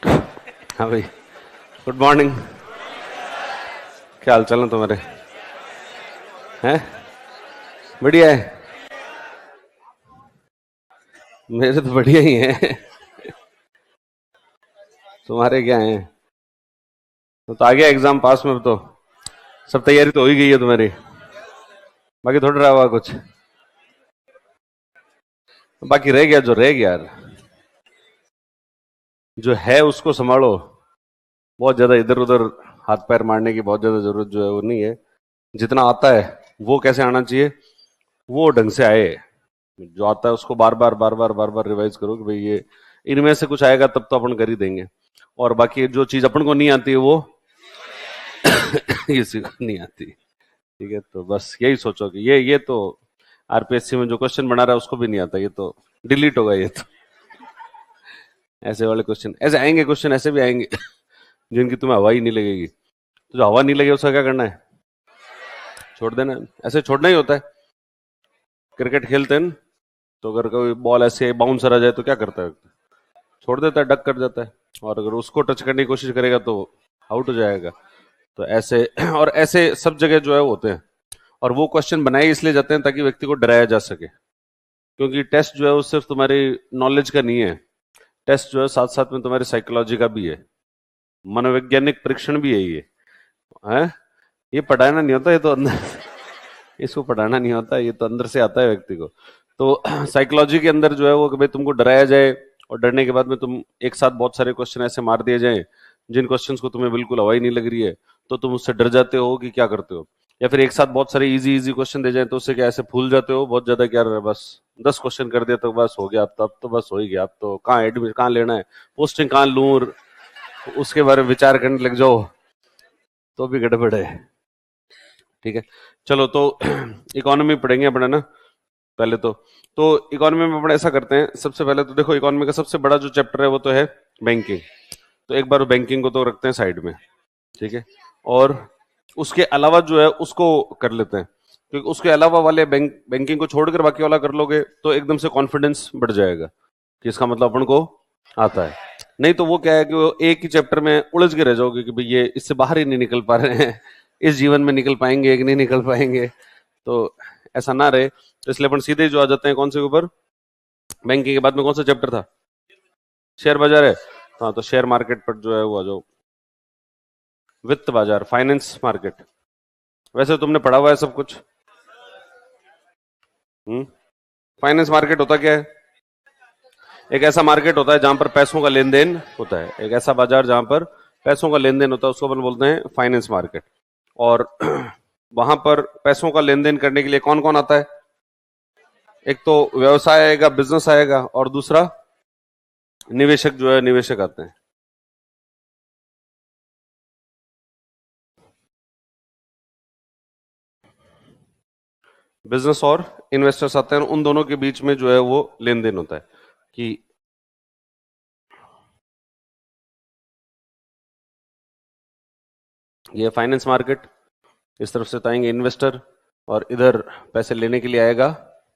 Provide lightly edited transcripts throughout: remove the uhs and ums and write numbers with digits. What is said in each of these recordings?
हाँ भाई, good morning. क्या हाल चाल है तुम्हारे? हैं? बढ़िया है। मेरे तो बढ़िया ही हैं। तुम्हारे क्या हैं? तो आ गया एग्जाम पास में अब तो। सब तैयारी तो हो ही गई है तुम्हारी। बाकी थोड़ा रहा हुआ कुछ। बाकी रह गया जो रह गया यार। जो है उसको संभालो। बहुत ज्यादा इधर उधर हाथ पैर मारने की बहुत ज्यादा जरूरत जो है वो नहीं है। जितना आता है वो कैसे आना चाहिए, वो ढंग से आए। जो आता है उसको बार बार रिवाइज करो कि भाई ये इनमें से कुछ आएगा तब तो अपन कर ही देंगे। और बाकी जो चीज अपन को नहीं आती है वो किसी को नहीं आती। ठीक है, तो बस यही सोचो कि ये तो आरपीएससी में जो क्वेश्चन बना रहा है उसको भी नहीं आता, ये तो डिलीट होगा ये तो। ऐसे वाले क्वेश्चन ऐसे आएंगे, क्वेश्चन ऐसे भी आएंगे जिनकी तुम्हें हवा ही नहीं लगेगी। तो जो हवा नहीं लगे उसका क्या करना है? छोड़ देना है। ऐसे छोड़ना ही होता है। क्रिकेट खेलते हैं न, तो अगर कोई बॉल ऐसे बाउंसर आ जाए तो क्या करता है? छोड़ देता है, डक कर जाता है। और अगर उसको टच करने की कोशिश करेगा तो आउट हो जाएगा। तो ऐसे और ऐसे सब जगह जो है वो होते हैं। और वो क्वेश्चन बनाए इसलिए जाते हैं ताकि व्यक्ति को डराया जा सके। क्योंकि टेस्ट जो है वो सिर्फ तुम्हारी नॉलेज का नहीं है। टेस्ट जो है साथ साथ में तुम्हारी साइकोलॉजी का भी है। मनोवैज्ञानिक परीक्षण भी है ये। है, ये पढ़ाना नहीं होता, ये तो अंदर इसको पढ़ाना नहीं होता, ये तो अंदर से आता है व्यक्ति को। तो साइकोलॉजी के अंदर जो है वो कि भाई तुमको डराया जाए, और डरने के बाद में तुम एक साथ बहुत सारे क्वेश्चन ऐसे मार दिए जाएं जिन क्वेश्चंस को तुम्हें बिल्कुल हवा ही नहीं लग रही है, तो तुम उससे डर जाते हो कि क्या करते हो। या फिर एक साथ बहुत सारे इजी इजी क्वेश्चन दे जाए तो उससे क्या ऐसे फूल जाते हो बहुत ज्यादा, क्या बस 10 क्वेश्चन कर दिया तो बस हो गया, अब तो बस हो ही गया, अब तो कहाँ एडमिशन कहाँ लेना है, पोस्टिंग कहाँ लूँ, और उसके बारे में विचार करने लग जाओ तो भी गड़बड़ है। ठीक है, चलो तो इकोनॉमी पढ़ेंगे अपना ना पहले तो इकोनॉमी में अपना ऐसा करते हैं। सबसे पहले तो देखो, इकोनॉमी का सबसे बड़ा जो चैप्टर है वो तो है बैंकिंग। तो एक बार बैंकिंग को तो रखते हैं साइड में। ठीक है, और उसके अलावा जो है उसको कर लेते हैं। क्योंकि उसके अलावा वाले बैंकिंग को छोड़कर बाकी वाला कर लोगे तो एकदम से कॉन्फिडेंस बढ़ जाएगा कि इसका मतलब अपन को आता है। नहीं तो वो क्या है कि वो एक ही चैप्टर में उलझ के रह जाओगे कि भाई ये इससे बाहर ही नहीं निकल पा रहे हैं, इस जीवन में निकल पाएंगे कि नहीं निकल पाएंगे। तो ऐसा ना रहे, तो इसलिए अपन सीधे जो आ जाते हैं कौन से ऊपर, बैंकिंग के बाद में कौन सा चैप्टर था? शेयर बाजार है। हाँ, तो शेयर मार्केट पर जो है वो आ जाओ। वित्त बाजार, फाइनेंस मार्केट। वैसे तुमने पढ़ा हुआ है सब कुछ। हम्म। फाइनेंस मार्केट होता क्या है? एक ऐसा मार्केट होता है जहां पर पैसों का लेन देन होता है। एक ऐसा बाजार जहां पर पैसों का लेन देन होता है उसको अपन बोलते हैं फाइनेंस मार्केट। और वहां पर पैसों का लेन देन करने के लिए कौन कौन आता है? एक तो व्यवसाय आएगा, बिजनेस आएगा, और दूसरा निवेशक जो है, निवेशक आते हैं। बिजनेस और इन्वेस्टर्स आते हैं, उन दोनों के बीच में जो है वो लेन देन होता है कि ये फाइनेंस मार्केट, इस तरफ से तो आएंगे इन्वेस्टर, और इधर पैसे लेने के लिए आएगा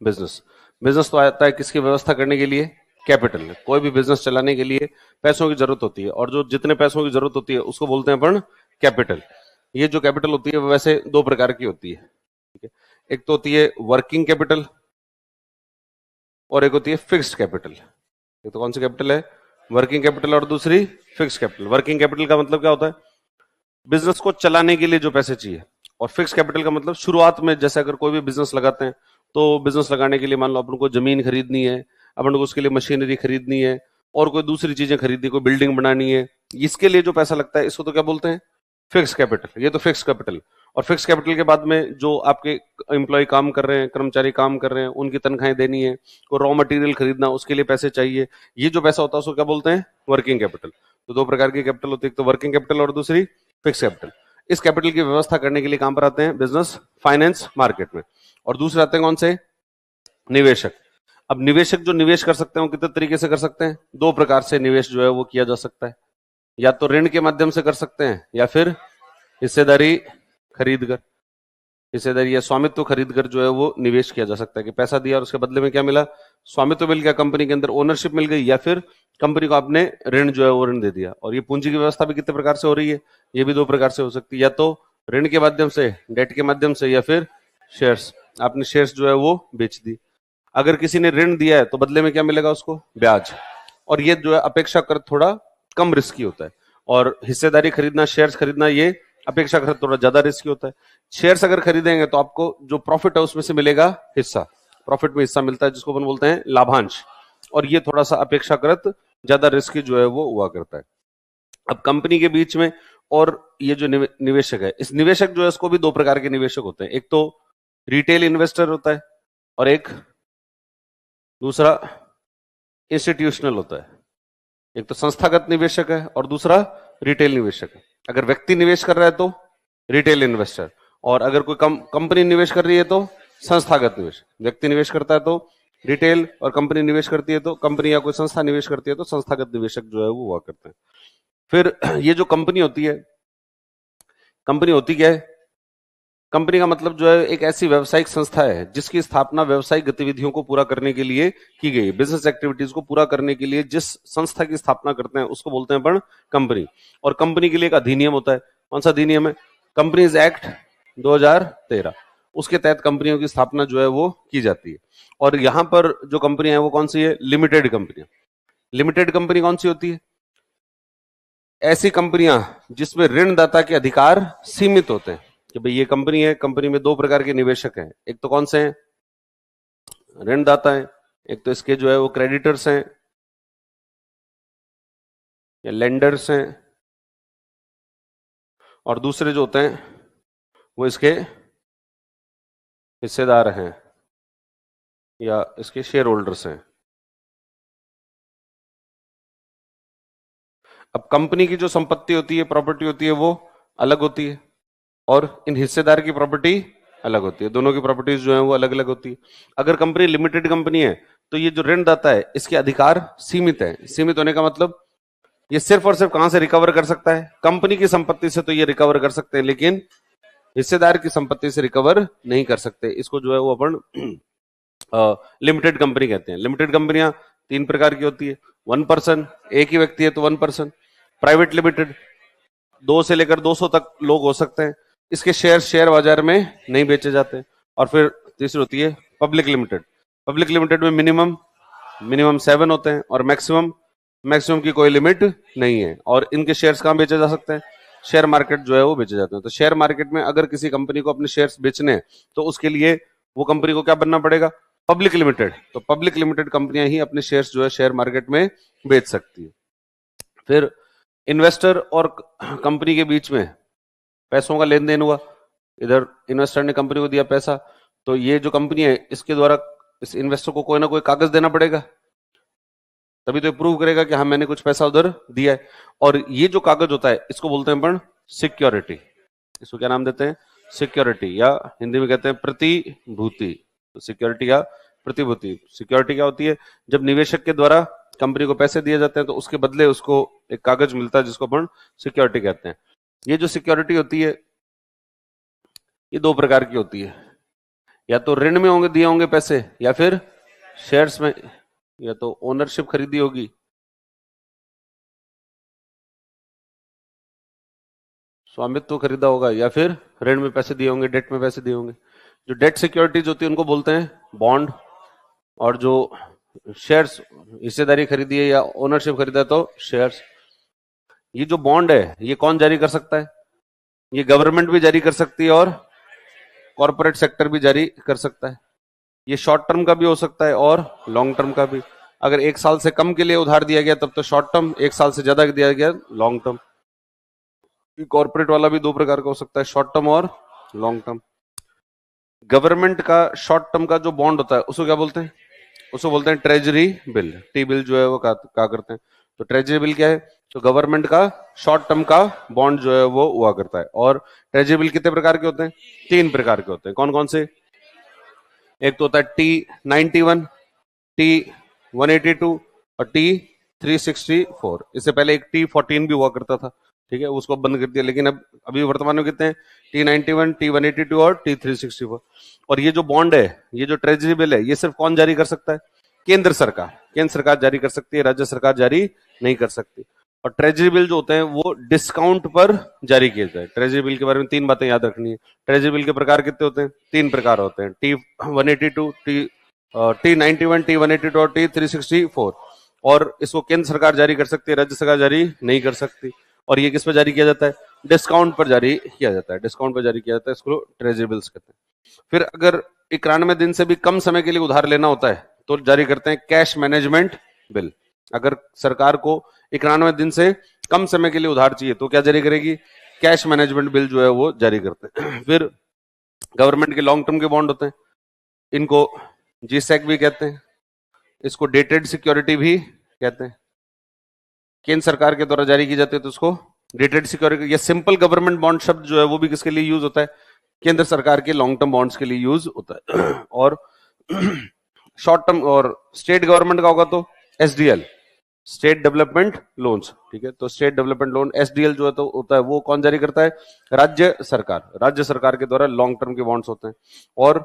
बिजनेस। बिजनेस तो आता है किसकी व्यवस्था करने के लिए? कैपिटल। कोई भी बिजनेस चलाने के लिए पैसों की जरूरत होती है, और जो जितने पैसों की जरूरत होती है उसको बोलते हैं अपन कैपिटल। ये जो कैपिटल होती है वो वैसे दो प्रकार की होती है। ठीक है, एक तो होती है वर्किंग कैपिटल, और एक होती है फिक्स्ड कैपिटल। एक तो कौन सी कैपिटल है? वर्किंग कैपिटल, और दूसरी फिक्स्ड कैपिटल। वर्किंग कैपिटल का मतलब क्या होता है? बिजनेस को चलाने के लिए जो पैसे चाहिए। और फिक्स कैपिटल का मतलब शुरुआत में, जैसे अगर कोई भी बिजनेस लगाते हैं तो बिजनेस लगाने के लिए मान लो अपन को जमीन खरीदनी है, अपन को उसके लिए मशीनरी खरीदनी है, और कोई दूसरी चीजें खरीदनी, कोई बिल्डिंग बनानी है, इसके लिए जो पैसा लगता है इसको तो क्या बोलते हैं? Fix capital. ये तो फिक्स कैपिटल। और फिक्स कैपिटल के बाद में जो आपके एम्प्लॉय काम कर रहे हैं, कर्मचारी काम कर रहे हैं, उनकी तनख्वाहें देनी है, कोई रॉ मटेरियल खरीदना, उसके लिए पैसे चाहिए, ये जो पैसा होता है उसको क्या बोलते हैं? Working capital. तो दो प्रकार की कैपिटल होती है, एक तो वर्किंग कैपिटल और दूसरी फिक्स कैपिटल। इस कैपिटल की व्यवस्था करने के लिए कहां पर आते हैं? बिजनेस फाइनेंस मार्केट में। और दूसरे आते हैं कौन से? निवेशक। अब निवेशक जो निवेश कर सकते हैं वो कितने तरीके से कर सकते हैं? दो प्रकार से निवेश जो है वो किया जा सकता है। या तो ऋण के माध्यम से कर सकते हैं, या फिर हिस्सेदारी खरीद कर। हिस्सेदारी या स्वामित्व खरीद कर जो है वो निवेश किया जा सकता है कि पैसा दिया और उसके बदले में क्या मिला, स्वामित्व मिल गया, कंपनी के अंदर ओनरशिप मिल गई, या फिर कंपनी को आपने ऋण जो है वो ऋण दे दिया। और ये पूंजी की व्यवस्था भी कितने प्रकार से हो रही है, ये भी दो प्रकार से हो सकती है, या तो ऋण के माध्यम से, डेट के माध्यम से, या फिर शेयर्स, आपने शेयर्स जो है वो बेच दी। अगर किसी ने ऋण दिया है तो बदले में क्या मिलेगा उसको, ब्याज। और ये जो है अपेक्षाकृत थोड़ा कम रिस्की होता है, और हिस्सेदारी खरीदना, शेयर्स खरीदना, ये अपेक्षाकृत थोड़ा ज्यादा रिस्की होता है। शेयर्स अगर खरीदेंगे तो आपको जो प्रॉफिट है उसमें से मिलेगा हिस्सा, प्रॉफिट में हिस्सा मिलता है जिसको अपन बोलते हैं लाभांश, और ये थोड़ा सा अपेक्षाकृत ज्यादा रिस्की जो है वो हुआ करता है। अब कंपनी के बीच में और ये जो निवेशक है, इस निवेशक जो है इसको भी दो प्रकार के निवेशक होते हैं, एक तो रिटेल इन्वेस्टर होता है और एक दूसरा इंस्टीट्यूशनल होता है। एक तो संस्थागत निवेशक है और दूसरा रिटेल निवेशक है। अगर व्यक्ति निवेश कर रहा है तो रिटेल इन्वेस्टर, और अगर कोई कंपनी निवेश कर रही है तो संस्थागत निवेश। व्यक्ति निवेश करता है तो रिटेल, और कंपनी निवेश करती है तो कंपनी, या कोई संस्था निवेश करती है तो संस्थागत निवेशक जो है वो हुआ करते हैं। फिर ये जो कंपनी होती है, कंपनी होती क्या है, कंपनी का मतलब जो है एक ऐसी व्यावसायिक संस्था है जिसकी स्थापना व्यावसायिक गतिविधियों को पूरा करने के लिए की गई, बिजनेस एक्टिविटीज को पूरा करने के लिए जिस संस्था की स्थापना करते हैं उसको बोलते हैं अपन कंपनी। और कंपनी के लिए एक अधिनियम होता है, कौन सा अधिनियम है, कंपनीज एक्ट 2013, उसके तहत कंपनियों की स्थापना जो है वो की जाती है। और यहाँ पर जो कंपनियां है वो कौन सी है, लिमिटेड कंपनियां। लिमिटेड कंपनी कौन सी होती है, ऐसी कंपनियां जिसमें ऋणदाता के अधिकार सीमित होते हैं, कि भाई ये कंपनी है, कंपनी में दो प्रकार के निवेशक हैं, एक तो कौन से हैं, ऋणदाता हैं, एक तो इसके जो है वो क्रेडिटर्स हैं या लेंडर्स हैं, और दूसरे जो होते हैं वो इसके हिस्सेदार हैं या इसके शेयर होल्डर्स हैं। अब कंपनी की जो संपत्ति होती है, प्रॉपर्टी होती है, वो अलग होती है, और इन हिस्सेदार की प्रॉपर्टी अलग होती है, दोनों की प्रॉपर्टीज जो है वो अलग अलग होती है। अगर कंपनी लिमिटेड कंपनी है तो ये जो ऋणदाता है इसके अधिकार सीमित है। सीमित होने का मतलब ये सिर्फ और सिर्फ कहां से रिकवर कर सकता है, कंपनी की संपत्ति से तो ये रिकवर कर सकते हैं, लेकिन हिस्सेदार की संपत्ति से रिकवर नहीं कर सकते। इसको जो है वो अपन लिमिटेड कंपनी कहते हैं। लिमिटेड कंपनियां तीन प्रकार की होती है, वन पर्सन, एक ही व्यक्ति है तो वन पर्सन, प्राइवेट लिमिटेड 2 से लेकर 200 तक लोग हो सकते हैं, इसके शेयर बाजार में नहीं बेचे जाते। और फिर तीसरी होती है पब्लिक लिमिटेड। पब्लिक लिमिटेड में मिनिमम 7 होते हैं और मैक्सिमम की कोई लिमिट नहीं है। और इनके शेयर्स कहाँ बेचे जा सकते हैं, शेयर मार्केट जो है वो बेचे जाते हैं। तो शेयर मार्केट में अगर किसी कंपनी को अपने शेयर्स बेचने हैं तो उसके लिए वो कंपनी को क्या बनना पड़ेगा, पब्लिक लिमिटेड। तो पब्लिक लिमिटेड कंपनियां ही अपने शेयर्स जो है शेयर मार्केट में बेच सकती है। फिर इन्वेस्टर और कंपनी के बीच में पैसों का लेन देन हुआ, इधर इन्वेस्टर ने कंपनी को दिया पैसा, तो ये जो कंपनी है इसके द्वारा इस इन्वेस्टर को कोई ना कोई कागज देना पड़ेगा, तभी तो प्रूव करेगा कि हाँ मैंने कुछ पैसा उधर दिया है। और ये जो कागज होता है इसको बोलते हैं अपन सिक्योरिटी। इसको क्या नाम देते हैं, सिक्योरिटी, या हिंदी में कहते हैं प्रतिभूति। तो सिक्योरिटी या प्रतिभूति। सिक्योरिटी क्या होती है, जब निवेशक के द्वारा कंपनी को पैसे दिए जाते हैं तो उसके बदले उसको एक कागज मिलता है जिसको अपन सिक्योरिटी कहते हैं। ये जो सिक्योरिटी होती है ये दो प्रकार की होती है, या तो ऋण में होंगे, दिए होंगे पैसे, या फिर शेयर्स में, या तो ओनरशिप खरीदी होगी, स्वामित्व खरीदा होगा, या फिर ऋण में पैसे दिए होंगे, डेट में पैसे दिए होंगे। जो डेट सिक्योरिटीज होती है उनको बोलते हैं बॉन्ड, और जो शेयर्स हिस्सेदारी खरीदी है या ओनरशिप खरीदा है तो शेयर्स। ये जो बॉन्ड है ये कौन जारी कर सकता है, ये गवर्नमेंट भी जारी कर सकती है और कॉर्पोरेट सेक्टर भी जारी कर सकता है। ये शॉर्ट टर्म का भी हो सकता है और लॉन्ग टर्म का भी। अगर 1 साल से कम के लिए उधार दिया गया तब तो शॉर्ट टर्म, 1 साल से ज्यादा दिया गया लॉन्ग टर्म। कॉर्पोरेट वाला भी 2 प्रकार का हो सकता है, शॉर्ट टर्म और लॉन्ग टर्म। गवर्नमेंट का शॉर्ट टर्म का जो बॉन्ड होता है उसको क्या बोलते हैं, उसको बोलते हैं ट्रेजरी बिल। टी बिल जो है वो क्या करते हैं, तो ट्रेजरी बिल क्या है, तो गवर्नमेंट का शॉर्ट टर्म का बॉन्ड जो है वो हुआ करता है। और ट्रेजरी बिल कितने प्रकार के होते हैं, 3 प्रकार के होते हैं। कौन कौन से, एक तो होता है T91, T182 और T364। इससे पहले एक T14 भी हुआ करता था, ठीक है, उसको बंद कर दिया। लेकिन अब अभी वर्तमान में कितने हैं? T91, T182 और T364। और ये जो बॉन्ड है, ये जो ट्रेजरी बिल है, ये सिर्फ कौन जारी कर सकता है? केंद्र सरकार। केंद्र सरकार जारी कर सकती है, राज्य सरकार जारी नहीं कर सकती। और ट्रेजरी बिल जो होते हैं वो डिस्काउंट पर जारी किए जाए। ट्रेजरी बिल के बारे में 3 बातें याद रखनी है। ट्रेजरी बिल के प्रकार कितने होते हैं? 3 प्रकार होते हैं, T182, T91, T182 और T364। और इसको केंद्र सरकार जारी कर सकती है, राज्य सरकार जारी नहीं कर सकती। और ये किस पर जारी किया जाता है? डिस्काउंट पर जारी किया जाता है। डिस्काउंट पर जारी किया जाता है, इसको ट्रेजरी बिल्स कहते हैं। फिर अगर 91 दिन से भी कम समय के लिए उधार लेना होता है तो जारी करते हैं कैश मैनेजमेंट बिल। अगर सरकार को 91 दिन से कम समय के लिए उधार चाहिए तो क्या जारी करेगी? कैश मैनेजमेंट बिल जो है वो जारी करते हैं। फिर गवर्नमेंट के लॉन्ग टर्म के बॉन्ड होते हैं, इनको जीसैक भी कहते हैं, इसको डेटेड सिक्योरिटी भी कहते हैं। केंद्र सरकार के द्वारा जारी की जाती है तो उसको डेटेड सिक्योरिटी या सिंपल गवर्नमेंट बॉन्ड शब्द जो है वो भी किसके लिए यूज होता है? केंद्र सरकार के लॉन्ग टर्म बॉन्ड्स के लिए यूज होता है। और शॉर्ट टर्म और स्टेट गवर्नमेंट का होगा तो एसडीएल, स्टेट डेवलपमेंट लोन्स। ठीक है, तो स्टेट डेवलपमेंट लोन एसडीएल जो है तो होता है वो कौन जारी करता है? राज्य सरकार। राज्य सरकार के द्वारा लॉन्ग टर्म के बॉन्ड्स होते हैं। और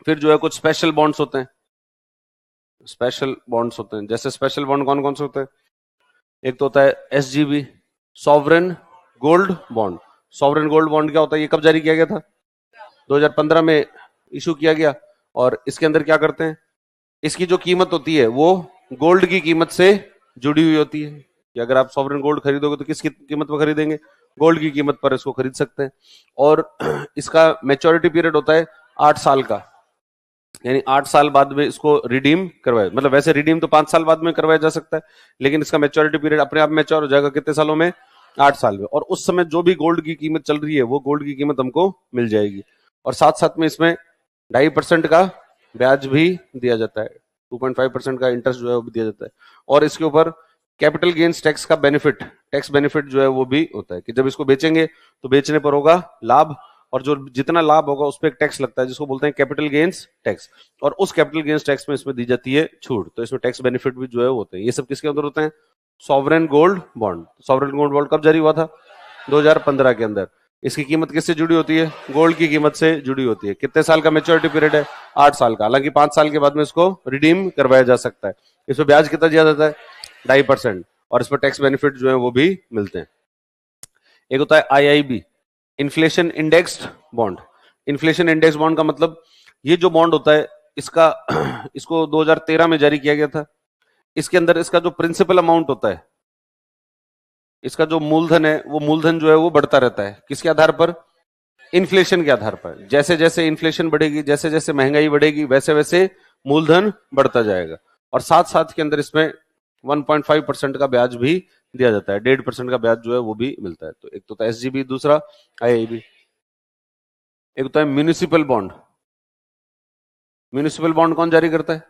फिर जो है कुछ स्पेशल बॉन्ड्स होते हैं। स्पेशल बॉन्ड्स होते हैं, जैसे स्पेशल बॉन्ड कौन कौन से होते हैं? एक तो होता है SGB, sovereign gold bond. Sovereign gold bond क्या होता है? ये कब जारी किया गया था? 2015 में इशू किया गया। और इसके अंदर क्या करते हैं? इसकी जो कीमत होती है वो गोल्ड की कीमत से जुड़ी हुई होती है कि अगर आप सॉवरेन गोल्ड खरीदोगे तो किसकी कीमत पर खरीदेंगे? गोल्ड की कीमत पर इसको खरीद सकते हैं। और इसका मैच्योरिटी पीरियड होता है 8 साल का, यानी 8 साल बाद में इसको रिडीम करवाया। मतलब वैसे रिडीम तो 5 साल बाद में करवाया जा सकता है, लेकिन इसका मैच्योरिटी पीरियड अपने आप मैच्योर हो जाएगा कितने सालों में? 8 साल में। और उस समय जो भी गोल्ड की कीमत चल रही है वो गोल्ड की कीमत हमको मिल जाएगी। और साथ साथ में इसमें 2.5% का ब्याज भी दिया जाता है, 2.5% का इंटरेस्ट जो है वो भी दिया जाता है। और इसके ऊपर कैपिटल गेन्स टैक्स का बेनिफिट, टैक्स बेनिफिट जो है वो भी होता है कि जब इसको बेचेंगे तो बेचने पर होगा लाभ, और जो जितना लाभ होगा उस पर एक टैक्स लगता है जिसको बोलते हैं कैपिटल गेन्स टैक्स। और उस कैपिटल गेन्स टैक्स में इसमें दी जाती है छूट, तो इसमें टैक्स बेनिफिट भी जो है होते हैं। ये सब किसके अंदर होते हैं? Sovereign gold bond. Sovereign gold bond कब जारी हुआ था? 2015 के अंदर। इसकी कीमत किससे जुड़ी होती है? गोल्ड की कीमत से जुड़ी होती है। कितने साल का मैच्योरिटी पीरियड है? 8 साल का। हालांकि 5 साल के बाद में इसको रिडीम करवाया जा सकता है। इस पर ब्याज कितना दिया जाता है? 2.5%। और इस पर टैक्स बेनिफिट जो है वो भी मिलते हैं। एक होता है IIB, inflation indexed bond. Inflation index bond का मतलब ये जो बॉन्ड होता है इसका इसको 2013 में जारी किया गया था। इसके अंदर इसका जो प्रिंसिपल अमाउंट होता है, इसका जो मूलधन है वो मूलधन जो है वो बढ़ता रहता है। किसके आधार पर? इन्फ्लेशन के आधार पर। जैसे जैसे इन्फ्लेशन बढ़ेगी, जैसे जैसे महंगाई बढ़ेगी, वैसे वैसे मूलधन बढ़ता जाएगा। और साथ साथ के अंदर इसमें 1.5% का ब्याज भी दिया जाता है, 1.5% का ब्याज जो है वो भी मिलता है। तो एक तो होता है एसजीबी, दूसरा आईआईबी। एक होता है म्यूनिसिपल बॉन्ड। म्यूनिसिपल बॉन्ड कौन जारी करता है?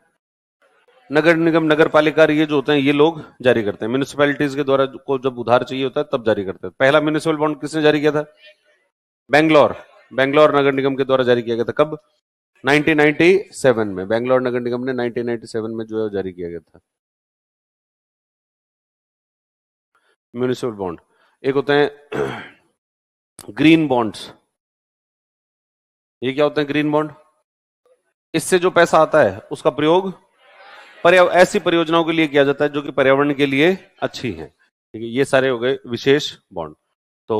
नगर निगम, नगर पालिका, ये जो होते हैं ये लोग जारी करते हैं। म्यूनिसिपैलिटीज के द्वारा को जब उधार चाहिए होता है तब जारी करते हैं। पहला म्यूनिसिपल बॉन्ड किसने जारी किया था? बेंगलोर, बेंगलोर नगर निगम के द्वारा जारी किया गया था। कब? 1997 में। बेंगलोर नगर निगम ने 1997 में जो है जारी किया गया था म्यूनिसिपल बॉन्ड। एक होते हैं ग्रीन बॉन्ड्स। ये क्या होते हैं ग्रीन बॉन्ड? इससे जो पैसा आता है उसका प्रयोग ऐसी परियोजनाओं के लिए किया जाता है जो कि पर्यावरण के लिए अच्छी हैं। ठीक है, ये सारे हो गए विशेष बॉन्ड। तो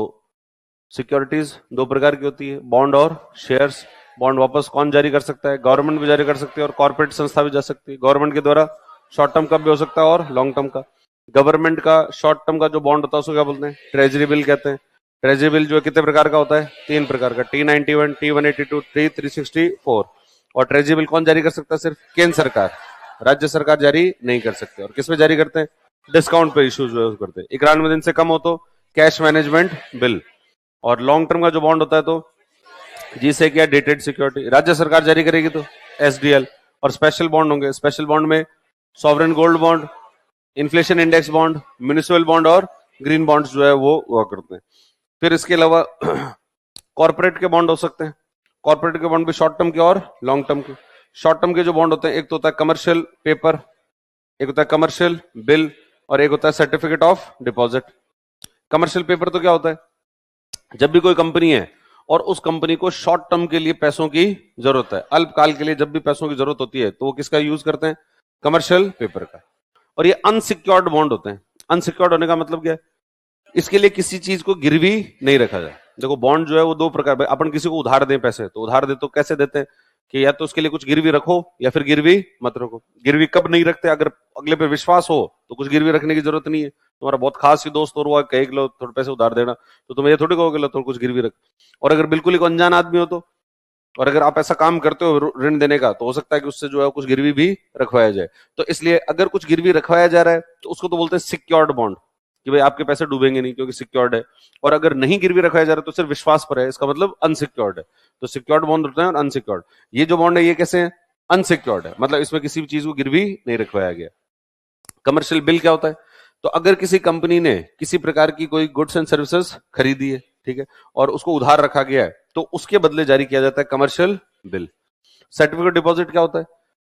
सिक्योरिटीज 2 प्रकार की होती है, बॉन्ड और शेयर्स। बॉन्ड वापस कौन जारी कर सकता है? गवर्नमेंट भी जारी कर सकती है और कॉर्पोरेट संस्था भी जा सकती है। गवर्नमेंट के द्वारा शॉर्ट टर्म का भी हो सकता है और लॉन्ग टर्म का। गवर्नमेंट का शॉर्ट टर्म का जो बॉन्ड होता है उसको क्या बोलते हैं? ट्रेजरी बिल कहते हैं। ट्रेजरी बिल जो है कितने प्रकार का होता है? 3 प्रकार का, T91, T182, T364। और ट्रेजरी बिल कौन जारी कर सकता है? सिर्फ केंद्र सरकार, राज्य सरकार जारी नहीं कर सकते। और किसमें जारी करते हैं? डिस्काउंट पे इश्यूज करते हैं। 91 दिन से कम हो तो कैश मैनेजमेंट बिल। और लॉन्ग टर्म का जो बॉन्ड होता है तो जिसे क्या डेटेड सिक्योरिटी, राज्य सरकार जारी करेगी तो एसडीएल। और स्पेशल बॉन्ड होंगे, स्पेशल बॉन्ड में sovereign gold bond, inflation index bond, municipal bond और ग्रीन बॉन्ड्स जो है वो हुआ करते हैं। फिर इसके अलावा कॉर्पोरेट के बॉन्ड हो सकते हैं। कॉर्पोरेट के बॉन्ड भी शॉर्ट टर्म के और लॉन्ग टर्म के। शॉर्ट टर्म के जो बॉन्ड होते हैं, एक तो होता है कमर्शियल पेपर, एक होता है कमर्शियल बिल, और एक होता है certificate of deposit. Commercial paper तो क्या होता है, जब भी कोई कंपनी है और उस कंपनी को शॉर्ट टर्म के लिए पैसों की जरूरत है, अल्पकाल के लिए जब भी पैसों की जरूरत होती है, तो वो किसका यूज करते हैं, कमर्शियल पेपर का। और ये अनसिक्योर्ड बॉन्ड होते हैं। अनसिक्योर्ड होने का मतलब क्या है, इसके लिए किसी चीज को गिरवी नहीं रखा जाए। देखो बॉन्ड जो है वो दो प्रकार, अपन किसी को उधार दें पैसे, तो उधार दे तो कैसे देते हैं कि या तो उसके लिए कुछ गिरवी रखो या फिर गिरवी मत रखो। गिरवी कब नहीं रखते, अगर अगले पे विश्वास हो तो कुछ गिरवी रखने की जरूरत नहीं है। तुम्हारा बहुत खास ही दोस्त और वो कहे कि लो थोड़े पैसे उधार देना, तो तुम ये थोड़ी कहोगे लो थोड़ा कुछ गिरवी रख। और अगर बिल्कुल ही अनजान आदमी हो तो, और अगर आप ऐसा काम करते हो ऋण देने का, तो हो सकता है कि उससे जो है कुछ गिरवी भी रखवाया जाए। तो इसलिए अगर कुछ गिरवी रखवाया जा रहा है तो उसको तो बोलते हैं सिक्योर्ड बॉन्ड, कि भाई आपके पैसे डूबेंगे नहीं क्योंकि सिक्योर्ड है। और अगर नहीं गिरवी रखवाया जा रहा है तो सिर्फ विश्वास पर है, इसका मतलब अनसिक्योर्ड है। तो सिक्योर्ड बॉन्ड होते हैं और अनसिक्योर्ड। ये जो बॉन्ड है ये कैसे है, अनसिक्योर्ड है, मतलब इसमें किसी भी चीज को गिरवी नहीं रखवाया गया। कमर्शियल बिल क्या होता है, तो अगर किसी कंपनी ने किसी प्रकार की कोई गुड्स एंड सर्विसेज खरीदी है, ठीक है, और उसको उधार रखा गया है, तो उसके बदले जारी किया जाता है कमर्शियल बिल। सर्टिफिकेट डिपॉजिट क्या होता है,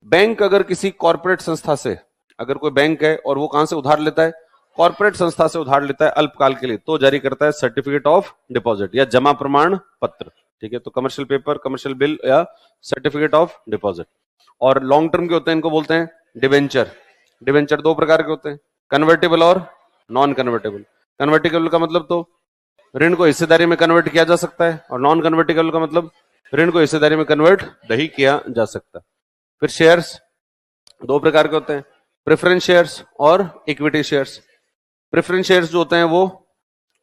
बैंक अगर किसी कॉर्पोरेट संस्था से, अगर कोई बैंक है और वो कहां से उधार लेता है, कॉर्पोरेट संस्था से उधार लेता है अल्पकाल के लिए, तो जारी करता है सर्टिफिकेट ऑफ डिपॉजिट या जमा प्रमाण पत्र। ठीक है, तो कमर्शियल पेपर, कमर्शियल बिल या सर्टिफिकेट ऑफ डिपॉजिट। और लॉन्ग टर्म के होते हैं, इनको बोलते हैं डिवेंचर। डिवेंचर दो प्रकार के होते हैं, कन्वर्टेबल और नॉन कन्वर्टेबल। कन्वर्टेबल का मतलब तो ऋण को हिस्सेदारी में कन्वर्ट किया जा सकता है, और नॉन कन्वर्टेबल का मतलब ऋण को हिस्सेदारी में कन्वर्ट नहीं किया जा सकता। फिर शेयर्स दो प्रकार के होते हैं, प्रेफरेंस शेयर्स और इक्विटी शेयर्स। प्रेफरेंस शेयर्स जो होते हैं वो,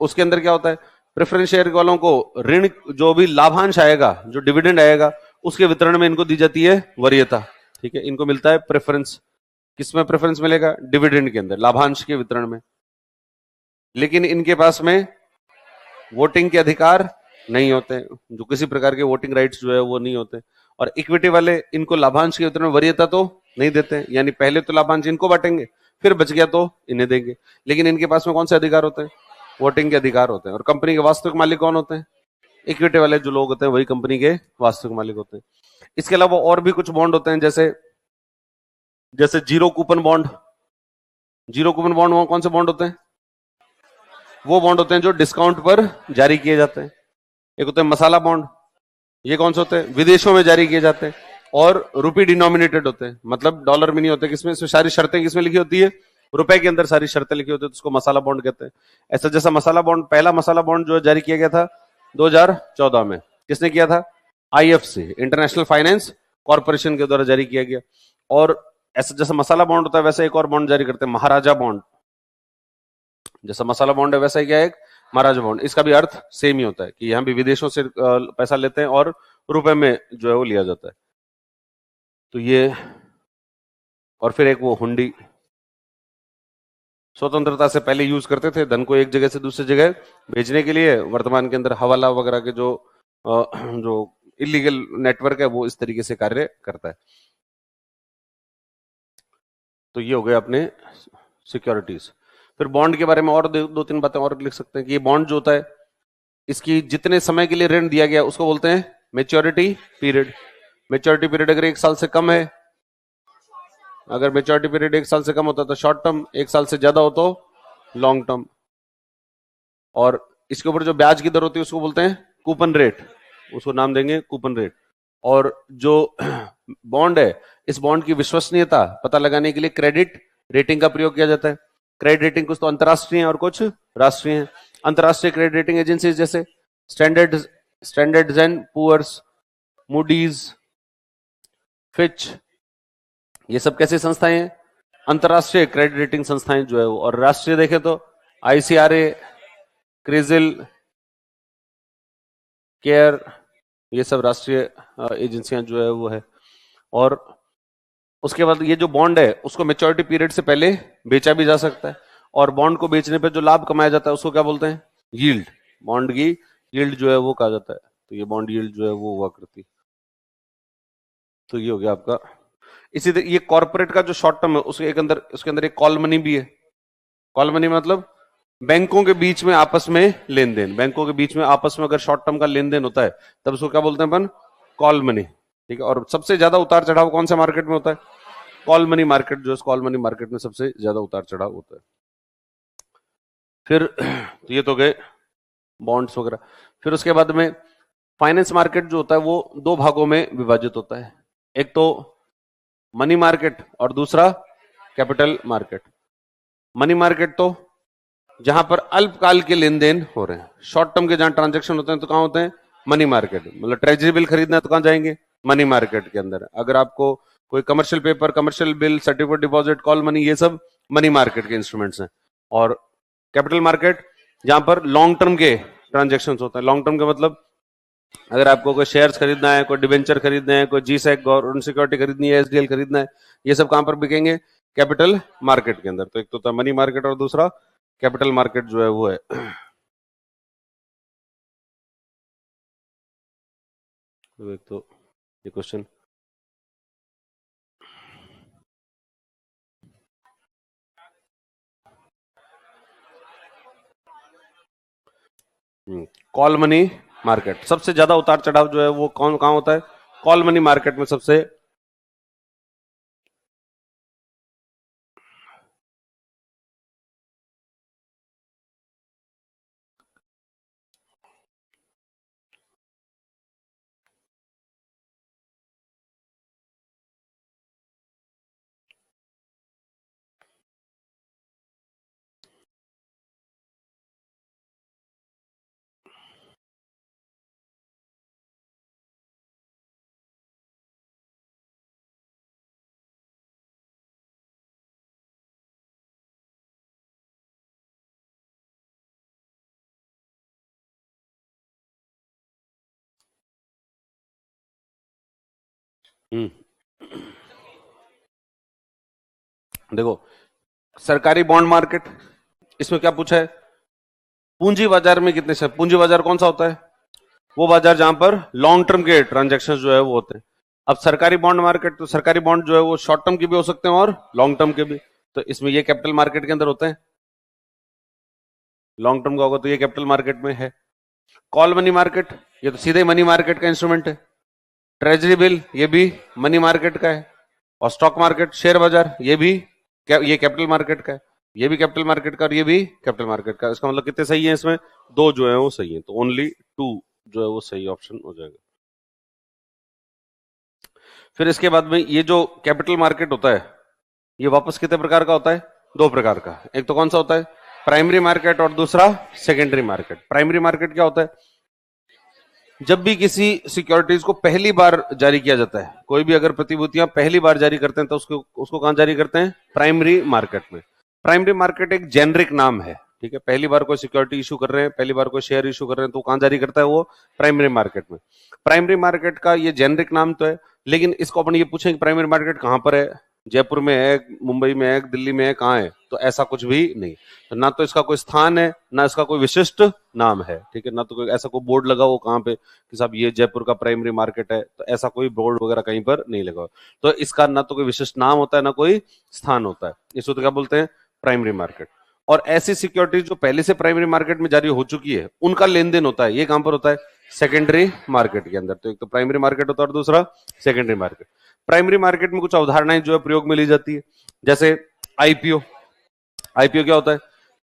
उसके अंदर क्या होता है, प्रेफरेंस शेयर वालों को ऋण जो भी लाभांश आएगा, जो डिविडेंड आएगा, उसके वितरण में इनको दी जाती है वरीयता। ठीक है, इनको मिलता है प्रेफरेंस। किसमें प्रेफरेंस मिलेगा, डिविडेंड के अंदर, लाभांश के वितरण में। लेकिन इनके पास में वोटिंग के अधिकार नहीं होते, जो किसी प्रकार के वोटिंग राइट्स जो है वो नहीं होते। और इक्विटी वाले इनको लाभांश के वितरण में वरीयता तो नहीं देते, यानी पहले तो लाभांश इनको बांटेंगे, फिर बच गया तो इन्हें देंगे। लेकिन इनके पास में कौन से अधिकार होते हैं, वोटिंग के अधिकार होते हैं। और कंपनी के वास्तविक मालिक कौन होते हैं, इक्विटी वाले जो लोग होते हैं वही कंपनी के वास्तविक मालिक होते हैं। इसके अलावा और भी कुछ बॉन्ड होते हैं, जैसे जैसे zero coupon bond. Zero coupon bond कौन से बॉन्ड होते हैं, वो बॉन्ड होते हैं जो डिस्काउंट पर जारी किए जाते हैं। एक होते हैं मसाला बॉन्ड, ये कौन से होते हैं, विदेशों में जारी किए जाते हैं और रुपी डिनोमिनेटेड होते हैं, मतलब डॉलर में नहीं होते। किसमें, इसमें सारी शर्तें किसमें लिखी होती है, रुपए के अंदर सारी शर्तें लिखी होती है, तो उसको मसाला बॉन्ड कहते हैं। ऐसा जैसा मसाला बॉन्ड, पहला मसाला बॉन्ड जो जारी किया गया था 2014 में, किसने किया था, आईएफसी, इंटरनेशनल फाइनेंस कॉर्पोरेशन के द्वारा जारी किया गया। और ऐसा जैसा मसाला बॉन्ड होता है वैसा एक और बॉन्ड जारी करते हैं, महाराजा बॉन्ड। जैसा मसाला बॉन्ड है वैसा ही क्या है, एक महाराजा बॉन्ड। इसका भी अर्थ सेम ही होता है कि यहां भी विदेशों से पैसा लेते हैं और रुपए में जो है वो लिया जाता है। तो ये, और फिर एक वो हुंडी, स्वतंत्रता से पहले यूज करते थे धन को एक जगह से दूसरी जगह भेजने के लिए। वर्तमान के अंदर हवाला वगैरह के जो इलीगल नेटवर्क है वो इस तरीके से कार्य करता है। तो ये हो गए अपने सिक्योरिटीज। फिर बॉन्ड के बारे में और दो तीन बातें और लिख सकते हैं कि ये बॉन्ड जो होता है, इसकी जितने समय के लिए ऋण दिया गया उसको बोलते हैं मेच्योरिटी पीरियड। मेच्योरिटी पीरियड अगर 1 साल से कम है, अगर मेच्योरिटी पीरियड 1 साल से कम होता है तो शॉर्ट टर्म, 1 साल से ज्यादा हो तो लॉन्ग टर्म। और इसके ऊपर जो ब्याज की दर होती है उसको बोलते हैं कूपन रेट, उसको नाम देंगे कूपन रेट। और जो बॉन्ड है, इस बॉन्ड की विश्वसनीयता पता लगाने के लिए क्रेडिट रेटिंग का प्रयोग किया जाता है। क्रेडिट रेटिंग कुछ तो अंतरराष्ट्रीय है और कुछ राष्ट्रीय है। अंतरराष्ट्रीय क्रेडिट रेटिंग एजेंसी जैसे standard and Poor's, Moody's, Fitch, ये सब कैसी संस्थाएं हैं, अंतरराष्ट्रीय क्रेडिट रेटिंग संस्थाएं जो है वो। और राष्ट्रीय देखें तो आईसीआरए, क्रिजिल, केयर, ये सब राष्ट्रीय एजेंसियां जो है वो है। और उसके बाद ये जो बॉन्ड है उसको मेच्योरिटी पीरियड से पहले बेचा भी जा सकता है। और बॉन्ड को बेचने पर जो लाभ कमाया जाता है उसको क्या बोलते हैं, यील्ड। बॉन्ड की यील्ड जो है वो कहा जाता है। तो ये बॉन्ड यील्ड जो है वो हुआ करती है। तो ये हो गया आपका। इसी तरह ये कॉर्पोरेट का जो शॉर्ट टर्म है उसके अंदर एक कॉल मनी भी है। कॉल मनी मतलब बैंकों के बीच में आपस में लेन देन, बैंकों के बीच में आपस में अगर शॉर्ट टर्म का लेन देन होता है तब उसको क्या बोलते हैं अपन, कॉल मनी। ठीक है, और सबसे ज्यादा उतार चढ़ाव कौन सा मार्केट में होता है, कॉल मनी मार्केट। जो कॉल मनी मार्केट में सबसे ज्यादा उतार चढ़ाव होता है। फिर तो ये तो गए बॉन्ड्स वगैरह। फिर उसके बाद में फाइनेंस मार्केट जो होता है वो दो भागों में विभाजित होता है, एक तो मनी मार्केट और दूसरा कैपिटल मार्केट। मनी मार्केट तो जहां पर अल्पकाल के लेन देन हो रहे हैं, शॉर्ट टर्म के जहां ट्रांजेक्शन होते हैं तो कहां होते हैं, मनी मार्केट। मतलब ट्रेजरी बिल खरीदना है तो कहां जाएंगे, मनी मार्केट के अंदर। अगर आपको कोई commercial paper, commercial bill, certificate deposit, call money, ये सब मनी मार्केट के इंस्ट्रूमेंट्स हैं। और कैपिटल मार्केट जहां पर लॉन्ग टर्म के ट्रांजेक्शन होते हैं। लॉन्ग टर्म का मतलब अगर आपको कोई शेयर्स खरीदना है, कोई डिवेंचर खरीदना है, कोई जीसैक गवर्नमेंट सिक्योरिटी खरीदनी है, एसडीएल खरीदना है, ये सब कहां पर बिकेंगे, कैपिटल मार्केट के अंदर। तो एक तो था मनी मार्केट और दूसरा कैपिटल मार्केट जो है वो है। तो एक तो ये क्वेश्चन, कॉल मनी मार्केट सबसे ज्यादा उतार चढ़ाव जो है वो कौन कहां होता है, कॉल मनी मार्केट में सबसे। हम्म देखो, सरकारी बॉन्ड मार्केट, इसमें क्या पूछा है, पूंजी बाजार में कितने शेयर। पूंजी बाजार कौन सा होता है, वो बाजार जहां पर लॉन्ग टर्म के ट्रांजेक्शन जो है वो होते हैं। अब सरकारी बॉन्ड मार्केट, तो सरकारी बॉन्ड जो है वो शॉर्ट टर्म के भी हो सकते हैं और लॉन्ग टर्म के भी। तो इसमें ये कैपिटल मार्केट के अंदर होते हैं। लॉन्ग टर्म का होगा तो ये कैपिटल मार्केट में है। कॉल मनी मार्केट, ये तो सीधे मनी मार्केट का इंस्ट्रूमेंट है। ट्रेजरी बिल, ये भी मनी मार्केट का है। और स्टॉक मार्केट, शेयर बाजार, ये भी ये कैपिटल मार्केट का है। ये भी कैपिटल मार्केट का और ये भी कैपिटल मार्केट का। इसका मतलब कितने सही है इसमें, दो जो है वो सही है। तो ओनली टू जो है वो सही ऑप्शन हो जाएगा। फिर इसके बाद में ये जो कैपिटल मार्केट होता है ये वापस कितने प्रकार का होता है, दो प्रकार का। एक तो कौन सा होता है, प्राइमरी मार्केट, और दूसरा सेकेंडरी मार्केट। प्राइमरी मार्केट क्या होता है, जब भी किसी सिक्योरिटीज को पहली बार जारी किया जाता है, कोई भी अगर प्रतिभूतियां पहली बार जारी करते हैं तो उसको उसको कहां जारी करते हैं, प्राइमरी मार्केट में। प्राइमरी मार्केट एक जेनरिक नाम है, ठीक है। पहली बार कोई सिक्योरिटी इशू कर रहे हैं, पहली बार कोई शेयर इशू कर रहे हैं तो कहां जारी करता है, वो प्राइमरी मार्केट में। प्राइमरी मार्केट का ये जेनरिक नाम तो है, लेकिन इसको अपन ये पूछें कि प्राइमरी मार्केट कहां पर है, जयपुर में है, मुंबई में है, दिल्ली में है, कहां है, तो ऐसा कुछ भी नहीं। तो ना तो इसका कोई स्थान है, ना इसका कोई विशिष्ट नाम है, ठीक है। ना तो कोई ऐसा कोई बोर्ड लगा हो कहां पे कि साहब ये जयपुर का प्राइमरी मार्केट है, तो ऐसा कोई बोर्ड वगैरह कहीं पर नहीं लगा। तो इसका ना तो कोई विशिष्ट नाम होता है, ना कोई स्थान होता है। इसको तो क्या बोलते हैं, प्राइमरी मार्केट। और ऐसी सिक्योरिटीज जो पहले से प्राइमरी मार्केट में जारी हो चुकी है उनका लेन देन होता है, ये कहां पर होता है, सेकेंडरी मार्केट के अंदर। तो एक तो प्राइमरी मार्केट होता है और दूसरा सेकेंडरी मार्केट। प्राइमरी मार्केट में कुछ अवधारणाएं जो है प्रयोग में ली जाती है, जैसे आईपीओ। आईपीओ क्या होता है,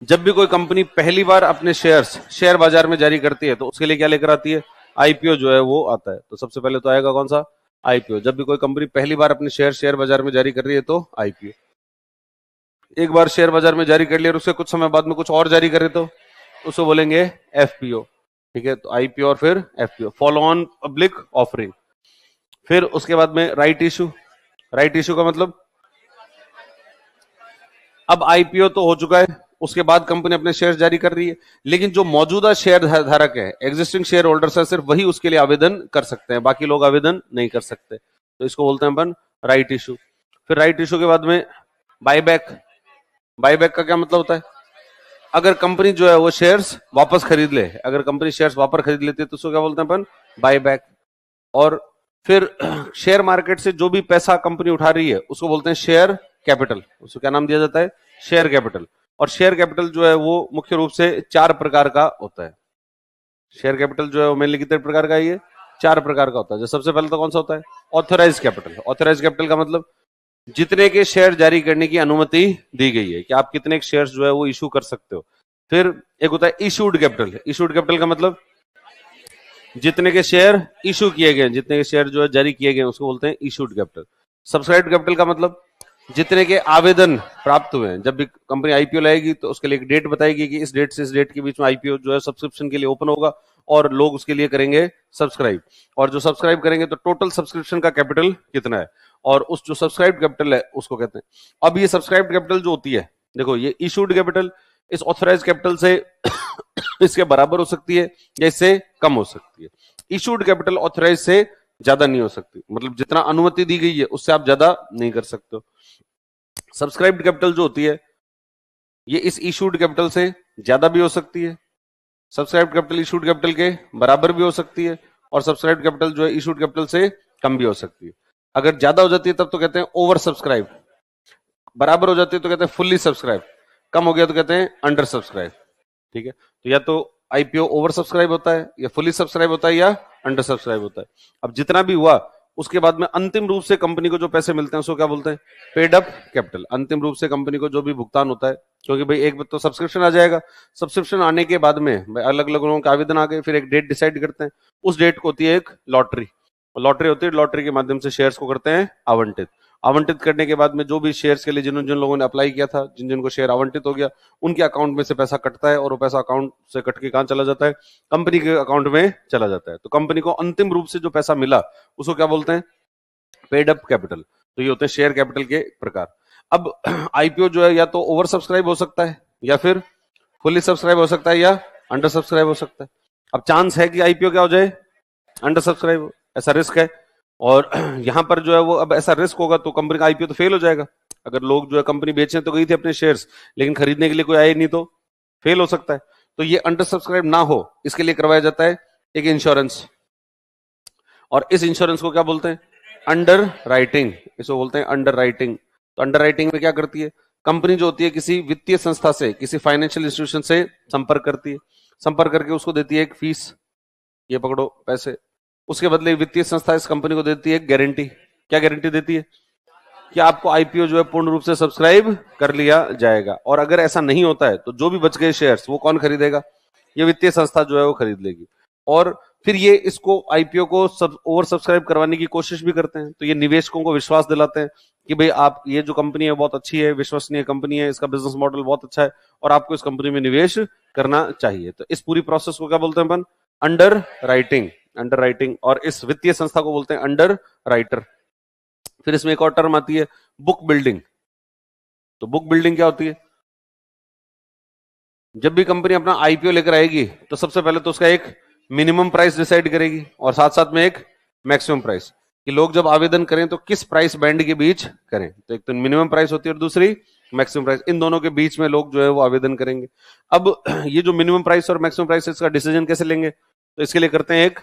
जब भी कोई कंपनी पहली बार अपने शेयर्स शेयर बाजार में जारी करती है तो उसके लिए क्या लेकर आती है, आईपीओ जो है वो आता है। तो सबसे पहले तो आएगा कौन सा, आईपीओ। जब भी कोई कंपनी पहली बार अपने शेयर शेयर बाजार में जारी कर रही है तो आईपीओ। एक बार शेयर बाजार में जारी कर लिया और उसके कुछ समय बाद में कुछ और जारी करे तो उसको बोलेंगे एफपीओ, ठीक है। तो आईपीओ और फिर FPO, follow on public offering. फिर उसके बाद में राइट इशू। राइट इशू का मतलब, अब आईपीओ तो हो चुका है, उसके बाद कंपनी अपने शेयर जारी कर रही है, लेकिन जो मौजूदा शेयर धारक है, एग्जिस्टिंग शेयर होल्डर्स है, सिर्फ वही उसके लिए आवेदन कर सकते हैं, बाकी लोग आवेदन नहीं कर सकते। तो इसको बोलते हैं अपन राइट इशू। फिर राइट इशू के बाद में बायबैक। बायबैक का क्या मतलब होता है, अगर कंपनी जो है वो शेयर्स वापस खरीद ले, अगर कंपनी शेयर्स वापस खरीद लेती है तो उसको क्या बोलते हैं अपन, बायबैक। और फिर शेयर मार्केट से जो भी पैसा कंपनी उठा रही है उसको बोलते हैं शेयर कैपिटल। उसको क्या नाम दिया जाता है, शेयर कैपिटल। और शेयर कैपिटल जो है वो मुख्य रूप से चार प्रकार का होता है। शेयर कैपिटल जो है वो मेनली कितने प्रकार का है, ये चार प्रकार का होता है। जो सबसे पहले तो कौन सा होता है, ऑथराइज कैपिटल। ऑथराइज कैपिटल का मतलब जितने के शेयर जारी करने की अनुमति दी गई है, कि आप कितने शेयर जो है वो इशू कर सकते हो। फिर एक होता है इशूड कैपिटल। इशूड कैपिटल का मतलब जितने के शेयर इशू किए गए, जितने के शेयर जो है जारी किए गए उसको बोलते हैं इशूड कैपिटल। सब्सक्राइब्ड कैपिटल का मतलब जितने के आवेदन प्राप्त हुए हैं। जब भी कंपनी आईपीओ लाएगी तो उसके लिए एक डेट बताएगी कि इस डेट से इस डेट के बीच में आईपीओ जो है सब्सक्रिप्शन के लिए ओपन होगा और लोग उसके लिए करेंगे सब्सक्राइब, और जो सब्सक्राइब करेंगे तो टोटल सब्सक्रिप्शन का कैपिटल कितना है, और उस जो सब्सक्राइब कैपिटल है उसको कहते हैं। अब ये सब्सक्राइब कैपिटल जो होती है, देखो ये इशूड कैपिटल इस ऑथराइज कैपिटल से इसके बराबर हो सकती है या इससे कम हो सकती है। इशूड कैपिटल ऑथराइज से ज्यादा नहीं हो सकती, मतलब जितना अनुमति दी गई है उससे आप ज्यादा नहीं कर सकते हो। सब्सक्राइब्ड कैपिटल जो होती है ये इस इशूड कैपिटल से ज्यादा भी हो सकती है, सब्सक्राइब्ड कैपिटल इशूड कैपिटल के बराबर भी हो सकती है, और सब्सक्राइब्ड कैपिटल जो है इशूड कैपिटल से कम भी हो सकती है। अगर ज्यादा हो जाती है तब तो कहते हैं ओवर सब्सक्राइब, बराबर हो जाती है तो कहते हैं फुल्ली सब्सक्राइब, कम हो गया तो कहते हैं अंडर सब्सक्राइब। ठीक है, तो या तो आईपीओ ओवर सब्सक्राइब होता है, या फुली सब्सक्राइब होता है, या अंडर सब्सक्राइब होता है। अब जितना भी हुआ उसके बाद में अंतिम रूप से कंपनी को जो पैसे मिलते हैं उसको क्या बोलते हैं, पेड अप कैपिटल। अंतिम रूप से कंपनी को जो भी भुगतान होता है, क्योंकि भाई एक तो सब्सक्रिप्शन आ जाएगा, सब्सक्रिप्शन आने के बाद में भाई अलग अलग लोगों के आवेदन आ गए, फिर एक डेट डिसाइड करते हैं, उस डेट को होती है एक लॉटरी, लॉटरी होती है, लॉटरी के माध्यम से शेयर्स को करते हैं आवंटित। आवंटित करने के बाद में जो भी शेयर्स के लिए जिन जिन लोगों ने अप्लाई किया था, जिन जिन को शेयर आवंटित हो गया, उनके अकाउंट में से पैसा कटता है, और वो पैसा अकाउंट से कट के कहां चला जाता है, कंपनी के अकाउंट में चला जाता है। तो कंपनी को अंतिम रूप से जो पैसा मिला उसको क्या बोलते हैं, पेड अप कैपिटल। तो ये होते हैं शेयर कैपिटल के प्रकार। अब आईपीओ जो है या तो ओवर सब्सक्राइब हो सकता है, या फिर फुली सब्सक्राइब हो सकता है, या अंडर सब्सक्राइब हो सकता है। अब चांस है कि आईपीओ क्या हो जाए, अंडर सब्सक्राइब हो, ऐसा रिस्क है। और यहां पर जो है वो अब ऐसा रिस्क होगा तो कंपनी का आईपीओ तो फेल हो जाएगा। अगर लोग जो है कंपनी बेचने तो गई थी अपने शेयर्स, लेकिन खरीदने के लिए कोई आए नहीं तो फेल हो सकता है। तो ये अंडर सब्सक्राइब ना हो इसके लिए करवाया जाता है एक इंश्योरेंस, और इस इंश्योरेंस को क्या बोलते हैं, अंडर राइटिंग। इसको बोलते हैं अंडर राइटिंग। तो अंडर राइटिंग में क्या करती है, कंपनी जो होती है किसी वित्तीय संस्था से, किसी फाइनेंशियल इंस्टीट्यूशन से संपर्क करती है, संपर्क करके उसको देती है एक फीस, ये पकड़ो पैसे, उसके बदले वित्तीय संस्था इस कंपनी को देती है एक गारंटी। क्या गारंटी देती है, कि आपको आईपीओ जो है पूर्ण रूप से सब्सक्राइब कर लिया जाएगा, और अगर ऐसा नहीं होता है तो जो भी बच गए शेयर्स वो कौन खरीदेगा, ये वित्तीय संस्था जो है वो खरीद लेगी। और फिर ये इसको आईपीओ को ओवर सब्सक्राइब करवाने की कोशिश भी करते हैं। तो ये निवेशकों को विश्वास दिलाते हैं कि भाई आप, ये जो कंपनी है बहुत अच्छी है, विश्वसनीय कंपनी है, इसका बिजनेस मॉडल बहुत अच्छा है, और आपको इस कंपनी में निवेश करना चाहिए। तो इस पूरी प्रोसेस को क्या बोलते हैं अपन, अंडर राइटिंग। अंडर राइटिंग, और इस वित्तीय संस्था को बोलते हैं अंडर राइटर। फिर इसमें एक और टर्म आती है बुक बिल्डिंग। तो बुक बिल्डिंग क्या होती है, जब भी कंपनी अपना आईपीओ लेकर आएगी तो सबसे पहले तो उसका एक मिनिमम प्राइस डिसाइड करेगी, और साथ साथ में एक मैक्सिमम प्राइस, कि लोग जब आवेदन करें तो किस प्राइस बैंड के बीच करें। तो एक तो मिनिमम प्राइस होती है और दूसरी मैक्सिमम प्राइस, इन दोनों के बीच में लोग जो है वो आवेदन करेंगे। अब ये जो मिनिमम प्राइस और मैक्सिमम प्राइस है इसका डिसीजन कैसे लेंगे, तो इसके लिए करते हैं एक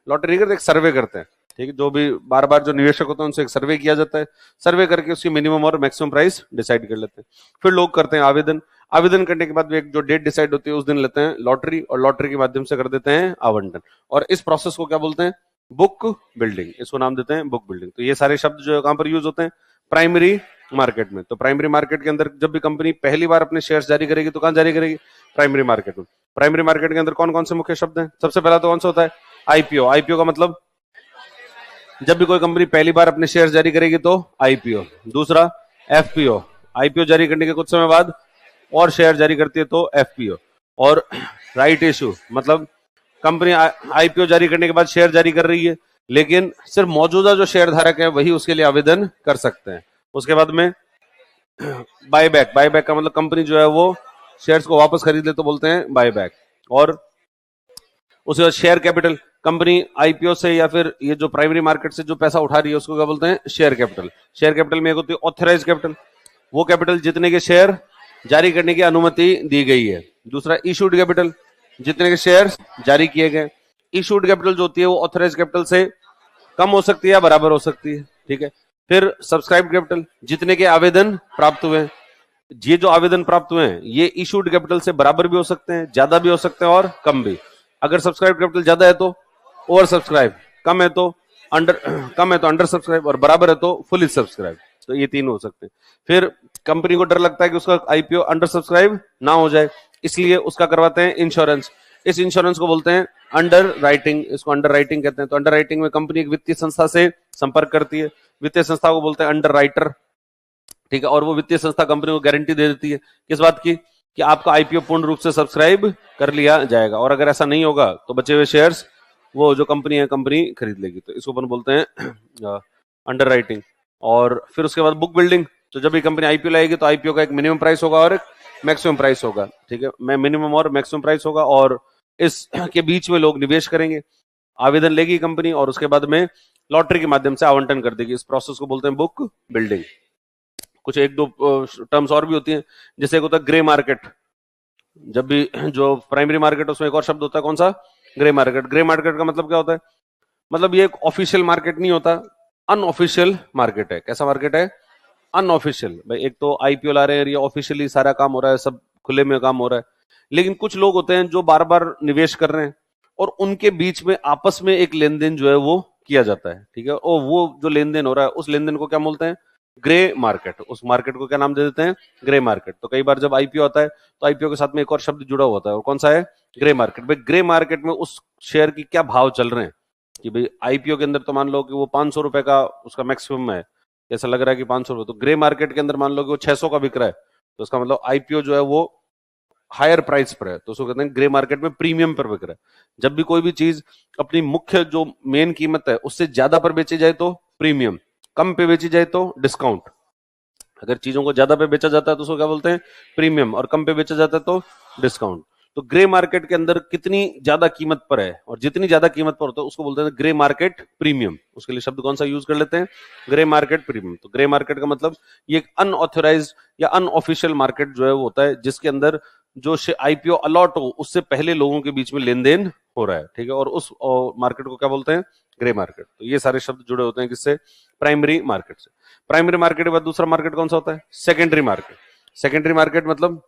लॉटरी, करते एक सर्वे करते हैं। ठीक है, जो भी बार बार जो निवेशक होते हैं उनसे एक सर्वे किया जाता है, सर्वे करके उसकी मिनिमम और मैक्सिमम प्राइस डिसाइड कर लेते हैं। फिर लोग करते हैं आवेदन, आवेदन करने के बाद एक जो डेट डिसाइड होती है उस दिन लेते हैं लॉटरी, और लॉटरी के माध्यम से कर देते हैं आवंटन। और इस प्रोसेस को क्या बोलते हैं, बुक बिल्डिंग, इसको नाम देते हैं बुक बिल्डिंग। तो ये सारे शब्द जो है कहां पर यूज होते हैं, प्राइमरी मार्केट में। तो प्राइमरी मार्केट के अंदर जब भी कंपनी पहली बार अपने शेयर्स जारी करेगी तो कहां जारी करेगी, प्राइमरी मार्केट में। प्राइमरी मार्केट के अंदर कौन कौन से मुख्य शब्द हैं, सबसे पहला तो कौन सा होता है, आईपीओ। आईपीओ का मतलब जब भी कोई कंपनी पहली बार अपने शेयर जारी करेगी तो आईपीओ। दूसरा एफपीओ, आईपीओ जारी करने के कुछ समय बाद और शेयर जारी करती है तो एफपीओ। और राइट इशू, मतलब कंपनी आईपीओ जारी करने के बाद शेयर जारी कर रही है, लेकिन सिर्फ मौजूदा जो शेयर धारक है वही उसके लिए आवेदन कर सकते हैं। उसके बाद में बायबैक, बायबैक का मतलब कंपनी जो है वो शेयर्स को वापस खरीद ले तो बोलते हैं बायबैक। और उसके बाद शेयर कैपिटल, कंपनी आईपीओ से या फिर ये जो प्राइमरी मार्केट से जो पैसा उठा रही है उसको क्या बोलते हैं, शेयर कैपिटल। शेयर कैपिटल में एक होती है ऑथराइज कैपिटल, वो कैपिटल जितने के शेयर जारी करने की अनुमति दी गई है। दूसरा इशूड कैपिटल, जितने के शेयर जारी किए गए। इशूड कैपिटल जो होती है वो ऑथराइज कैपिटल से कम हो सकती है या बराबर हो सकती है। ठीक है, फिर सब्सक्राइब कैपिटल, जितने के आवेदन प्राप्त हुए हैं। ये जो आवेदन प्राप्त हुए हैं ये इशूड कैपिटल से बराबर भी हो सकते हैं, ज्यादा भी हो सकते हैं और कम भी। अगर सब्सक्राइब कैपिटल ज्यादा है तो ओवर सब्सक्राइब, कम है तो अंडर सब्सक्राइब, और बराबर है तो फुली सब्सक्राइब। तो ये तीन हो सकते हैं। फिर कंपनी को डर लगता है कि उसका आईपीओ अंडर सब्सक्राइब ना हो जाए, इसलिए उसका करवाते हैं इंश्योरेंस। इस इंश्योरेंस को बोलते हैं अंडर राइटिंग, इसको अंडर राइटिंग कहते हैं। तो अंडर राइटिंग में कंपनी एक वित्तीय संस्था से संपर्क करती है, वित्तीय संस्था को बोलते हैं अंडर राइटर, ठीक है। और वो वित्तीय संस्था कंपनी को गारंटी दे देती है किस बात की, कि आपका आईपीओ पूर्ण रूप से सब्सक्राइब कर लिया जाएगा, और अगर ऐसा नहीं होगा तो बचे हुए शेयर्स वो जो कंपनी है कंपनी खरीद लेगी। तो इसको अपन बोलते हैं अंडर राइटिंग। और फिर उसके बाद बुक बिल्डिंग। तो जब भी कंपनी आईपीओ लाएगी तो आईपीओ का एक मिनिमम प्राइस होगा और एक मैक्सिमम प्राइस होगा, ठीक है। मिनिमम और मैक्सिमम प्राइस होगा, और इस के बीच में लोग निवेश करेंगे। आवेदन लेगी कंपनी और उसके बाद में लॉटरी के माध्यम से आवंटन कर देगी। इस प्रोसेस को बोलते हैं बुक बिल्डिंग। कुछ एक दो टर्म्स और भी होती हैं, जैसे एक होता है ग्रे मार्केट। जब भी जो प्राइमरी मार्केट, उसमें एक और शब्द होता है, कौन सा, ग्रे मार्केट। ग्रे मार्केट का मतलब क्या होता है, मतलब ये एक ऑफिशियल मार्केट नहीं होता, अनऑफिशियल मार्केट है। कैसा मार्केट है, अनऑफिशियल। भाई एक तो आईपीओ ला रहे हैं, ये ऑफिशियली सारा काम हो रहा है, सब खुले में काम हो रहा है, लेकिन कुछ लोग होते हैं जो बार बार निवेश कर रहे हैं और उनके बीच में आपस में एक लेन देन जो है वो किया जाता है, ठीक है। और वो जो लेन देन हो रहा है उस लेन देन को क्या बोलते हैं, ग्रे मार्केट। उस मार्केट को क्या नाम दे देते हैं, ग्रे मार्केट। तो कई बार जब आईपीओ आता है तो आईपीओ के साथ में एक और शब्द जुड़ा होता है, और कौन सा है, ग्रे मार्केट। भाई ग्रे मार्केट में उस शेयर की क्या भाव चल रहे हैं, कि भाई आईपीओ के अंदर तो मान लो कि वो 500 रुपए का उसका मैक्सिमम है, ऐसा लग रहा है कि 500 रुपए, तो ग्रे मार्केट के अंदर मान लो कि वो 600 का बिक रहा है, तो उसका मतलब आईपीओ जो है वो हायर प्राइस पर है, तो उसको कहते हैं ग्रे मार्केट में प्रीमियम पर बिक रहा है। जब भी कोई भी चीज अपनी मुख्य जो मेन कीमत है उससे ज्यादा पर बेची जाए तो प्रीमियम, कम पे बेची जाए तो डिस्काउंट। अगर चीजों को ज्यादा पे बेचा जाता है तो उसको क्या बोलते हैं, प्रीमियम, और कम पे बेचा जाता है तो डिस्काउंट। तो ग्रे मार्केट के अंदर कितनी ज्यादा कीमत पर है, और जितनी ज्यादा कीमत पर होता है उसको बोलते हैं ग्रे मार्केट प्रीमियम। उसके लिए शब्द कौन सा यूज कर लेते हैं, ग्रे मार्केट प्रीमियम। तो ग्रे मार्केट का मतलब ये एक अनऑथोराइज्ड या अनऑफिशियल मार्केट जो है वो होता है, जिसके अंदर जो आईपीओ अलॉट हो उससे पहले लोगों के बीच में लेन देन हो रहा है, ठीक है। और उस मार्केट को क्या बोलते हैं, ग्रे मार्केट। तो ये सारे शब्द जुड़े होते हैं किससे, प्राइमरी मार्केट से। प्राइमरी मार्केट के बाद दूसरा मार्केट कौन सा होता है, सेकेंडरी मार्केट। सेकेंडरी मार्केट मतलब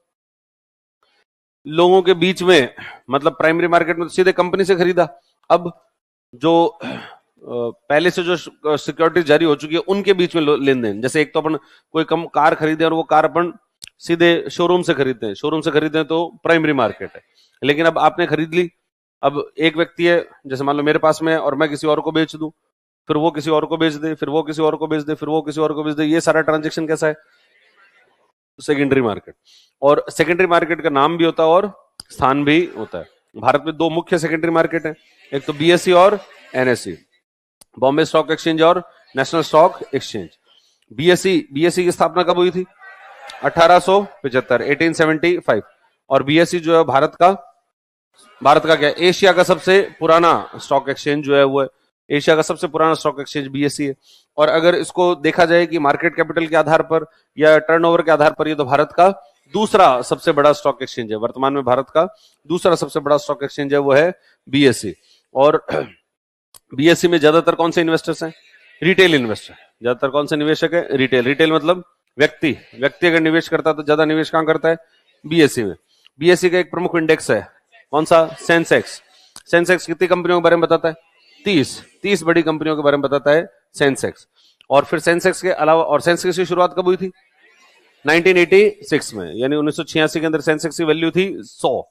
लोगों के बीच में, मतलब प्राइमरी मार्केट में तो सीधे कंपनी से खरीदा, अब जो पहले से जो सिक्योरिटी जारी हो चुकी है उनके बीच में लेन देन। जैसे एक तो अपन कोई कम कार खरीदे और वो कार अपन सीधे शोरूम से खरीदते हैं, शोरूम से खरीदते हैं तो प्राइमरी मार्केट है। लेकिन अब आपने खरीद ली, अब एक व्यक्ति है, जैसे मान लो मेरे पास में है, और मैं किसी और को बेच दूं, फिर वो किसी और को बेच दे, फिर वो किसी और को बेच दे, फिर वो किसी और को बेच दे, ये सारा ट्रांजेक्शन कैसा है, सेकेंडरी मार्केट। और सेकेंडरी मार्केट का नाम भी होता है और स्थान भी होता है। भारत में दो मुख्य सेकेंडरी मार्केट है, एक तो बीएसई और एनएसई, बॉम्बे स्टॉक एक्सचेंज और नेशनल स्टॉक एक्सचेंज। बीएसई की स्थापना कब हुई थी, 1875, 1875। और बीएसई जो है भारत का क्या, एशिया का सबसे पुराना स्टॉक एक्सचेंज जो है वो है, एशिया का सबसे पुराना स्टॉक एक्सचेंज बीएसई है। और अगर इसको देखा जाए कि मार्केट कैपिटल के आधार पर या टर्नओवर के आधार पर, ये तो भारत का दूसरा सबसे बड़ा स्टॉक एक्सचेंज है। वर्तमान में भारत का दूसरा सबसे बड़ा स्टॉक एक्सचेंज है वो है बीएसई। और बीएसई में ज्यादातर कौन से इन्वेस्टर्स हैं, रिटेल इन्वेस्टर। ज्यादातर कौन से निवेशक है, रिटेल मतलब व्यक्ति अगर निवेश करता है तो ज्यादा निवेश कहां करता है, बीएसई में। बीएसई का एक प्रमुख इंडेक्स है, कौन सा, सेंसेक्स। सेंसेक्स कितनी कंपनियों के बारे में बताता है, 30 बड़ी कंपनियों के बारे में बताता है सेंसेक्स। और फिर सेंसेक्स के अलावा, और सेंसेक्स की शुरुआत कब हुई थी, 1986 में, यानी 1986 के अंदर सेंसेक्स की वैल्यू थी 100।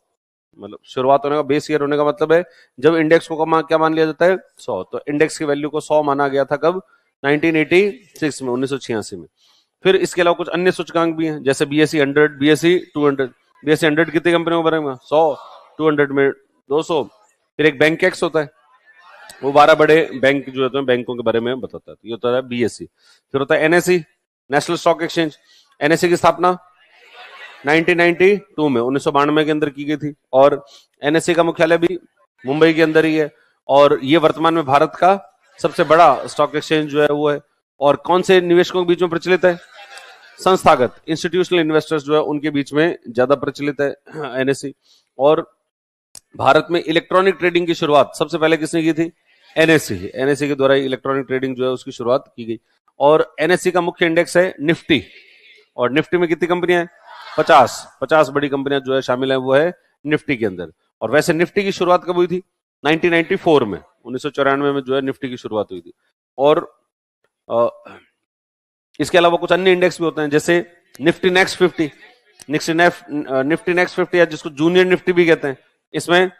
मतलब शुरुआत होने का, बेस ईयर होने का मतलब है जब इंडेक्स को क्या मान लिया जाता है, 100। तो इंडेक्स की वैल्यू को 100 माना गया था कब, 1986 में, 1986 में। फिर इसके अलावा कुछ अन्य सूचकांक भी हैं, जैसे बीएसई 100, बीएसई 200। बीएसई 100 कितनी कंपनियों के बारे में, 100, 200 में 200। फिर एक बैंक एक्स होता है, वो 12 बड़े बैंक जो होते हैं बैंकों के बारे में बताता है, ये होता है बीएसई। फिर होता है NSE, national stock exchange. NSE की स्थापना 1992 में, 1992 के अंदर की गई थी, और एनएसई का मुख्यालय भी मुंबई के अंदर ही है। और ये वर्तमान में भारत का सबसे बड़ा स्टॉक एक्सचेंज जो है वो है। और कौन से निवेशकों के बीच में प्रचलित है, संस्थागत, इंस्टीट्यूशनल इन्वेस्टर्स जो है उनके बीच में ज्यादा प्रचलित है एनएसई। और भारत में इलेक्ट्रॉनिक ट्रेडिंग की शुरुआत सबसे पहले किसने की थी, एनएसई। एनएसई के द्वारा इलेक्ट्रॉनिक ट्रेडिंग जो है उसकी शुरुआत की गई। और एनएसई का मुख्य इंडेक्स है निफ्टी, और निफ्टी में कितनी कंपनियां हैं, 50 बड़ी कंपनियां जो है शामिल है वो है निफ्टी के अंदर। और वैसे निफ्टी की शुरुआत कब हुई थी, 1994 में, 1994 में जो है निफ्टी की शुरुआत हुई थी। और इसके अलावा कुछ अन्य इंडेक्स भी होते हैं, जैसे निफ्टी नेक्स्ट 50, निफ्टी नेक्स्ट 50 या जिसको जूनियर निफ्टी भी कहते हैं, इसमें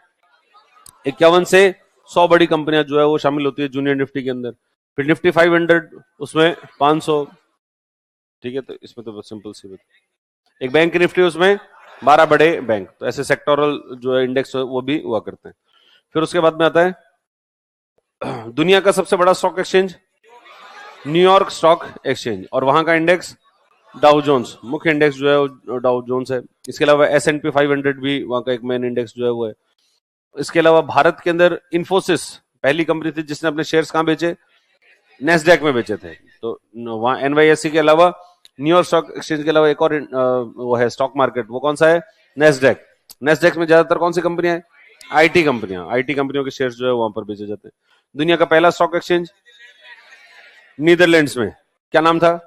51 से 100 बड़ी कंपनियां जो है वो शामिल होती है जूनियर निफ्टी के अंदर। फिर निफ्टी 500 उसमें 500, ठीक है। तो इसमें तो सिंपल सी बात। एक बैंक की निफ्टी उसमें 12 बड़े बैंक, तो ऐसे सेक्टोरल जो है इंडेक्स वो भी हुआ करते हैं। फिर उसके बाद में आता है दुनिया का सबसे बड़ा stock exchange New York stock exchange, और वहां का इंडेक्स डाउ जोन्स, मुख्य इंडेक्स जो है वो डाउ जोन्स है। इसके अलावा S&P 500 भी वहां का एक मेन इंडेक्स जो है वो है। इसके अलावा भारत के अंदर इंफोसिस पहली कंपनी थी जिसने अपने शेयर्स कहां बेचे, नेस्डैक में बेचे थे। तो वहां NYSE के अलावा न्यूयॉर्क स्टॉक एक्सचेंज के अलावा एक और वो है स्टॉक मार्केट, वो कौन सा है, नेस्डैक। नेस्डैक में ज्यादातर कौन सी कंपनियां हैं, आईटी कंपनियों के शेयर्स जो है वहां पर बेचे जाते हैं। दुनिया का पहला स्टॉक एक्सचेंज नीदरलैंड्स में, क्या नाम था,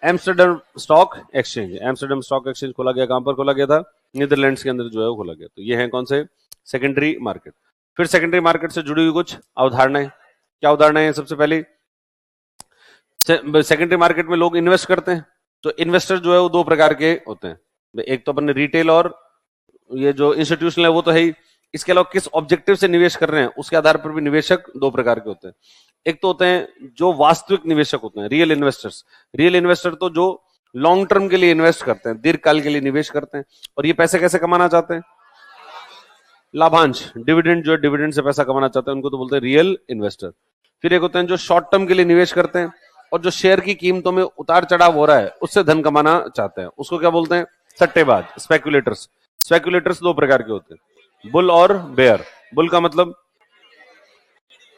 Amsterdam stock exchange. Amsterdam stock exchange खोला गया, कहां पर खोला गया था, नीदरलैंड्स के अंदर जो है वो खोला गया। तो ये है कौन से, सेकेंडरी मार्केट। फिर सेकेंडरी मार्केट से जुड़ी हुई कुछ अवधारणाएं, क्या अवधारणाएं हैं, सबसे पहले सेकेंडरी मार्केट में लोग इन्वेस्ट करते हैं। तो इन्वेस्टर जो है वो दो प्रकार के होते हैं, एक तो अपने रिटेल और ये जो इंस्टीट्यूशनल है वो तो है ही, इसके अलावा किस ऑब्जेक्टिव से निवेश कर रहे हैं उसके आधार पर भी निवेशक दो प्रकार के होते हैं। एक तो होते हैं जो वास्तविक निवेशक होते हैं, रियल इन्वेस्टर्स। रियल इन्वेस्टर तो जो लॉन्ग टर्म के लिए इन्वेस्ट करते हैं, दीर्घकाल के लिए निवेश करते हैं, और ये पैसे कैसे कमाना चाहते हैं, लाभांश, डिविडेंड, जो डिविडेंड से पैसा कमाना चाहते हैं, उनको तो बोलते हैं रियल इन्वेस्टर। फिर एक होते हैं जो शॉर्ट टर्म के लिए निवेश करते हैं और जो शेयर की कीमतों में उतार चढ़ाव हो रहा है उससे धन कमाना चाहते हैं, उसको क्या बोलते हैं, सट्टेबाज, स्पेकुलेटर्स। स्पेकुलेटर्स दो प्रकार के होते हैं, बुल और बेयर। बुल का मतलब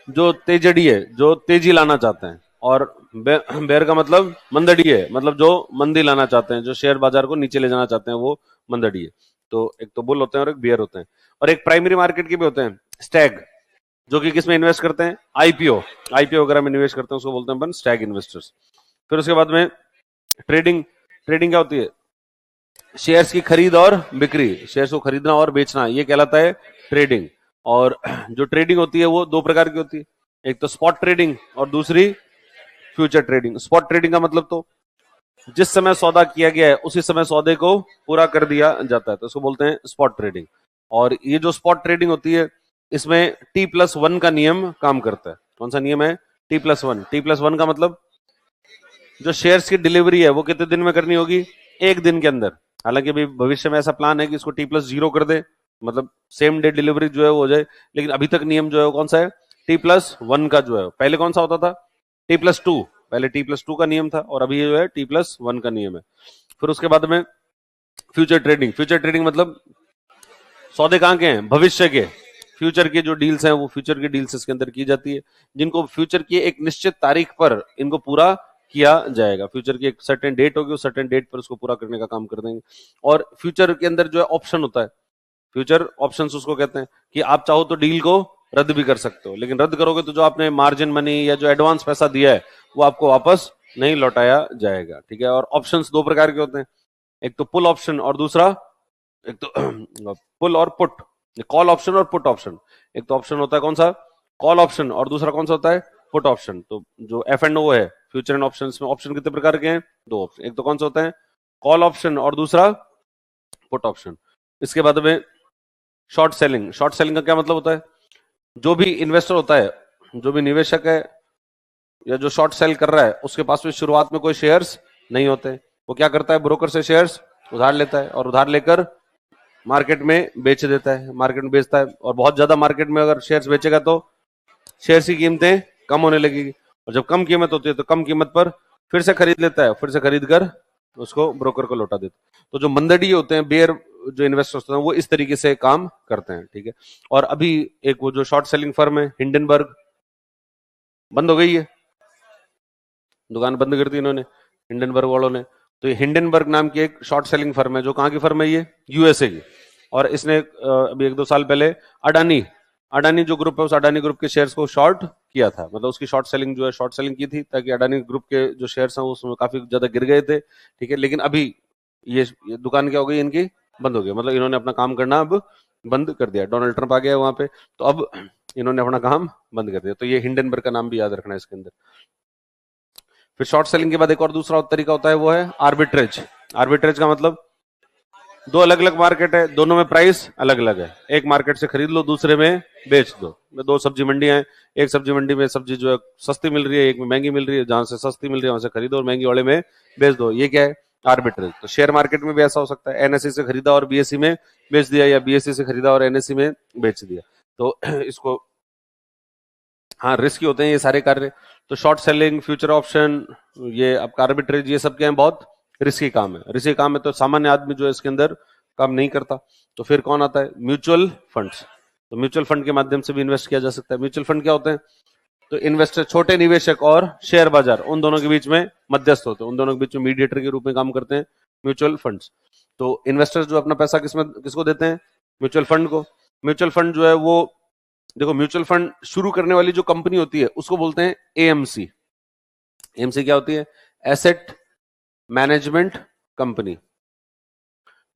जो तेजड़ी है, जो तेजी लाना चाहते हैं, और बेयर का मतलब मंदड़ी है, मतलब जो मंदी लाना चाहते हैं, जो शेयर बाजार को नीचे ले जाना चाहते हैं, वो मंदड़ी है। तो एक तो बुल होते हैं और एक बेयर होते हैं। और एक प्राइमरी मार्केट के भी होते हैं, स्टैग, जो कि किसमें इन्वेस्ट करते हैं, आईपीओ वगैरह में निवेश करते हैं, उसको बोलते हैं अपन स्टैग इन्वेस्टर्स। फिर उसके बाद में ट्रेडिंग क्या होती है, शेयर्स की खरीद और बिक्री, शेयर्स को खरीदना और बेचना, ये कहलाता है ट्रेडिंग। और जो ट्रेडिंग होती है वो दो प्रकार की होती है, एक तो स्पॉट ट्रेडिंग और दूसरी फ्यूचर ट्रेडिंग। स्पॉट ट्रेडिंग का मतलब तो जिस समय सौदा किया गया है उसी समय सौदे को पूरा कर दिया जाता है, तो उसको बोलते हैं स्पॉट ट्रेडिंग। और ये जो स्पॉट ट्रेडिंग होती है इसमें T+1 का नियम काम करता है। कौन सा नियम है, T+1। T+1 का मतलब जो शेयर्स की डिलीवरी है वो कितने दिन में करनी होगी, एक दिन के अंदर। हालांकि अभी भविष्य में ऐसा प्लान है कि इसको T+0 कर दे, मतलब सेम डे डिलीवरी जो है वो हो जाए, लेकिन अभी तक नियम जो है वो कौन सा है, T+1 का जो है। पहले कौन सा होता था, T+2, पहले T+2 का नियम था, और अभी ये जो है T+1 का नियम है। फिर उसके बाद में फ्यूचर ट्रेडिंग मतलब सौदे कहां के हैं, भविष्य के, फ्यूचर के जो डील्स हैं वो फ्यूचर के डील्स इसके अंदर की जाती है, जिनको फ्यूचर की एक निश्चित तारीख पर इनको पूरा किया जाएगा। फ्यूचर की एक सर्टेन डेट होगी, उस सर्टेन डेट पर उसको पूरा करने का काम कर देंगे। और फ्यूचर के अंदर जो है ऑप्शन होता है, फ्यूचर ऑप्शंस उसको कहते हैं कि आप चाहो तो डील को रद्द भी कर सकते हो, लेकिन रद्द करोगे तो जो आपने मार्जिन मनी या जो एडवांस पैसा दिया है वो आपको वापस नहीं लौटाया जाएगा, ठीक है। और ऑप्शंस दो प्रकार के होते हैं, एक तो पुल ऑप्शन और दूसरा, एक तो पुल और पुट, कॉल ऑप्शन और पुट ऑप्शन। एक तो ऑप्शन होता है कौन सा, कॉल ऑप्शन, और दूसरा कौन सा होता है, पुट ऑप्शन। तो जो F&O है फ्यूचर एंड ऑप्शन में, ऑप्शन कितने प्रकार के हैं, दो ऑप्शन, एक तो कौन सा होता है, कॉल ऑप्शन, और दूसरा पुट ऑप्शन। इसके बाद में शॉर्ट सेलिंग का क्या मतलब होता है, जो भी इन्वेस्टर होता है, जो भी निवेशक है या जो शॉर्ट सेल कर रहा है, उसके पास में शुरुआत में कोई शेयर्स नहीं होते, वो क्या करता है, ब्रोकर से शेयर्स उधार लेता है और उधार लेकर मार्केट में बेच देता है, मार्केट में बेचता है, और बहुत ज्यादा मार्केट में अगर शेयर्स बेचेगा तो शेयर्स की कीमतें कम होने लगेगी, और जब कम कीमत होती है तो कम कीमत पर फिर से खरीद लेता है, फिर से खरीद कर उसको ब्रोकर को लौटा देता है। तो जो मंदड़ी होते हैं, बेयर जो इन्वेस्टर्स होते हैं, वो इस तरीके से काम करते हैं, ठीक है। और अभी एक वो जो शॉर्ट सेलिंग फर्म है हिंडनबर्ग, बंद हो गई है, दुकान बंद कर दी इन्होंने हिंडनबर्ग वालों ने। तो ये हिंडनबर्ग नाम की एक शॉर्ट सेलिंग फर्म है, जो कहाँ की फर्म है, ये यूएसए की। और इसने अभी 1-2 साल पहले अडानी जो ग्रुप है, उस अडानी ग्रुप के शेयर्स को शॉर्ट किया था, मतलब उसकी शॉर्ट सेलिंग जो है, शॉर्ट सेलिंग की थी ताकि अडानी ग्रुप के जो शेयर्स हैं उसमें काफी ज्यादा गिर गए थे, ठीक है। लेकिन अभी ये दुकान क्या हो गई इनकी, बंद हो गई, मतलब इन्होंने अपना काम करना अब बंद कर दिया। डोनाल्ड ट्रंप आ गया वहां पे, तो अब इन्होंने अपना काम बंद कर दिया। तो ये हिंडनबर्ग का नाम भी याद रखना है इसके अंदर। फिर शॉर्ट सेलिंग के बाद एक और दूसरा तरीका होता है, वो है आर्बिट्रेज। आर्बिट्रेज का मतलब दो अलग अलग मार्केट है, दोनों में प्राइस अलग अलग है। एक मार्केट से खरीद लो, दूसरे में बेच दो। दो सब्जी मंडियां हैं, एक सब्जी मंडी में सब्जी जो है सस्ती मिल रही है, एक में महंगी मिल रही है। जहां से सस्ती मिल रही है वहां से खरीदो और महंगी वाले में बेच दो। ये क्या है? आर्बिट्रेज। तो शेयर मार्केट में भी ऐसा हो सकता है, एनएससी से खरीदा और बीएससी में बेच दिया, या बीएससी से खरीदा और एनएससी में बेच दिया। तो इसको, हाँ, रिस्की होते हैं ये सारे कार्य। तो शॉर्ट सेलिंग, फ्यूचर ऑप्शन, ये आपका आर्बिट्रेज, ये सब क्या है? बहुत रिस्की काम है। रिस्की काम है तो सामान्य आदमी जो है इसके अंदर काम नहीं करता। तो फिर कौन आता है? Mutual funds. तो म्यूचुअल फंड के माध्यम से भी इन्वेस्ट किया जा सकता है। म्यूचुअल फंड क्या होते हैं? तो इन्वेस्टर, छोटे निवेशक और शेयर बाजार, उन दोनों के बीच में मध्यस्थ होते हैं, उन दोनों के बीच में मीडिएटर के रूप में काम करते हैं म्यूचुअल फंड्स। तो इन्वेस्टर्स जो अपना पैसा किसको देते हैं? म्यूचुअल फंड को। म्यूचुअल फंड जो है वो, देखो, म्यूचुअल फंड शुरू करने वाली जो कंपनी होती है उसको बोलते हैं एएमसी। एएमसी क्या होती है? Asset management company.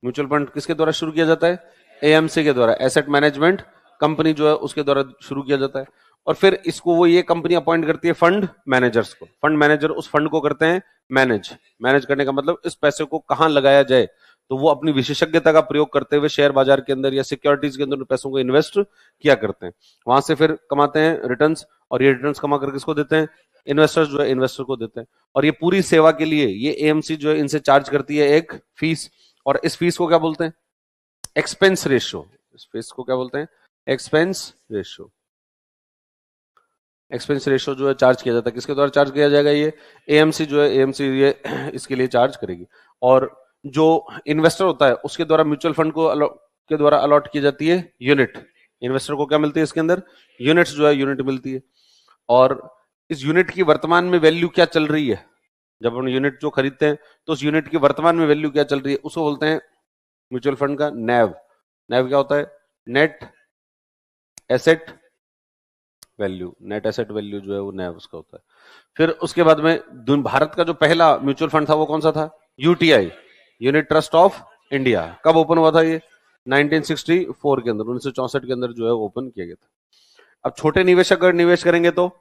Mutual fund किसके द्वारा शुरू किया जाता है? एएमसी के द्वारा। एसेट मैनेजमेंट कंपनी जो है उसके द्वारा शुरू किया जाता है। और फिर इसको वो, ये कंपनी अपॉइंट करती है फंड मैनेजर्स को। फंड मैनेजर उस फंड को करते हैं मैनेज। मैनेज करने का मतलब इस पैसे को कहां लगाया जाए, तो वो अपनी विशेषज्ञता का प्रयोग करते हुए शेयर बाजार के अंदर या सिक्योरिटीज के अंदर पैसों को इन्वेस्ट किया करते हैं। वहां से फिर कमाते हैं रिटर्न्स, और ये रिटर्न्स कमा कर किसको देते हैं? इन्वेस्टर्स जो है इन्वेस्टर को देते हैं। और ये पूरी सेवा के लिए ये एएमसी जो है इनसे चार्ज करती है एक फीस, और इस फीस को क्या बोलते हैं? Expense ratio. इस फीस को क्या बोलते हैं? Expense ratio. एक्सपेंस रेशियो जो है चार्ज किया जाता है। किसके द्वारा चार्ज किया जाएगा? ये एएमसी जो है, एएमसी ये इसके लिए चार्ज करेगी। और जो इन्वेस्टर होता है उसके द्वारा म्यूचुअल फंड को के द्वारा अलॉट की जाती है यूनिट। इन्वेस्टर को क्या मिलती है इसके अंदर? यूनिट्स जो है, यूनिट मिलती है। और इस यूनिट की वर्तमान में वैल्यू क्या चल रही है, जब हम यूनिट जो खरीदते हैं तो उस यूनिट की वर्तमान में वैल्यू क्या चल रही है, उसको बोलते हैं म्यूचुअल फंड का नैव। नैव क्या होता है? Net asset value. Net asset value जो है वो नैव उसका होता है। फिर उसके बाद में भारत का जो पहला म्यूचुअल फंड था वो कौन सा था? UTI, unit trust of India. कब ओपन हुआ था ये? 1964 के अंदर, 1964 के अंदर जो है ओपन किया गया था। अब छोटे निवेशक अगर निवेश करेंगे तो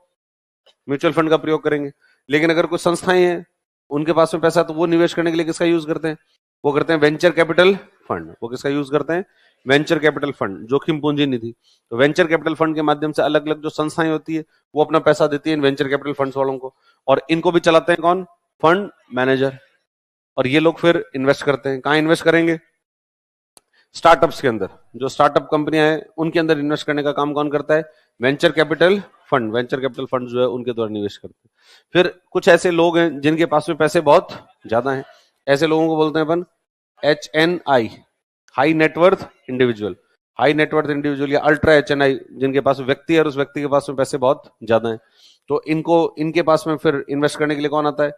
म्यूचुअल फंड का प्रयोग करेंगे, लेकिन अगर कुछ संस्थाएं हैं उनके पास में पैसा, तो वो निवेश करने के लिए किसका यूज करते हैं? वो करते हैं वेंचर कैपिटल फंड। वो किसका यूज करते हैं? वेंचर कैपिटल फंड, जोखिम पूंजी निधि। तो वेंचर कैपिटल फंड के माध्यम से अलग अलग जो संस्थाएं होती है वो अपना पैसा देती है इन वेंचर कैपिटल फंड्स वालों को, और इनको भी चलाते हैं कौन? Fund manager. और ये लोग फिर इन्वेस्ट करते हैं। कहाँ इन्वेस्ट करेंगे? स्टार्टअप्स के अंदर। जो स्टार्टअप कंपनियां हैं उनके अंदर इन्वेस्ट करने का काम कौन करता है? Venture capital fund. Venture capital fund जो है उनके द्वारा निवेश करते हैं। फिर कुछ ऐसे लोग हैं जिनके पास में पैसे बहुत ज्यादा हैं, ऐसे लोगों को बोलते हैं अपन HNI, high net worth individual. High net worth individual या अल्ट्रा HNI, जिनके पास व्यक्ति है और उस व्यक्ति के पास में पैसे बहुत ज्यादा हैं, तो इनके पास में फिर इन्वेस्ट करने के लिए कौन आता है?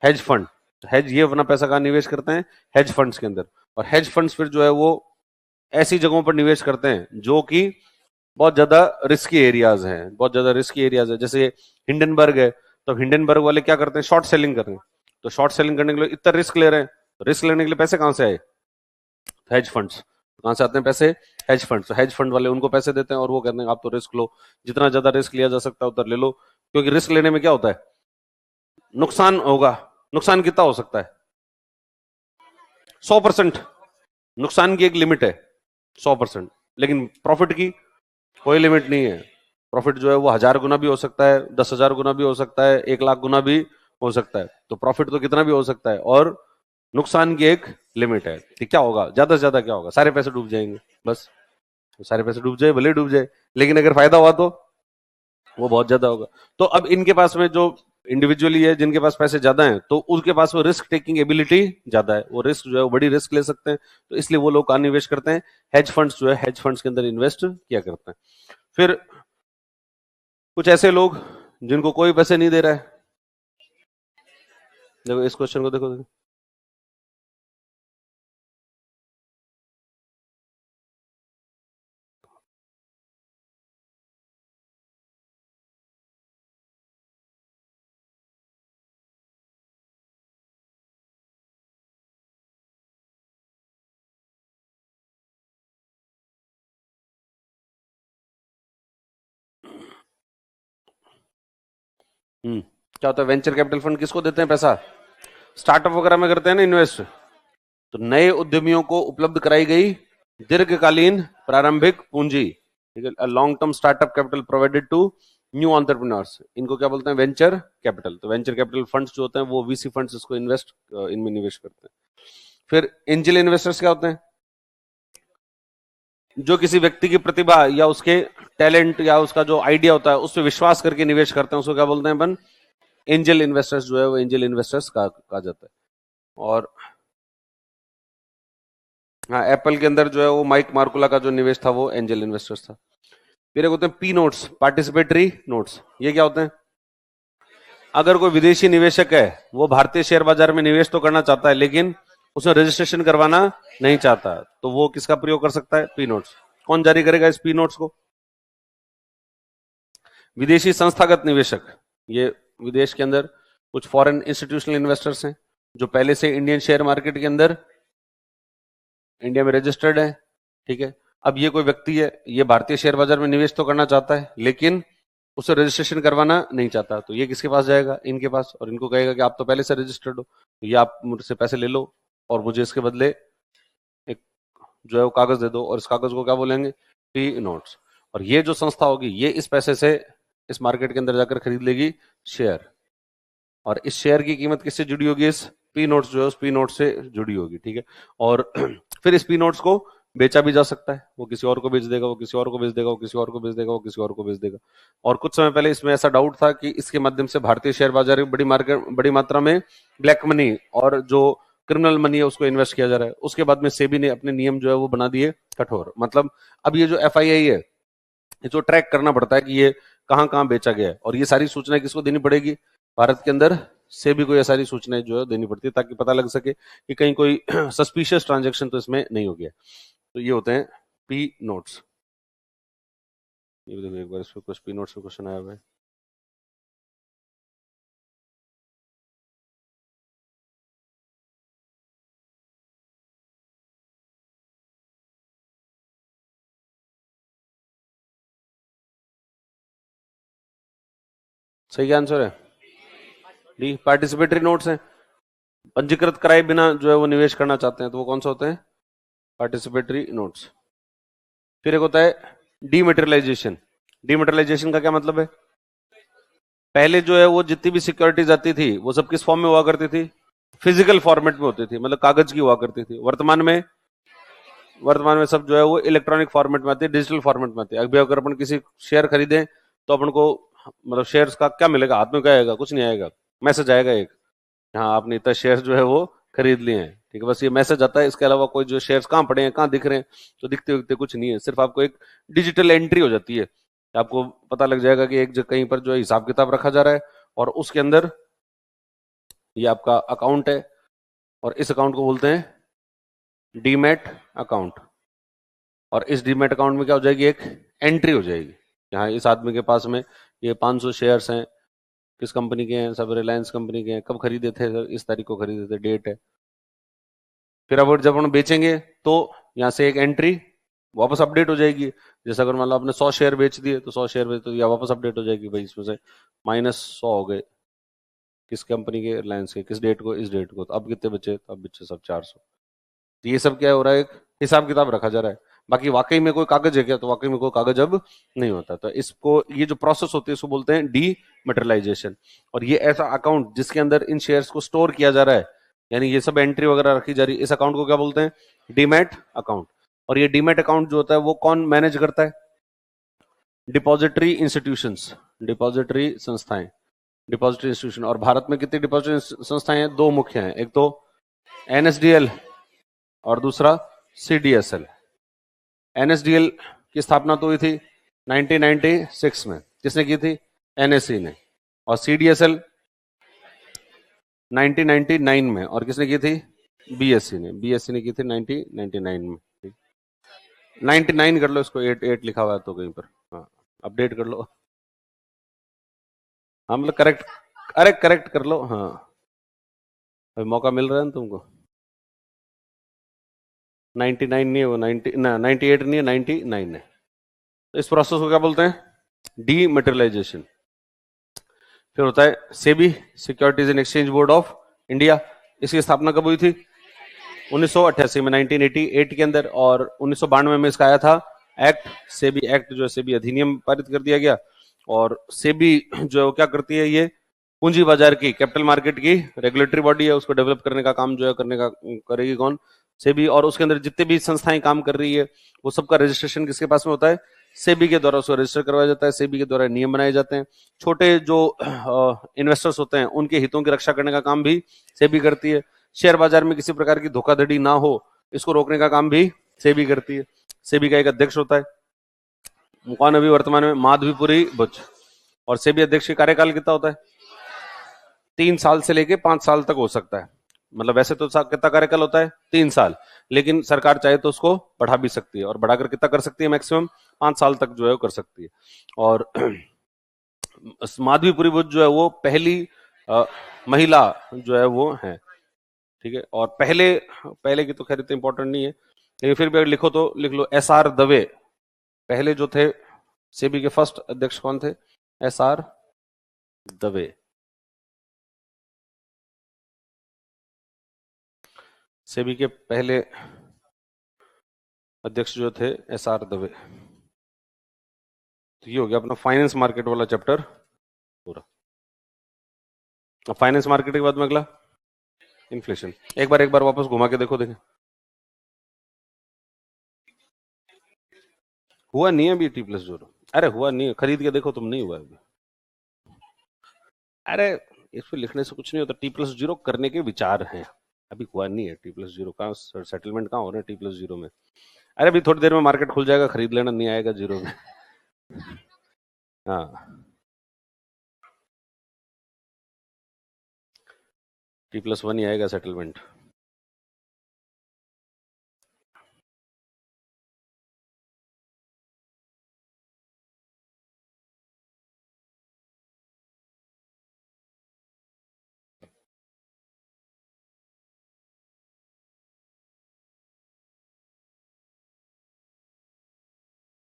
Hedge fund. हेज, ये अपना पैसा कहाँ निवेश करते हैं? हेज फंड्स के अंदर। और हेज फंड्स फिर जो है वो ऐसी जगहों पर निवेश करते हैं जो कि बहुत ज्यादा रिस्की एरियाज हैं। बहुत ज्यादा रिस्की एरियाज है, जैसे हिंडनबर्ग है। तो हिंडनबर्ग वाले क्या करते हैं? शॉर्ट सेलिंग कर रहे हैं। तो शॉर्ट सेलिंग करने के लिए इतना रिस्क ले रहे हैं, तो रिस्क लेने के लिए पैसे कहां से आए? Hedge funds. कहां से आते हैं पैसे? Hedge funds. तो हेज फंड वाले उनको पैसे देते हैं और वो कहते हैं आप तो रिस्क लो, जितना ज्यादा रिस्क लिया जा सकता है उतना ले लो, क्योंकि रिस्क लेने में क्या होता है? नुकसान होगा। नुकसान कितना हो सकता है? 100%। नुकसान की एक लिमिट है 100%, लेकिन प्रॉफिट की कोई लिमिट नहीं है। प्रॉफिट जो है वो 1000 गुना भी हो सकता है, 10,000 गुना भी हो सकता है, 1 लाख गुना भी हो सकता है। तो प्रॉफिट तो कितना भी हो सकता है, और नुकसान की एक लिमिट है कि क्या होगा, ज्यादा से ज्यादा क्या होगा? सारे पैसे डूब जाएंगे बस। सारे पैसे डूब जाए, भले डूब जाए, लेकिन अगर फायदा हुआ तो वो बहुत ज्यादा होगा। तो अब इनके पास में जो इंडिविजुअली है, जिनके पास पैसे ज्यादा हैं, तो उनके पास वो रिस्क टेकिंग एबिलिटी ज्यादा है। वो रिस्क जो है वो बड़ी रिस्क ले सकते हैं, तो इसलिए वो लोग कहाँ निवेश करते हैं? हेज फंड्स जो है, हेज फंड्स के अंदर इन्वेस्ट किया करते हैं। फिर कुछ ऐसे लोग जिनको कोई पैसे नहीं दे रहा है। देखो इस क्वेश्चन को, देखो। क्या होता है? वेंचर कैपिटल फंड किसको देते हैं पैसा? स्टार्टअप वगैरह में करते हैं ना इन्वेस्ट। तो नए उद्यमियों को उपलब्ध कराई गई दीर्घकालीन प्रारंभिक पूंजी, ठीक है, long term startup capital provided to new entrepreneurs, इनको क्या बोलते हैं, वेंचर कैपिटल। तो वेंचर कैपिटल फंड्स जो होते हैं वो वीसी फंड्स इसको इन्वेस्ट इनमें निवेश करते हैं। फिर एंजल इन्वेस्टर्स क्या होते हैं, जो किसी व्यक्ति की प्रतिभा या उसके टैलेंट या उसका जो आइडिया होता है उस पर विश्वास करके निवेश करते हैं, उसको क्या बोलते हैं अपन, एंजल इन्वेस्टर्स जो है वो एंजल इन्वेस्टर्स कहा जाता है। और हाँ, एप्पल के अंदर जो है वो माइक मार्कुला का जो निवेश था वो एंजल इन्वेस्टर्स था। फिर एक होते हैं पी नोट्स, पार्टिसिपेटरी नोट्स। ये क्या होते हैं, अगर कोई विदेशी निवेशक है वो भारतीय शेयर बाजार में निवेश तो करना चाहता है लेकिन उसमें रजिस्ट्रेशन करवाना नहीं चाहता, तो वो किसका प्रयोग कर सकता है, पी नोट्स। कौन जारी करेगा इस पी नोट्स को, विदेशी संस्थागत निवेशक। ये विदेश के अंदर कुछ फॉरेन इंस्टीट्यूशनल इन्वेस्टर्स हैं जो पहले से इंडियन शेयर मार्केट के अंदर इंडिया में रजिस्टर्ड है, ठीक है। अब ये कोई व्यक्ति है, ये भारतीय शेयर बाजार में निवेश तो करना चाहता है लेकिन उसे रजिस्ट्रेशन करवाना नहीं चाहता, तो ये किसके पास जाएगा, इनके पास, और इनको कहेगा कि आप तो पहले से रजिस्टर्ड हो, तो ये आप मुझसे पैसे ले लो और मुझे इसके बदले एक जो है वो कागज दे दो, और इस कागज को क्या बोलेंगे, पी नोट्स। और ये जो संस्था होगी ये इस पैसे से इस मार्केट के अंदर जाकर खरीद लेगी शेयर, और इस शेयर की कीमत किससे जुड़ी होगी, इस पी नोट्स जो है उस पी नोट से जुड़ी होगी, ठीक है। और फिर इस पी नोट्स को बेचा भी जा सकता है, वो किसी और को बेच देगा, वो किसी और को बेच देगा, वो किसी और को बेच देगा, वो किसी और को बेच देगा। और कुछ समय पहले इसमें ऐसा डाउट था कि इसके माध्यम से भारतीय शेयर बाजार में बड़ी मात्रा में ब्लैक मनी और जो क्रिमिनल मनी है उसको इन्वेस्ट किया जा रहा है। उसके बाद में सेबी ने अपने नियम जो है वो बना दिए कठोर, मतलब अब ये जो एफआईआई है जो ट्रैक करना पड़ता है कि ये कहां कहां बेचा गया है, और ये सारी सूचनाएं किसको देनी पड़ेगी, भारत के अंदर से भी कोई सारी सूचनाएं जो है देनी पड़ती है ताकि पता लग सके कि कहीं कोई सस्पिशियस ट्रांजैक्शन तो इसमें नहीं हो गया। तो ये होते हैं पी नोट्स। ये देखो एक बार इस पे कुछ पी नोट्स पे क्वेश्चन आया हुआ है। सही आंसर है डी, पार्टिसिपेटरी नोट्स हैं, पंजीकृत कराए बिना जो है वो निवेश करना चाहते हैं, तो वो कौन सा होते हैं, पार्टिसिपेटरी नोट्स। फिर एक होता है डीमेटेरियलाइजेशन। डीमेटेरियलाइजेशन का क्या मतलब है, पहले जो है वो जितनी भी सिक्योरिटीज आती थी वो सब किस फॉर्म में हुआ करती थी, फिजिकल फॉर्मेट में होती थी, मतलब कागज की हुआ करती थी। वर्तमान में सब जो है वो इलेक्ट्रॉनिक फॉर्मेट में आती है, डिजिटल फॉर्मेट में आती है। अभी अगर अपन किसी शेयर खरीदें तो अपन को मतलब शेयर्स का क्या मिलेगा, हाथ में क्या आएगा, कुछ नहीं आएगा, मैसेज आएगा एक, हाँ आपने इतना शेयर जो है वो खरीद लिए हैं, ठीक है, बस ये मैसेज आता है। इसके अलावा कोई जो शेयर्स कहाँ पड़े हैं, कहाँ दिख रहे हैं, तो दिखते दिखते कुछ नहीं है, सिर्फ आपको एक डिजिटल एंट्री हो जाती है, आपको पता लग जाएगा कि एक जगह कहीं पर जो है हिसाब किताब रखा जा रहा है और उसके अंदर ये आपका अकाउंट है, और इस अकाउंट को बोलते हैं डीमैट अकाउंट। और इस डीमैट अकाउंट में क्या हो जाएगी, एक एंट्री हो जाएगी, यहाँ इस आदमी के पास में ये 500 शेयर्स हैं, किस कंपनी के हैं, सब रिलायंस कंपनी के हैं, कब खरीदे थे, इस तारीख को खरीदे थे, डेट है। फिर अब जब हम बेचेंगे तो यहाँ से एक एंट्री वापस अपडेट हो जाएगी, जैसे अगर मान लो आपने 100 शेयर बेच दिए तो 100 शेयर बेच तो या वापस अपडेट हो जाएगी, भाई इसमें से -100 हो गए, किस कंपनी के, रिलायंस के, किस डेट को, इस डेट को, तो अब कितने बचे, तो अब बचे सब 400। तो ये सब क्या हो रहा है, एक हिसाब किताब रखा जा रहा है। बाकी वाकई में कोई कागज है क्या, तो वाकई में कोई कागज अब नहीं होता। तो इसको ये जो प्रोसेस होती है इसको बोलते हैं डीमेटेरियलाइजेशन। और ये ऐसा अकाउंट जिसके अंदर इन शेयर्स को स्टोर किया जा रहा है, यानी ये सब एंट्री वगैरह रखी जा रही है, इस अकाउंट को क्या बोलते हैं, डीमैट अकाउंट। और ये डीमैट अकाउंट जो होता है वो कौन मैनेज करता है, डिपॉजिटरी इंस्टीट्यूशंस, डिपॉजिटरी संस्थाएं, डिपॉजिटरी इंस्टीट्यूशन। और भारत में कितनी डिपॉजिटरी संस्थाएं हैं, दो मुख्य हैं, एक तो एनएसडीएल और दूसरा सीडीएसएल। एनएसडीएल की स्थापना तो हुई थी 1996 में, किसने की थी, एनएसई ने। और सीडीएसएल 1999 में, और किसने की थी, बीएससी ने, बीएससी ने की थी 1999 में। 99 कर लो इसको, 88 लिखा हुआ है तो कहीं पर, हाँ अपडेट कर लो, हाँ मतलब करेक्ट, अरे करेक्ट कर लो, हाँ अभी मौका मिल रहा है ना तुमको। 99 नहीं है वो, 98 नहीं है, 99 है। तो इस प्रोसेस को क्या बोलते हैं, डीमेटेरियलाइजेशन। फिर होता है SEBI, securities and exchange board of India. इसकी स्थापना कब हुई थी, 1988 में, 1988 के अंदर, और 1992 में इसका आया था एक्ट, सेबी एक्ट जो है, सेबी अधिनियम पारित कर दिया गया। और सेबी जो है वो क्या करती है, ये पूंजी बाजार की, कैपिटल मार्केट की रेगुलेटरी बॉडी है, उसको डेवलप करने का काम जो है करने का करेगी कौन, सेबी। और उसके अंदर जितने भी संस्थाएं काम कर रही है वो सबका रजिस्ट्रेशन किसके पास में होता है, सेबी के द्वारा उसको रजिस्टर करवाया जाता है, सेबी के द्वारा नियम बनाए जाते हैं। छोटे जो इन्वेस्टर्स होते हैं उनके हितों की रक्षा करने का काम भी सेबी करती है। शेयर बाजार में किसी प्रकार की धोखाधड़ी ना हो, इसको रोकने का काम भी सेबी करती है। सेबी का एक अध्यक्ष होता है, कौन अभी वर्तमान में, माधवीपुरी बुच। और सेबी अध्यक्ष का कार्यकाल कितना होता है, 3 साल से लेके 5 साल तक हो सकता है। मतलब वैसे तो कितना कार्यकाल होता है, 3 साल, लेकिन सरकार चाहे तो उसको बढ़ा भी सकती है, और बढ़ाकर कितना कर सकती है, मैक्सिमम 5 साल तक जो है वो कर सकती है। और माधवीपुरी बुच जो है वो पहली महिला जो है वो है, ठीक है। और पहले पहले की तो खैर इतना इंपॉर्टेंट नहीं है, लेकिन फिर भी अगर लिखो तो लिख लो SR दवे, पहले जो थे सेबी के फर्स्ट अध्यक्ष कौन थे, SR दवे। सेबी के पहले अध्यक्ष जो थे SR दवे। तो ये हो गया अपना फाइनेंस मार्केट वाला चैप्टर पूरा। अब फाइनेंस मार्केट के बाद में अगला इन्फ्लेशन। एक बार वापस घुमा के देखो, देखें हुआ नहीं है अभी T+0। अरे हुआ नहीं है, खरीद के देखो तुम, नहीं हुआ अभी। अरे इस पे लिखने से कुछ नहीं होता, T+0 करने के विचार हैं, अभी हुआ नहीं है। T+0 कहाँ सेटलमेंट कहाँ हो रहा है T+0 में। अरे अभी थोड़ी देर में मार्केट खुल जाएगा, खरीद लेना, नहीं आएगा जीरो में। हाँ, T+1 ही आएगा सेटलमेंट।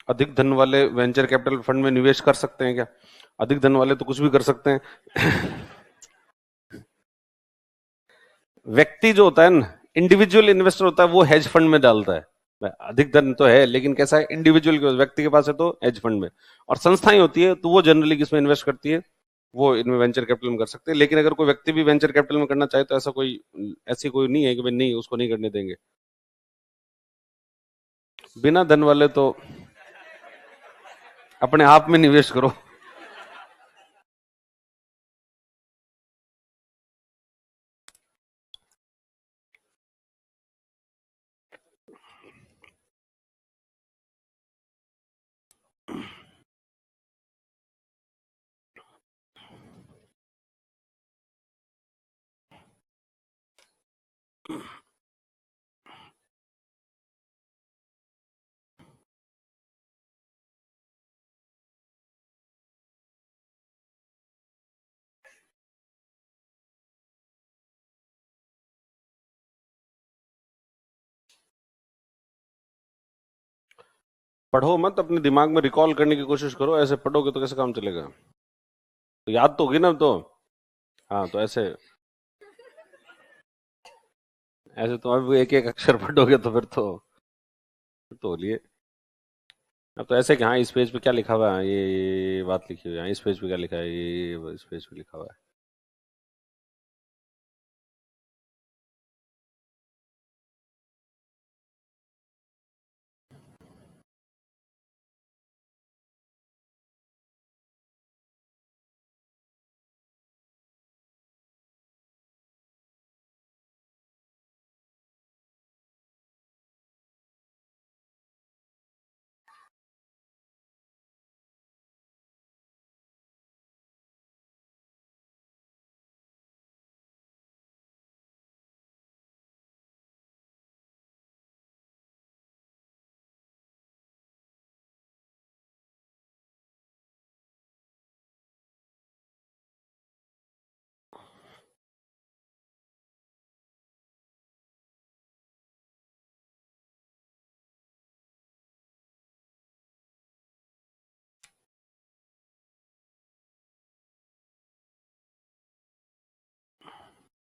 अधिक धन वाले वेंचर कैपिटल फंड में निवेश कर सकते हैं क्या, अधिक धन वाले तो कुछ भी कर सकते हैं। व्यक्ति जो होता है ना, इंडिविजुअल इन्वेस्टर होता है, वो हेज फंड में डालता है। अधिक धन तो है, लेकिन कैसा है, इंडिविजुअल के व्यक्ति के पास है तो हेज फंड में। और संस्थाएं होती है तो वो जनरली किसमें इन्वेस्ट करती है, वो इनमें वेंचर कैपिटल में कर सकते हैं। लेकिन अगर कोई व्यक्ति भी वेंचर कैपिटल में करना चाहे तो ऐसी कोई नहीं है कि भाई नहीं, उसको नहीं करने देंगे। बिना धन वाले तो अपने आप में निवेश करो। पढ़ो मत, अपने दिमाग में रिकॉल करने की कोशिश करो, ऐसे पढ़ोगे तो कैसे काम चलेगा, तो याद तो होगी ना तो। हाँ तो ऐसे, ऐसे तुम अभी एक एक अक्षर पढ़ोगे तो फिर तो बोलिए। अब तो ऐसे कि हाँ इस पेज पे क्या लिखा हुआ है, ये बात लिखी हुई है, हाँ, इस पेज पे क्या लिखा है, ये इस पेज पे लिखा हुआ है।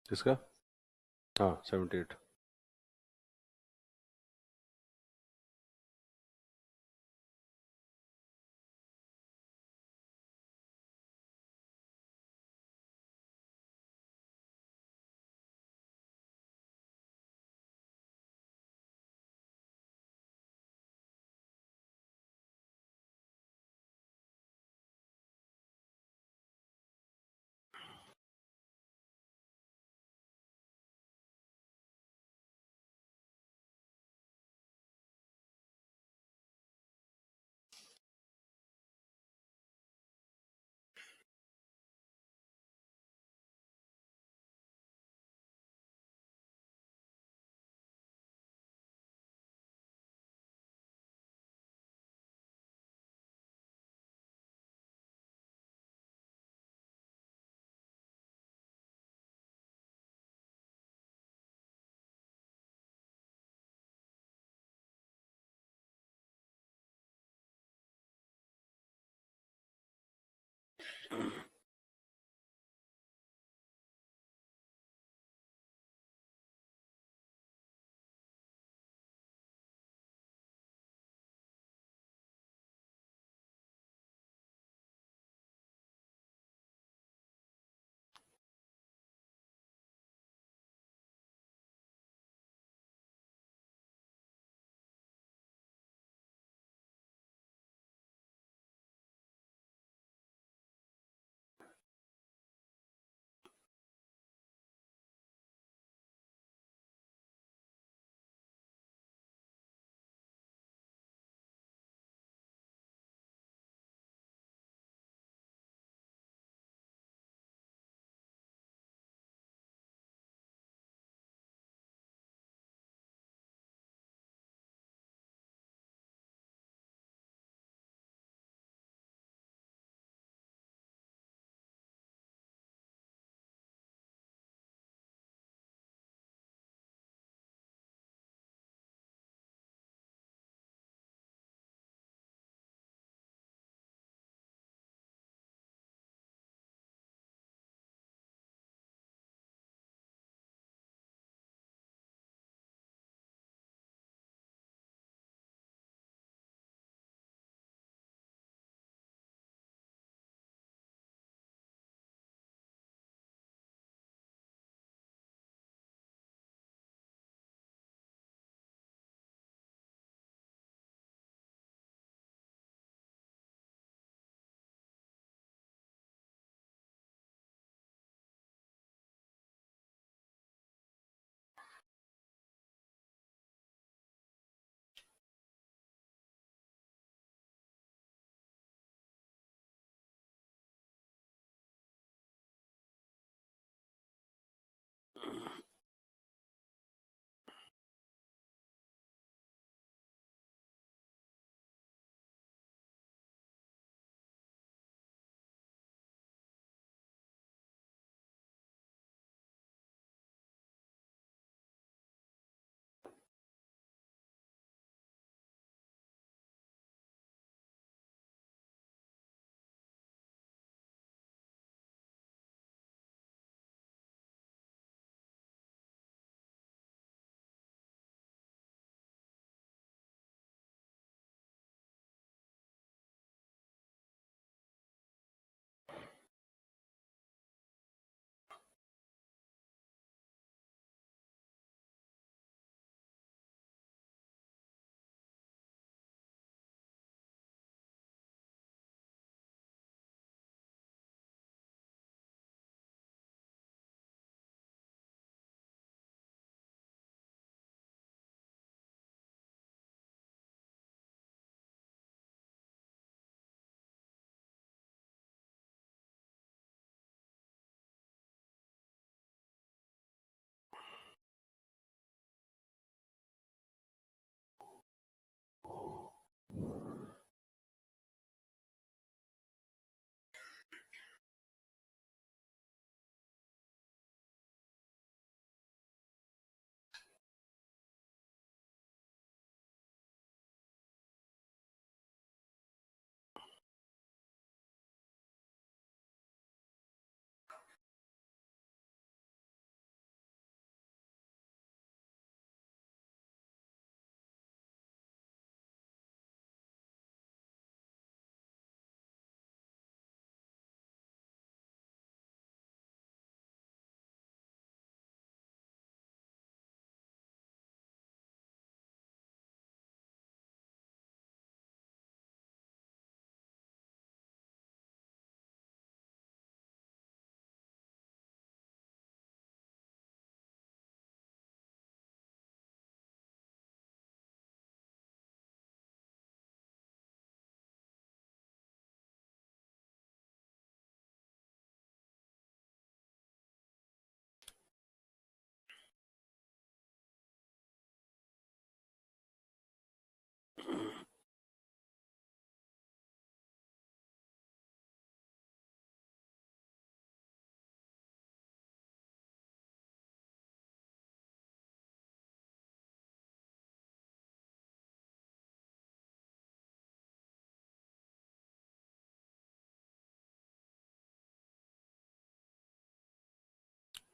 किसका, हाँ 78।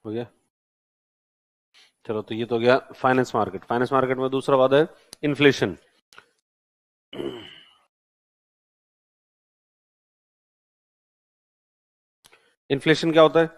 हो गया। चलो, तो ये तो गया फाइनेंस मार्केट। फाइनेंस मार्केट में दूसरा वादा है इन्फ्लेशन। इन्फ्लेशन क्या होता है?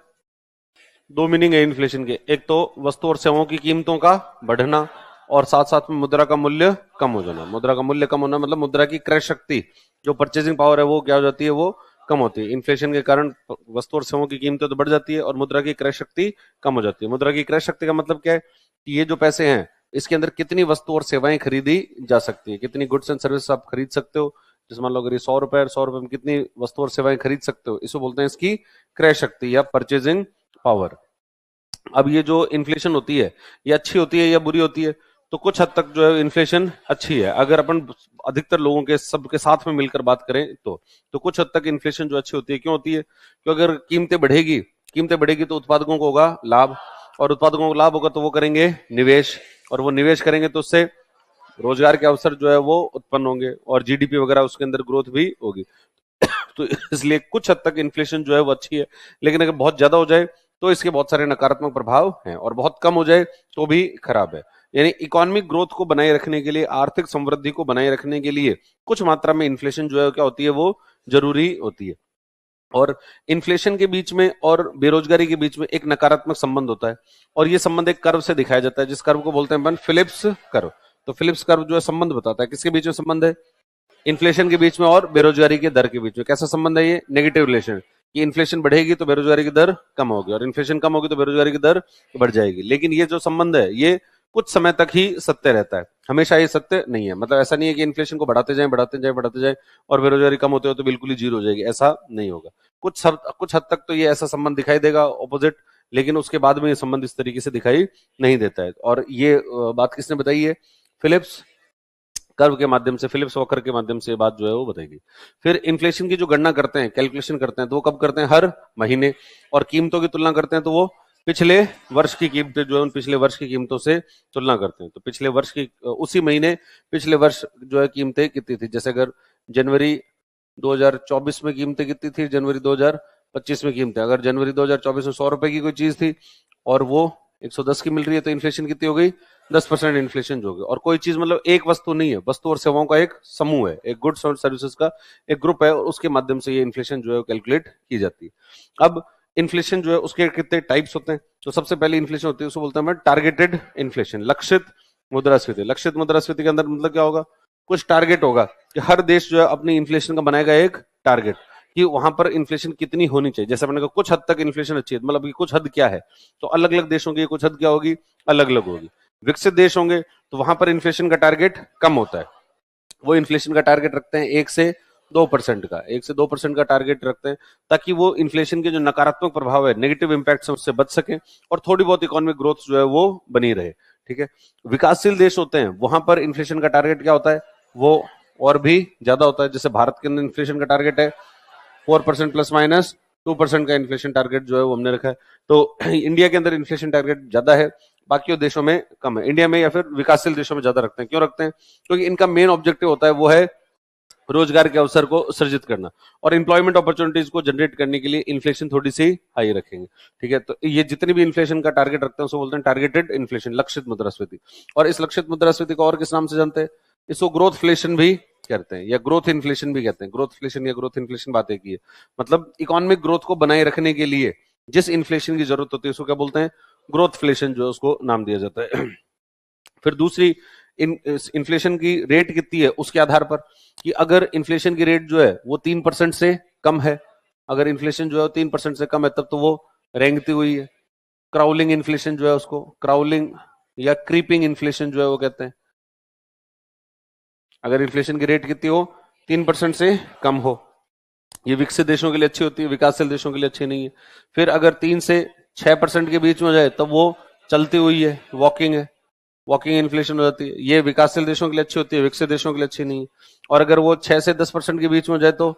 दो मीनिंग है इन्फ्लेशन के। एक तो वस्तु और सेवाओं की कीमतों का बढ़ना, और साथ साथ में मुद्रा का मूल्य कम हो जाना। मुद्रा का मूल्य कम होना मतलब मुद्रा की क्रय शक्ति, जो परचेजिंग पावर है, वो क्या हो जाती है? वो कम होती है। इन्फ्लेशन के कारण वस्तु और सेवाओं की कीमतें तो बढ़ जाती है और मुद्रा की क्रय शक्ति कम हो जाती है। मुद्रा की क्रय शक्ति का मतलब क्या है? कि ये जो पैसे हैं, इसके अंदर कितनी वस्तु और सेवाएं खरीदी जा सकती है, कितनी गुड्स एंड सर्विस आप खरीद सकते हो। जैसे मान लो अगर ये 100 रुपए है, 100 रुपए में कितनी वस्तु और सेवाएं खरीद सकते हो, इसको बोलते हैं इसकी क्रय शक्ति या परचेजिंग पावर। अब ये जो इन्फ्लेशन होती है, ये अच्छी होती है या बुरी होती है? तो कुछ हद तक जो है इन्फ्लेशन अच्छी है, अगर अपन अधिकतर लोगों के सबके साथ में मिलकर बात करें तो कुछ हद तक इन्फ्लेशन जो अच्छी होती है। क्यों होती है? क्योंकि अगर कीमतें बढ़ेगी तो उत्पादकों को होगा लाभ, और उत्पादकों को लाभ होगा तो वो करेंगे निवेश, और वो निवेश करेंगे तो उससे रोजगार के अवसर जो है वो उत्पन्न होंगे, और जीडीपी वगैरह उसके अंदर ग्रोथ भी होगी। तो इसलिए कुछ हद तक इन्फ्लेशन जो है वो अच्छी है। लेकिन अगर बहुत ज्यादा हो जाए तो इसके बहुत सारे नकारात्मक प्रभाव हैं, और बहुत कम हो जाए तो भी खराब है। यानी इकोनॉमिक ग्रोथ को बनाए रखने के लिए, आर्थिक समृद्धि को बनाए रखने के लिए कुछ मात्रा में इन्फ्लेशन जो है क्या होती है? वो जरूरी होती है। और इन्फ्लेशन के बीच में और बेरोजगारी के बीच में एक नकारात्मक संबंध होता है, और ये संबंध एक कर्व से दिखाया जाता है, जिस कर्व को बोलते हैं अपन फिलिप्स कर्व। तो फिलिप्स कर्व जो है संबंध बताता है किसके बीच में संबंध है? इन्फ्लेशन के बीच में और बेरोजगारी के दर के बीच में। कैसा संबंध है ये? नेगेटिव रिलेशन, कि इन्फ्लेशन बढ़ेगी तो बेरोजगारी की दर कम होगी, और इन्फ्लेशन कम होगी तो बेरोजगारी की दर बढ़ जाएगी। लेकिन ये जो संबंध है ये कुछ समय तक ही सत्य रहता है, हमेशा ये सत्य नहीं है। मतलब ऐसा नहीं है कि इन्फ्लेशन को बढ़ाते जाए और बेरोजगारी कम होते हो तो बिल्कुल ही जीरो हो जाएगी, ऐसा नहीं होगा। कुछ हद तक तो ये ऐसा संबंध दिखाई देगा ऑपोजिट, लेकिन उसके बाद में ये संबंध इस तरीके से दिखाई नहीं देता है। और ये बात किसने बताई है? फिलिप्स कर्व के माध्यम से, फिलिप्स वक्र के माध्यम से ये बात जो है वो बताएगी। फिर इन्फ्लेशन की जो गणना करते हैं, कैलकुलेशन करते हैं, तो वो कब करते हैं? हर महीने। और कीमतों की तुलना करते हैं तो वो पिछले वर्ष की कीमतें जो है उन पिछले वर्ष की कीमतों से तुलना करते हैं। तो पिछले वर्ष की उसी महीने पिछले वर्ष जो है कीमतें कितनी थी। जैसे अगर जनवरी 2024 में कीमतें कितनी थी, जनवरी 2025 में कीमतें, अगर जनवरी 2024 में 100 रुपए की कोई चीज थी और वो 110 की मिल रही है, तो इन्फ्लेशन कितनी हो गई? 10% इन्फ्लेशन जो होगी। और कोई चीज मतलब एक वस्तु नहीं है, वस्तु और सेवाओं का एक समूह है, एक गुड्स और सर्विसेज का एक ग्रुप है, और उसके माध्यम से ये इन्फ्लेशन जो है कैलकुलेट की जाती है। अब इन्फ्लेशन जो है उसके कितने टाइप्स होते हैं? तो सबसे पहले इन्फ्लेशन होती है उसको बोलते हैं टारगेटेड इन्फ्लेशन, लक्षित मुद्रास्फीति। लक्षित मुद्रास्फीति के अंदर मतलब क्या होगा? कुछ टारगेट होगा कि हर देश जो है अपनी इन्फ्लेशन का बनाएगा एक टारगेट, कि वहां पर इन्फ्लेशन कितनी होनी चाहिए। जैसे मैंने कहा कुछ हद तक इन्फ्लेशन अच्छी है, मतलब कुछ हद क्या है? तो अलग अलग देशों की कुछ हद क्या होगी? अलग अलग होगी। विकसित देश होंगे तो वहां पर इन्फ्लेशन का टारगेट कम होता है, वो इन्फ्लेशन का टारगेट रखते हैं 1 से 2% का, 1 से 2% का टारगेट रखते हैं, ताकि वो इन्फ्लेशन के जो नकारात्मक प्रभाव है, नेगेटिव इंपैक्ट उससे बच सके, और थोड़ी बहुत इकोनॉमिक ग्रोथ जो है वो बनी रहे। ठीक है। विकासशील देश होते हैं वहां पर इन्फ्लेशन का टारगेट क्या होता है? वो और भी ज्यादा होता है। जैसे भारत के अंदर इन्फ्लेशन का टारगेट है 4% +- 2% का इन्फ्लेशन टारगेट जो है वो हमने रखा है। तो इंडिया के अंदर इन्फ्लेशन टारगेट ज्यादा है, बाकी देशों में कम है। इंडिया में या फिर विकासशील देशों में ज्यादा रखते हैं। क्यों रखते हैं? क्योंकि इनका मेन ऑब्जेक्टिव होता है वो है रोजगार के अवसर को सृजित करना, और एम्प्लॉयमेंट अपॉर्चुनिटीज को जनरेट करने के लिए इन्फ्लेशन थोड़ी सी हाई रखेंगे। ठीक है। तो ये जितनी भी इन्फ्लेशन का टारगेट रखते हैं उसको बोलते हैं टारगेटेड इन्फ्लेशन, लक्षित मुद्रास्फीति। और इस लक्षित मुद्रास्फीति को और किस नाम से जानते हैं? इसको ग्रोथफ्लेशन भी कहते हैं, या ग्रोथ इन्फ्लेशन भी कहते हैं। ग्रोथफ्लेशन या ग्रोथ इन्फ्लेशन बात एक ही है। मतलब इकोनॉमिक ग्रोथ को बनाए रखने के लिए जिस इन्फ्लेशन की जरूरत होती है उसको क्या बोलते हैं? ग्रोथफ्लेशन जो है उसको नाम दिया जाता है। फिर दूसरी इन्फ्लेशन की रेट कितनी है उसके आधार पर, कि अगर इन्फ्लेशन की रेट जो है वो 3% से कम है, अगर इन्फ्लेशन जो है 3% से कम है, तब तो वो रेंगती हुई है। क्राउलिंग इन्फ्लेशन जो है उसको क्राउलिंग या क्रीपिंग इन्फ्लेशन जो है वो कहते हैं। अगर इन्फ्लेशन की रेट कितनी हो? 3% से कम हो। ये विकसित देशों के लिए अच्छी होती है, विकासशील देशों के लिए अच्छी नहीं है। फिर अगर 3 से 6% के बीच में हो जाए तब वो चलती हुई है, वॉकिंग है, वॉकिंग इन्फ्लेशन हो जाती है। ये विकासशील देशों के लिए अच्छी होती है, विकसित देशों के लिए अच्छी नहीं है। और अगर वो 6 से 10% के बीच में हो जाए तो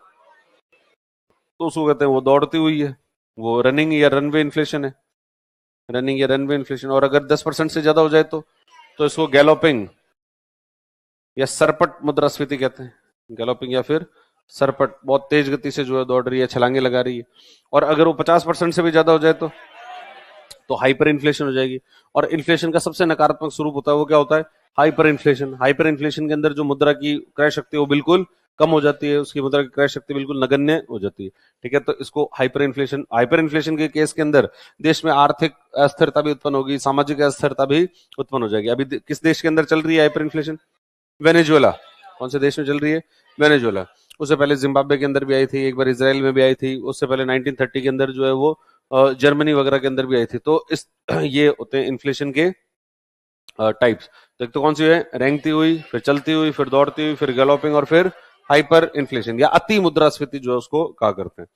उसको कहते हैं वो दौड़ती हुई है, वो रनिंग या रनवे इन्फ्लेशन है, रनिंग या रनवे इन्फ्लेशन। और अगर 10% से ज्यादा हो जाए तो इसको गैलोपिंग या सरपट मुद्रास्फीति कहते हैं। गैलोपिंग या फिर सरपट, बहुत तेज गति से जो है दौड़ रही है, छलांगे लगा रही है। और अगर वो 50% से भी ज्यादा हो जाए तो हाइपर इन्फ्लेशन हो जाएगी। और इन्फ्लेशन का सबसे नकारात्मक स्वरूप होता है वो क्या होता है? Hyper inflation. हाइपर इन्फ्लेशन के अंदर जो मुद्रा की क्रय शक्ति है वो बिल्कुल कम हो जाती है, उसकी मुद्रा की क्रय शक्ति बिल्कुल नगण्य हो जाती है। ठीक है, तो इसको हाइपर इन्फ्लेशन के केस के अंदर देश में आर्थिक अस्थिरता भी उत्पन्न होगी, सामाजिक अस्थिरता भी उत्पन्न हो जाएगी। अभी किस देश के अंदर चल रही है हाइपर इन्फ्लेशन? वेनेजुएला। कौन से देश में चल रही है? वेनेजुएला। उससे पहले जिम्बाब्वे के अंदर भी आई थी, एक बार इसराइल में भी आई थी, उससे पहले 1930 के अंदर जो है वो जर्मनी वगैरह के अंदर भी आई थी। तो इस ये होते हैं इन्फ्लेशन के टाइप्स। तो एक तो कौन सी है? रेंगती हुई, फिर चलती हुई, फिर दौड़ती हुई, फिर गैलोपिंग, और फिर हाइपर इन्फ्लेशन या अति मुद्रास्फीति जो है उसको कहा करते हैं।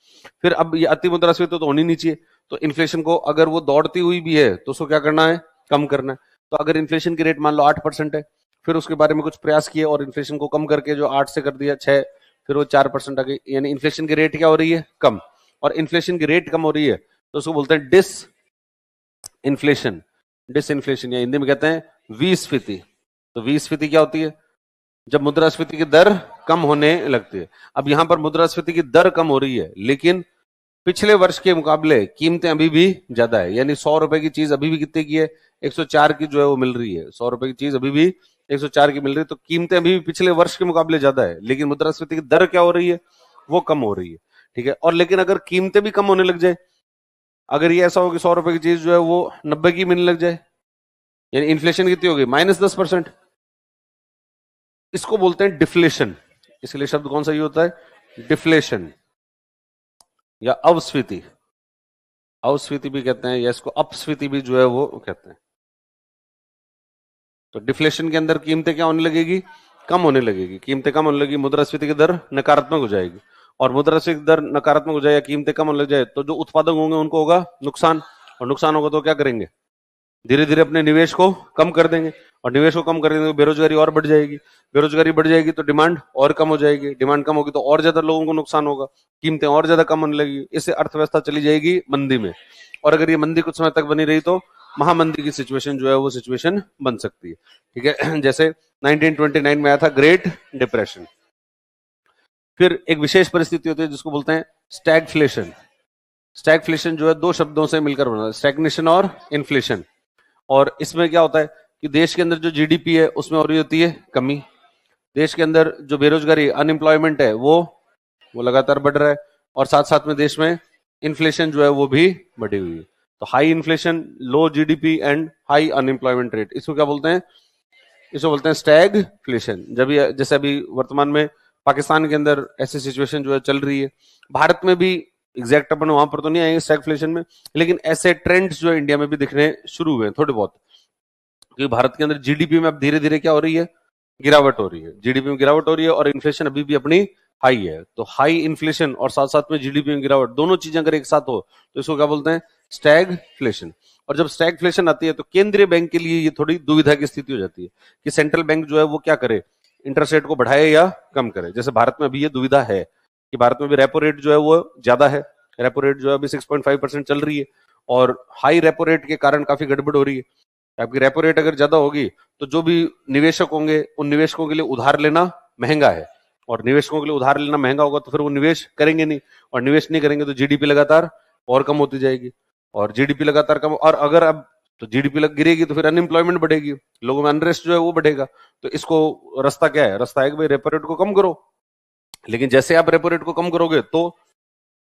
फिर अब ये अति मुद्रास्फीति तो होनी नहीं चाहिए। तो इन्फ्लेशन को अगर वो दौड़ती हुई भी है तो उसको क्या करना है? कम करना है। तो अगर इन्फ्लेशन की रेट मान लो 8% है, फिर उसके बारे में कुछ प्रयास किए और इन्फ्लेशन को कम करके जो 8 से कर दिया 6, फिर वो 4% आ गई, यानी इन्फ्लेशन की रेट क्या हो रही है? कम। और इन्फ्लेशन की रेट कम हो रही है तो उसको बोलते हैं डिस इन्फ्लेशन। डिस इन्फ्लेशन या हिंदी में कहते हैं विस्फीति। तो विस्फीति क्या होती है? जब मुद्रास्फीति की दर कम होने लगती है। अब यहां पर मुद्रास्फीति की दर कम हो रही है लेकिन पिछले वर्ष के मुकाबले कीमतें अभी भी ज्यादा है, यानी 100 रुपए की चीज अभी भी कितने की है? 104 की जो है वो मिल रही है। 100 रुपए की चीज अभी भी 104 की मिल रही है, तो कीमतें अभी भी पिछले वर्ष के मुकाबले ज्यादा है, लेकिन मुद्रास्फीति की दर क्या हो रही है? वो कम हो रही है। ठीक है, और लेकिन अगर कीमतें भी कम होने लग जाए, अगर ये ऐसा हो कि 100 रुपए की चीज जो है वो 90 की मिलने लग जाए, यानी इन्फ्लेशन कितनी होगी? -10%, इसको बोलते हैं डिफ्लेशन। इसके लिए शब्द कौन सा यूज होता है? डिफ्लेशन या अवस्फीति। अवस्फीति भी कहते हैं या इसको अपस्फीति भी जो है वो कहते हैं। तो डिफ्लेशन के अंदर कीमतें क्या होने लगेगी? कम होने लगेगी। कीमतें कम होने लगेगी, मुद्रास्फीति की दर नकारात्मक हो जाएगी। और मुद्रास्फीति की दर नकारात्मक हो जाए या कीमतें कम होने लग जाए तो जो उत्पादक होंगे उनको होगा नुकसान, और नुकसान होगा तो क्या करेंगे? धीरे धीरे अपने निवेश को कम कर देंगे, और निवेश को कम कर देंगे तो बेरोजगारी और बढ़ जाएगी। बेरोजगारी बढ़ जाएगी तो डिमांड और कम हो जाएगी। डिमांड कम होगी तो और ज्यादा लोगों को नुकसान होगा, कीमतें और ज्यादा कम होने लगेगी। इससे अर्थव्यवस्था चली जाएगी मंदी में, और अगर ये मंदी कुछ समय तक बनी रही तो महामंदी की सिचुएशन जो है वो सिचुएशन बन सकती है। ठीक है, जैसे 1929 में आया था ग्रेट डिप्रेशन। फिर एक विशेष परिस्थिति होती है जिसको बोलते हैं स्टैगफ्लेशन। स्टैगफ्लेशन जो है दो शब्दों से मिलकर बना है, स्टैग्नेशन और इन्फ्लेशन। और इसमें क्या होता है कि देश के अंदर जो जीडीपी है उसमें हो रही होती है कमी। देश के अंदर जो बेरोजगारी अनएम्प्लॉयमेंट है वो लगातार बढ़ रहा है, और साथ साथ में देश में इन्फ्लेशन जो है वो भी बढ़ी हुई है। तो high inflation, low GDP and high unemployment rate, इसको क्या बोलते हैं? इसको बोलते हैं स्टैगफ्लेशन। जब जैसे अभी वर्तमान में पाकिस्तान के अंदर ऐसी सिचुएशन जो है चल रही है, भारत में भी एग्जैक्ट अपन वहां पर तो नहीं आएंगे स्टैगफ्लेशन में, लेकिन ऐसे ट्रेंड्स जो है इंडिया में भी दिखने शुरू हुए हैं थोड़े बहुत। क्योंकि भारत के अंदर जीडीपी में अब धीरे धीरे क्या हो रही है? गिरावट हो रही है। जीडीपी में गिरावट हो रही है और इन्फ्लेशन अभी भी अपनी हाई है। तो हाई इन्फ्लेशन और साथ साथ में जीडीपी में गिरावट, दोनों चीजें अगर एक साथ हो तो इसको क्या बोलते हैं? स्टैगफ्लेशन। और जब स्टैगफ्लेशन आती है तो केंद्रीय बैंक के लिए ये थोड़ी दुविधा की स्थिति हो जाती है कि सेंट्रल बैंक जो है वो क्या करे, इंटरेस्ट रेट को बढ़ाए या कम करे। जैसे भारत में अभी ये दुविधा है कि भारत में भी रेपो रेट जो है वो ज्यादा है। रेपो रेट जो है अभी 6.5% चल रही है, और हाई रेपो रेट के कारण काफी गड़बड़ हो रही है। आपकी रेपो रेट अगर ज्यादा होगी तो जो भी निवेशक होंगे उन निवेशकों के लिए उधार लेना महंगा है, और निवेशकों के लिए उधार लेना महंगा होगा तो फिर वो निवेश करेंगे नहीं, और निवेश नहीं करेंगे तो जीडीपी लगातार और कम होती जाएगी, और जीडीपी लगातार कम, और अगर अब तो जीडीपी गिरेगी तो फिर अनएम्प्लॉयमेंट बढ़ेगी, लोगों में अनरेस्ट जो है वो बढ़ेगा। तो इसको रास्ता क्या है? रास्ता है कि भाई रेपो रेट को कम करो, लेकिन जैसे आप रेपो रेट को कम करोगे तो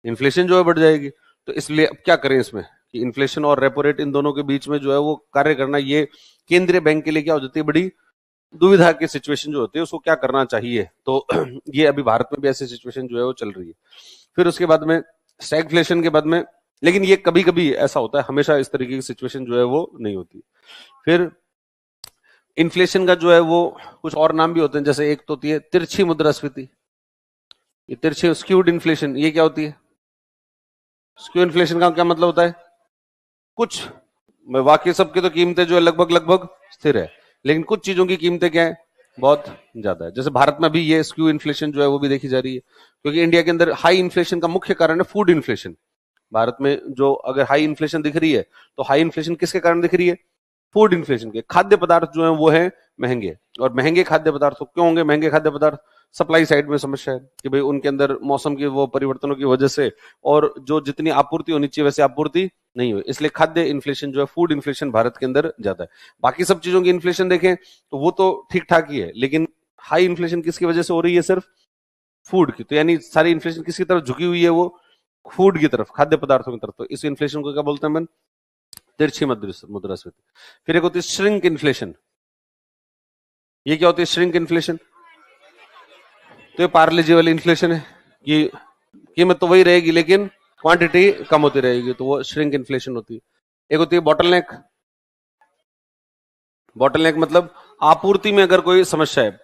इन्फ्लेशन जो है बढ़ जाएगी। तो इसलिए अब क्या करें इसमें कि इन्फ्लेशन और रेपो रेट इन दोनों के बीच में जो है वो कार्य करना, ये केंद्रीय बैंक के लिए क्या हो जाती है? बड़ी दुविधा की सिचुएशन जो होती है, उसको क्या करना चाहिए। तो ये अभी भारत में भी ऐसी सिचुएशन जो है वो चल रही है। फिर उसके बाद में स्टैगफ्लेशन के बाद में, लेकिन ये कभी कभी ऐसा होता है, हमेशा इस तरीके की सिचुएशन जो है वो नहीं होती। फिर इन्फ्लेशन का जो है वो कुछ और नाम भी होते हैं, जैसे एक तो होती है तिरछी मुद्रास्फीति। ये तिरछी स्क्यूड इन्फ्लेशन, ये क्या होती है? स्क्यू इन्फ्लेशन का क्या मतलब होता है? कुछ बाकी सबकी तो कीमतें जो है लगभग लगभग स्थिर है, लेकिन कुछ चीजों की कीमतें क्या है? बहुत ज्यादा है। जैसे भारत में भी ये स्क्यू इन्फ्लेशन जो है वो भी देखी जा रही है, क्योंकि इंडिया के अंदर हाई इन्फ्लेशन का मुख्य कारण है फूड इन्फ्लेशन। भारत में जो अगर हाई इन्फ्लेशन दिख रही है तो हाई इन्फ्लेशन किसके कारण दिख रही है? फूड इन्फ्लेशन के। खाद्य पदार्थ जो है वो है महंगे, और महंगे खाद्य पदार्थ क्यों होंगे महंगे खाद्य पदार्थ? सप्लाई साइड में समस्या है कि भाई उनके अंदर मौसम की वो परिवर्तनों की वजह से और जो जितनी आपूर्ति होनी चाहिए वैसे आपूर्ति नहीं हुई, इसलिए खाद्य इन्फ्लेशन जो है, फूड इन्फ्लेशन भारत के अंदर ज्यादा है। बाकी सब चीजों की इन्फ्लेशन देखें तो वो तो ठीक ठाक ही है, लेकिन हाई इन्फ्लेशन किसकी वजह से हो रही है? सिर्फ फूड की। तो यानी सारी इन्फ्लेशन किसकी तरफ झुकी हुई है? वो फूड की तरफ, खाद्य पदार्थों की तरफ। तो इस इन्फ्लेशन को क्या बोलते हैं अपन? तिरछी मुद्रास्फीति। फिर एक होती है श्रिंक इन्फ्लेशन। ये क्या होती है श्रिंक इन्फ्लेशन? तो ये पार्ले जी वाली इन्फ्लेशन है कि कीमत तो वही रहेगी लेकिन क्वांटिटी कम होती रहेगी, तो वो श्रिंक इन्फ्लेशन होती है। एक होती है बॉटलनेक। बॉटलनेक मतलब आपूर्ति में अगर कोई समस्या है,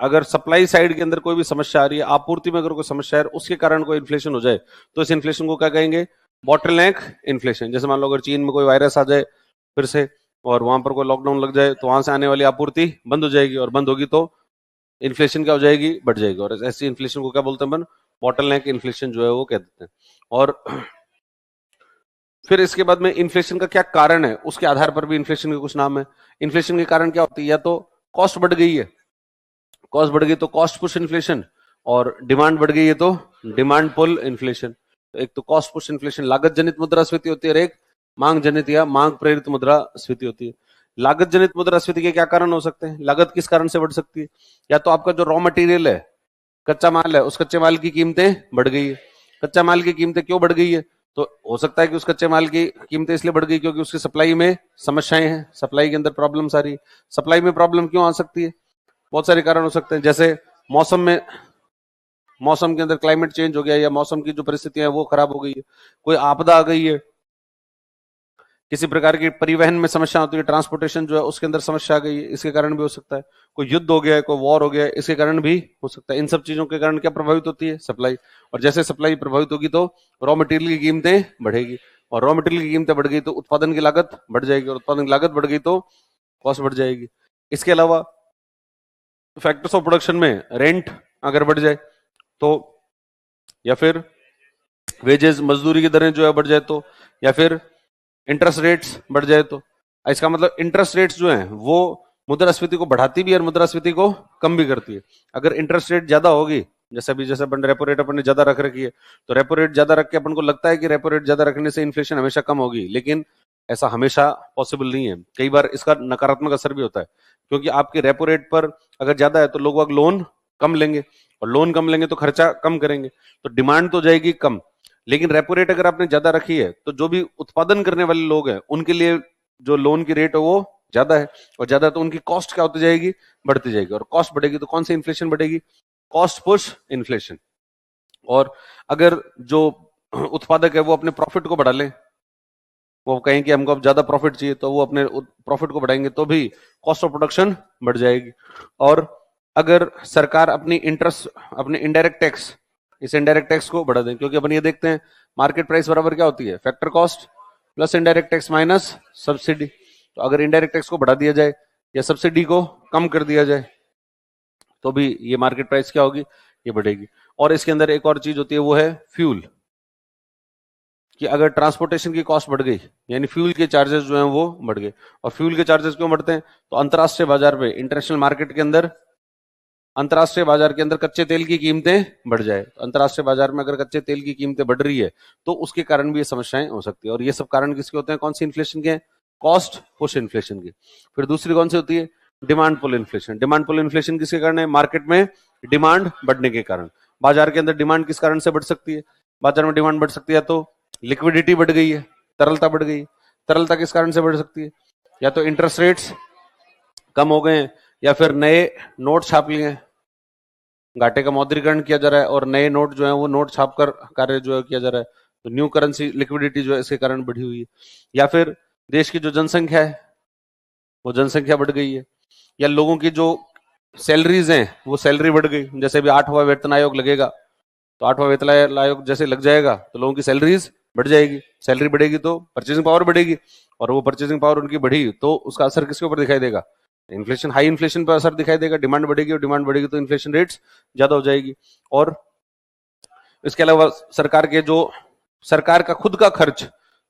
अगर सप्लाई साइड के अंदर कोई भी समस्या आ रही है, आपूर्ति में अगर कोई समस्या है, उसके कारण कोई इन्फ्लेशन हो जाए, तो इस इन्फ्लेशन को क्या कहेंगे? Bottleneck inflation. जैसे मान लो अगर चीन में कोई वायरस आ जाए फिर से और वहां पर कोई लॉकडाउन लग जाए, तो वहां से आने वाली आपूर्ति बंद हो जाएगी, और बंद होगी तो इन्फ्लेशन क्या हो जाएगी? बढ़ जाएगी। और ऐसी इन्फ्लेशन को क्या बोलते हैं अपन? बॉटलनेक इन्फ्लेशन जो है वो कह देते हैं। और फिर इसके बाद में इन्फ्लेशन का क्या कारण है, उसके आधार पर भी इन्फ्लेशन के कुछ नाम है। इन्फ्लेशन के कारण क्या होती है? या तो कॉस्ट बढ़ गई है, कॉस्ट बढ़ गई तो कॉस्ट पुश इन्फ्लेशन, और डिमांड बढ़ गई है तो डिमांड पुल इन्फ्लेशन। तो एक तो कॉस्ट पुश इन्फ्लेशन लागत जनित मुद्रास्फीति होती है, और एक मांग जनित या मांग प्रेरित मुद्रास्फीति होती है। लागत जनित मुद्रास्फीति के क्या कारण हो सकते हैं? लागत किस कारण से बढ़ सकती है? या तो आपका जो रॉ मटेरियल है, कच्चा माल है, उस कच्चे माल की कीमतें बढ़ गई है। कच्चा माल की कीमतें क्यों बढ़ गई है? तो हो सकता है कि उस कच्चे माल की कीमतें इसलिए बढ़ गई क्योंकि उसकी सप्लाई में समस्याएं हैं, सप्लाई के अंदर प्रॉब्लम आ रही है। सप्लाई में प्रॉब्लम क्यों आ सकती है? बहुत सारे कारण हो सकते हैं, जैसे मौसम के अंदर क्लाइमेट चेंज हो गया, या मौसम की जो परिस्थितियां है वो खराब हो गई है, कोई आपदा आ गई है, किसी प्रकार की परिवहन में समस्या होती है, ट्रांसपोर्टेशन जो है उसके अंदर समस्या आ गई है, इसके कारण भी हो सकता है। कोई युद्ध हो गया है, कोई वॉर हो गया है, इसके कारण भी हो सकता है। इन सब चीजों के कारण क्या प्रभावित होती है? सप्लाई। और जैसे सप्लाई प्रभावित होगी तो रॉ मटेरियल की कीमतें बढ़ेगी, और रॉ मटेरियल की कीमतें बढ़ गई तो उत्पादन की लागत बढ़ जाएगी, और उत्पादन की लागत बढ़ गई तो कॉस्ट बढ़ जाएगी। इसके अलावा फैक्टर्स ऑफ प्रोडक्शन में रेंट अगर बढ़ जाए तो, या फिर वेजेस मजदूरी की दरें जो है बढ़ जाए तो, या फिर इंटरेस्ट रेट्स बढ़ जाए तो। इसका मतलब इंटरेस्ट रेट्स जो हैं वो मुद्रास्फीति को बढ़ाती भी है और मुद्रास्फीति को कम भी करती है। अगर इंटरेस्ट रेट ज्यादा होगी, जैसे अपन रेपो रेट अपन ने ज्यादा रख रखी है, तो रेपो रेट ज्यादा रख के अपन को लगता है कि रेपो रेट ज्यादा रखने से इन्फ्लेशन हमेशा कम होगी, लेकिन ऐसा हमेशा पॉसिबल नहीं है। कई बार इसका नकारात्मक असर भी होता है, क्योंकि आपके रेपो रेट पर अगर ज्यादा है तो लोग लोन कम लेंगे, और लोन कम लेंगे तो खर्चा कम करेंगे, तो डिमांड तो जाएगी कम। लेकिन रेपो रेट अगर आपने ज्यादा रखी है तो जो भी उत्पादन करने वाले लोग हैं उनके लिए जो लोन की रेट है वो ज्यादा है, और ज्यादा तो उनकी कॉस्ट क्या होती जाएगी? बढ़ती जाएगी। और कॉस्ट बढ़ेगी तो कौन सी इन्फ्लेशन बढ़ेगी? Cost push inflation. और अगर जो उत्पादक है वो अपने प्रॉफिट को बढ़ा ले, वो कहें कि हमको अब ज्यादा प्रॉफिट चाहिए, तो वो अपने प्रॉफिट को बढ़ाएंगे तो भी कॉस्ट ऑफ प्रोडक्शन बढ़ जाएगी। और अगर सरकार अपनी इनडायरेक्ट टैक्स, इस इनडायरेक्ट टैक्स को बढ़ा दें, क्योंकि अपन ये देखते हैं मार्केट प्राइस बराबर क्या होती है? Factor cost plus indirect tax minus subsidy. तो अगर इनडायरेक्ट टैक्स को बढ़ा दिया जाए या सब्सिडी को कम कर दिया जाए तो भी ये मार्केट प्राइस क्या होगी? ये बढ़ेगी। और इसके अंदर एक और चीज होती है, वो है फ्यूल। कि अगर ट्रांसपोर्टेशन की कॉस्ट बढ़ गई, यानी फ्यूल के चार्जेस जो हैं वो बढ़ गए। और फ्यूल के चार्जेस क्यों बढ़ते हैं? तो अंतरराष्ट्रीय बाजार पे, इंटरनेशनल मार्केट के अंदर, अंतरराष्ट्रीय बाजार के अंदर कच्चे तेल की कीमतें बढ़ जाए। तो अंतरराष्ट्रीय बाजार में अगर कच्चे तेल की कीमतें बढ़ रही है तो उसके कारण भी ये समस्याएं हो सकती है। और ये सब कारण किसके होते हैं? कौन सी इन्फ्लेशन के? कॉस्ट पुश इन्फ्लेशन की। फिर दूसरी कौन सी होती है? Demand pull inflation. Demand pull inflation किसके कारण है? मार्केट में डिमांड बढ़ने के कारण। बाजार के अंदर डिमांड किस कारण से बढ़ सकती है? बाजार में डिमांड बढ़ सकती है तो लिक्विडिटी बढ़ गई है, तरलता बढ़ गई। तरलता किस कारण से बढ़ सकती है? या तो इंटरेस्ट रेट्स कम हो गए, या फिर नए नोट छाप लिए, घाटे का मौद्रीकरण किया जा रहा है, और नए नोट जो है वो नोट छापकर कार्य जो है किया जा रहा है, तो न्यू करेंसी लिक्विडिटी जो है इसके कारण बढ़ी हुई है। या फिर देश की जो जनसंख्या है वो जनसंख्या बढ़ गई है, या लोगों की जो सैलरीज हैं वो सैलरी बढ़ गई। जैसे भी 8वां वेतन आयोग लगेगा, तो 8वां वेतन आयोग जैसे लग जाएगा तो लोगों की सैलरीज बढ़ जाएगी। सैलरी बढ़ेगी तो परचेसिंग पावर बढ़ेगी, और वो परचेसिंग पावर उनकी बढ़ी तो उसका असर किसके ऊपर दिखाई देगा? इन्फ्लेशन, हाई इन्फ्लेशन पर असर दिखाई देगा। डिमांड बढ़ेगी, और डिमांड बढ़ेगी तो इन्फ्लेशन रेट्स ज्यादा हो जाएगी। और इसके अलावा सरकार का खुद का खर्च,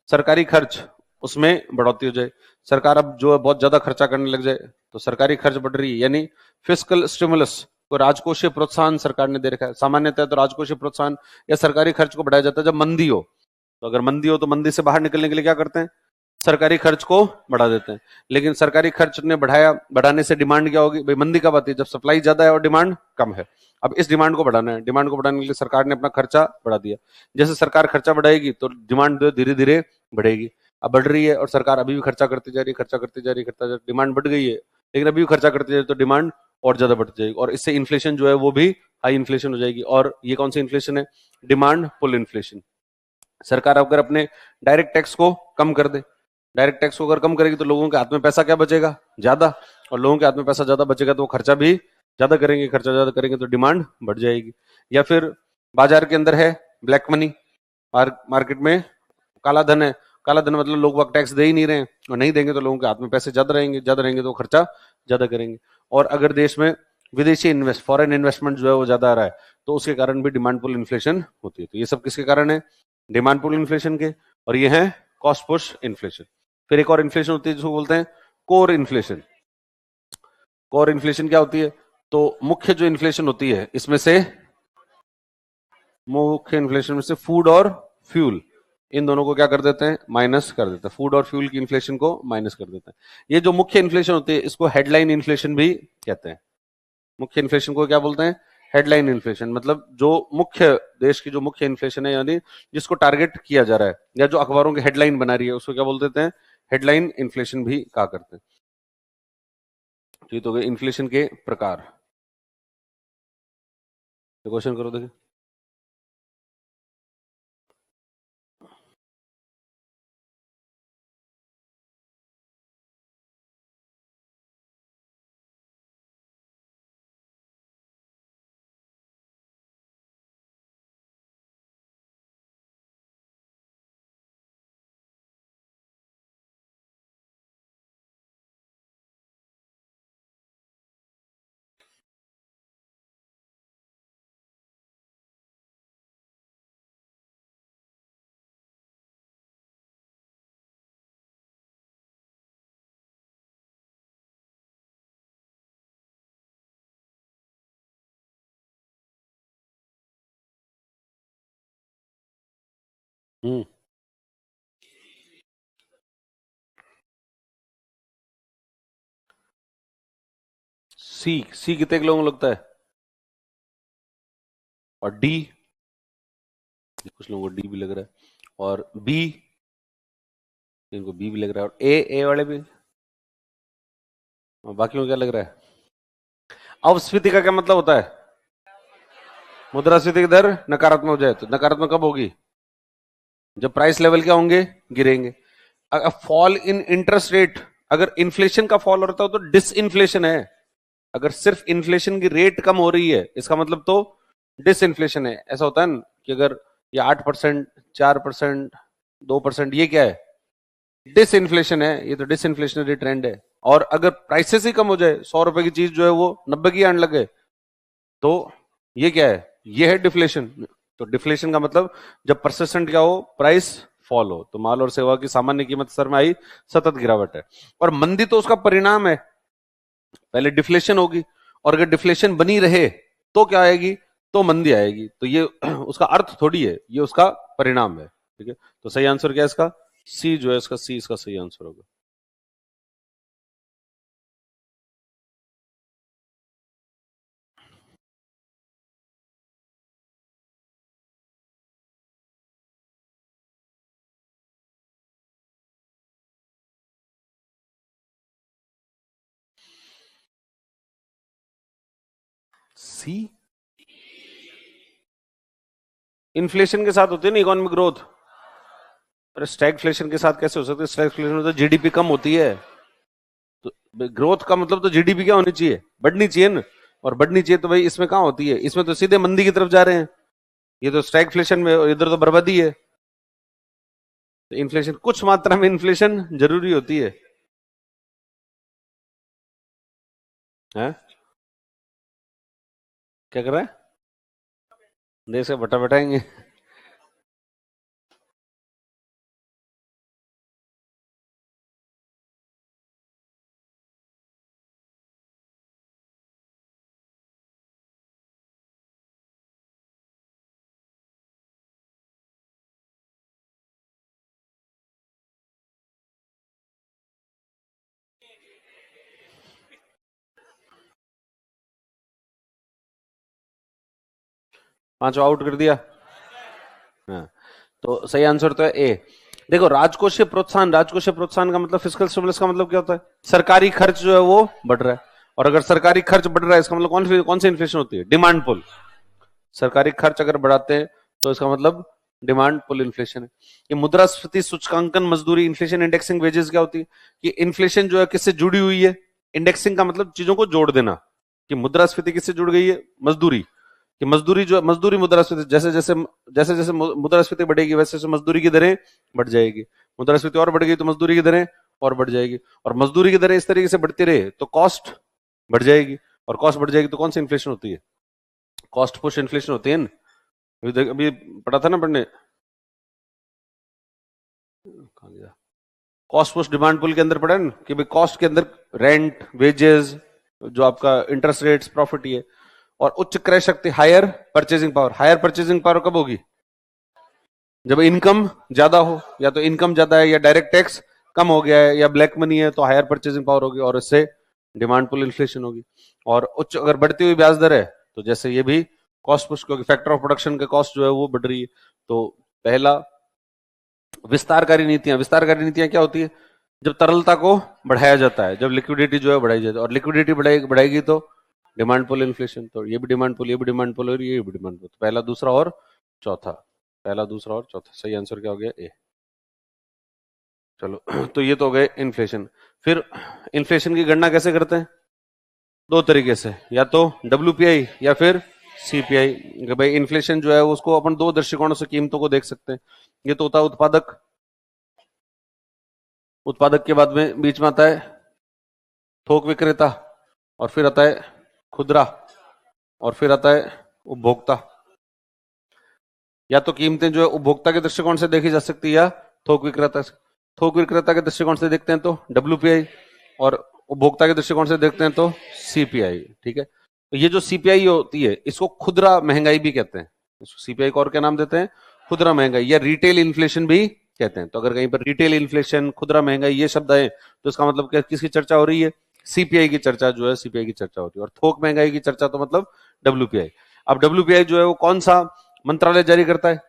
सरकारी खर्च, उसमें बढ़ोतरी हो जाए। सरकार अब जो है बहुत ज्यादा खर्चा करने लग जाए तो सरकारी खर्च बढ़ रही है, यानी फिस्कल स्टिमुलस कोई राजकोषीय प्रोत्साहन सरकार ने दे रखा है। सामान्यतः तो राजकोषीय प्रोत्साहन या सरकारी खर्च को बढ़ाया जाता है जब मंदी हो। तो अगर मंदी हो तो मंदी से बाहर निकलने के लिए क्या करते हैं, सरकारी खर्च को बढ़ा देते हैं। लेकिन सरकारी खर्च ने बढ़ाने से डिमांड क्या होगी भाई, मंदी कब आती है, जब सप्लाई ज्यादा है और डिमांड कम है। अब इस डिमांड को बढ़ाना है, डिमांड को बढ़ाने के लिए सरकार ने अपना खर्चा बढ़ा दिया। जैसे सरकार खर्चा बढ़ाएगी तो डिमांड धीरे धीरे बढ़ेगी। अब बढ़ रही है और सरकार अभी भी खर्चा करती जा रही है, खर्चा करती जा रही है, खर्चा डिमांड बढ़ गई है, लेकिन अभी भी खर्चा करती जा रही है, तो डिमांड और ज्यादा बढ़ती जाएगी और इससे इन्फ्लेशन जो है वो भी हाई इन्फ्लेशन हो जाएगी। और ये कौन सी इन्फ्लेशन है, डिमांड पुल इन्फ्लेशन। सरकार अगर अपने डायरेक्ट टैक्स को कम कर दे, डायरेक्ट टैक्स को अगर कम करेगी तो लोगों के हाथ में पैसा क्या बचेगा, ज्यादा, और लोगों के हाथ में पैसा ज्यादा बचेगा तो वो खर्चा भी ज्यादा करेंगे, खर्चा ज्यादा करेंगे तो डिमांड बढ़ जाएगी। या फिर बाजार के अंदर है ब्लैक मनी, मार्केट में काला धन है। काला धन मतलब लोग वक्त टैक्स दे ही नहीं रहे हैं, और नहीं देंगे तो लोगों के हाथ में पैसे ज्यादा रहेंगे, ज्यादा रहेंगे तो खर्चा ज्यादा करेंगे। और अगर देश में विदेशी फॉरेन इन्वेस्टमेंट जो है वो ज्यादा आ रहा है तो उसके कारण भी डिमांड पुल इन्फ्लेशन होती है। तो ये सब किसके कारण है, डिमांड पुल इन्फ्लेशन के। और ये है कॉस्ट पुश इन्फ्लेशन। फिर एक और इन्फ्लेशन होती है जिसको बोलते हैं कोर इन्फ्लेशन। कोर इन्फ्लेशन क्या होती है, तो मुख्य जो इन्फ्लेशन होती है इसमें से, मुख्य इन्फ्लेशन में से फूड और फ्यूल, इन दोनों को क्या कर देते हैं, माइनस कर देते हैं। फूड और फ्यूल की इन्फ्लेशन को माइनस कर देते हैं। ये जो मुख्य इन्फ्लेशन होती है इसको हेडलाइन इन्फ्लेशन भी कहते हैं। मुख्य इन्फ्लेशन को क्या बोलते हैं, हेडलाइन इन्फ्लेशन। मतलब जो मुख्य, देश की जो मुख्य इन्फ्लेशन है, यानी जिसको टारगेट किया जा रहा है या जो अखबारों की हेडलाइन बना रही है, उसको क्या बोल देते हैं, हेडलाइन इन्फ्लेशन भी कहा करते हैं। तो ये इन्फ्लेशन के प्रकार। क्वेश्चन करो देखिए। हम्म। सी, सी कितने लोगों को लगता है, और डी, कुछ लोगों को डी भी लग रहा है, और बी, इनको बी भी लग रहा है, और ए वाले भी, और बाकियों को क्या लग रहा है। अपस्फीति का क्या मतलब होता है, मुद्रास्फीति की दर नकारात्मक हो जाए। तो नकारात्मक कब होगी, जब प्राइस लेवल क्या होंगे, गिरेंगे। अगर फॉल इन इंटरेस्ट रेट, अगर इन्फ्लेशन का फॉल होता हो तो डिसइन्फ्लेशन है। अगर सिर्फ इन्फ्लेशन की रेट कम हो रही है इसका मतलब तो डिसइन्फ्लेशन है। ऐसा होता है ना कि अगर ये 8%, 4%, 2%, ये क्या है, डिसइन्फ्लेशन है, ये तो डिसइन्फ्लेशनरी ट्रेंड है। और अगर प्राइसेस ही कम हो जाए, 100 रुपए की चीज जो है वो 90 की आने लगे, तो ये क्या है, ये है डिफ्लेशन। तो डिफ्लेशन का मतलब जब परसिस्टेंट क्या हो, प्राइस फॉल हो। तो माल और सेवा की सामान्य कीमत स्तर में आई सतत गिरावट है। और मंदी तो उसका परिणाम है, पहले डिफ्लेशन होगी, और अगर डिफ्लेशन बनी रहे तो क्या आएगी, तो मंदी आएगी। तो ये उसका अर्थ थोड़ी है, ये उसका परिणाम है। ठीक है, तो सही आंसर क्या है इसका, सी जो है इसका, सी इसका सही आंसर होगा। सी, इन्फ्लेशन के साथ होती है ना इकोनॉमिक ग्रोथ। अरे स्टैगफ्लेशन के साथ कैसे हो सकती है, स्टैगफ्लेशन में तो जीडीपी कम होती है। तो ग्रोथ का मतलब तो जीडीपी क्या होनी चाहिए, बढ़नी चाहिए ना। और बढ़नी चाहिए तो भाई इसमें कहाँ होती है, इसमें तो सीधे मंदी की तरफ जा रहे हैं। ये तो स्टैगफ्लेशन में, इधर तो बर्बादी है। तो इन्फ्लेशन, कुछ मात्रा में इन्फ्लेशन जरूरी होती है, हैं? क्या कर रहा है, देश का बटा बटाएंगे। पांचवा आउट कर दिया। हाँ, तो सही आंसर तो है ए। देखो, राजकोषीय प्रोत्साहन, राजकोषीय प्रोत्साहन का मतलब, फिस्कल स्टिमुलस का मतलब क्या होता है? सरकारी खर्च जो है वो बढ़ रहा है, और अगर सरकारी खर्च बढ़ रहा है इसका मतलब कौन सी इन्फ्लेशन होती है? Demand pull. सरकारी खर्च अगर बढ़ाते हैं तो इसका मतलब डिमांड पुल इन्फ्लेशन है। ये मुद्रास्फीति सूचकांकन मजदूरी, इन्फ्लेशन इंडेक्सिंग वेजेस क्या होती है? कि इन्फ्लेशन जो है किससे जुड़ी हुई है? इंडेक्सिंग का मतलब चीजों को जोड़ देना, कि मुद्रास्फीति किससे जुड़ गई है? मजदूरी। कि मजदूरी जो मजदूरी मुद्रास्फीति, जैसे जैसे मुद्रास्फीति बढ़ेगी वैसे वैसे मजदूरी की दरें बढ़ जाएगी। मुद्रास्फीति और बढ़ गई तो मजदूरी की दरें और बढ़ जाएगी, और मजदूरी की दरें इस तरीके से बढ़ती रहे तो कॉस्ट बढ़ जाएगी, और कॉस्ट बढ़ जाएगी तो कौन सी इन्फ्लेशन होती है? कॉस्ट पुश इन्फ्लेशन होती है ना। अभी पढ़ा था ना पढ़ने, कहाँ गया? कॉस्ट पुश डिमांड पुल के अंदर पढ़ा ना कि भाई कॉस्ट के अंदर रेंट, वेजेस, जो आपका इंटरेस्ट रेट्स, प्रॉफिट, ये। और उच्च क्रय शक्ति, higher purchasing power. Higher purchasing power कब होगी? जब इनकम ज्यादा हो, या तो इनकम ज्यादा है, या डायरेक्ट टैक्स कम हो गया है, या ब्लैक मनी है, तो हायर परचेजिंग पावर होगी, और इससे डिमांड पुल इन्फ्लेशन होगी। और उच्च अगर बढ़ती हुई ब्याज दर है तो जैसे ये भी कॉस्ट पुश, क्योंकि फैक्टर ऑफ प्रोडक्शन का कॉस्ट जो है वो बढ़ रही है। तो पहला, विस्तारकारी नीतियां। विस्तारकारी नीतियां क्या होती है? जब तरलता को बढ़ाया जाता है, जब लिक्विडिटी जो है बढ़ाई जाती है, और लिक्विडिटी बढ़ाएगी तो डिमांड पुल इन्फ्लेशन। तो ये भी डिमांड पुल, ये भी डिमांड पुल, और ये भी डिमांड पुल। पहला, दूसरा और चौथा। पहला, दूसरा और चौथा। सही आंसर क्या हो गया? ए। चलो, तो ये तो हो गए इन्फ्लेशन। फिर इन्फ्लेशन की गणना कैसे करते हैं? दो तरीके से, या तो डब्ल्यूपीआई या फिर सीपीआई। भाई इन्फ्लेशन जो है उसको अपन दो दृष्टिकोणों से कीमतों को देख सकते हैं। ये तो होता है उत्पादक, उत्पादक के बाद में बीच में आता है थोक विक्रेता, और फिर आता है खुदरा, और फिर आता है उपभोक्ता। या तो कीमतें जो है उपभोक्ता के दृष्टिकोण से देखी जा सकती है, या थोक विक्रेता से। थोक विक्रेता के दृष्टिकोण से देखते हैं तो डब्ल्यूपीआई, और उपभोक्ता के दृष्टिकोण से देखते हैं तो सीपीआई। ठीक है, तो ये जो सीपीआई होती है इसको खुदरा महंगाई भी कहते हैं। इसको सीपीआई को और क्या नाम देते हैं? खुदरा महंगाई, या रिटेल इन्फ्लेशन भी कहते हैं। तो अगर कहीं पर रिटेल इन्फ्लेशन, खुदरा महंगाई ये शब्द आए तो इसका मतलब क्या, किसकी चर्चा हो रही है? सीपीआई की चर्चा जो है, सीपीआई की चर्चा हो रही है। और थोक महंगाई की चर्चा तो मतलब डब्ल्यूपीआई। अब डब्ल्यूपीआई जो है वो कौन सा मंत्रालय जारी करता है?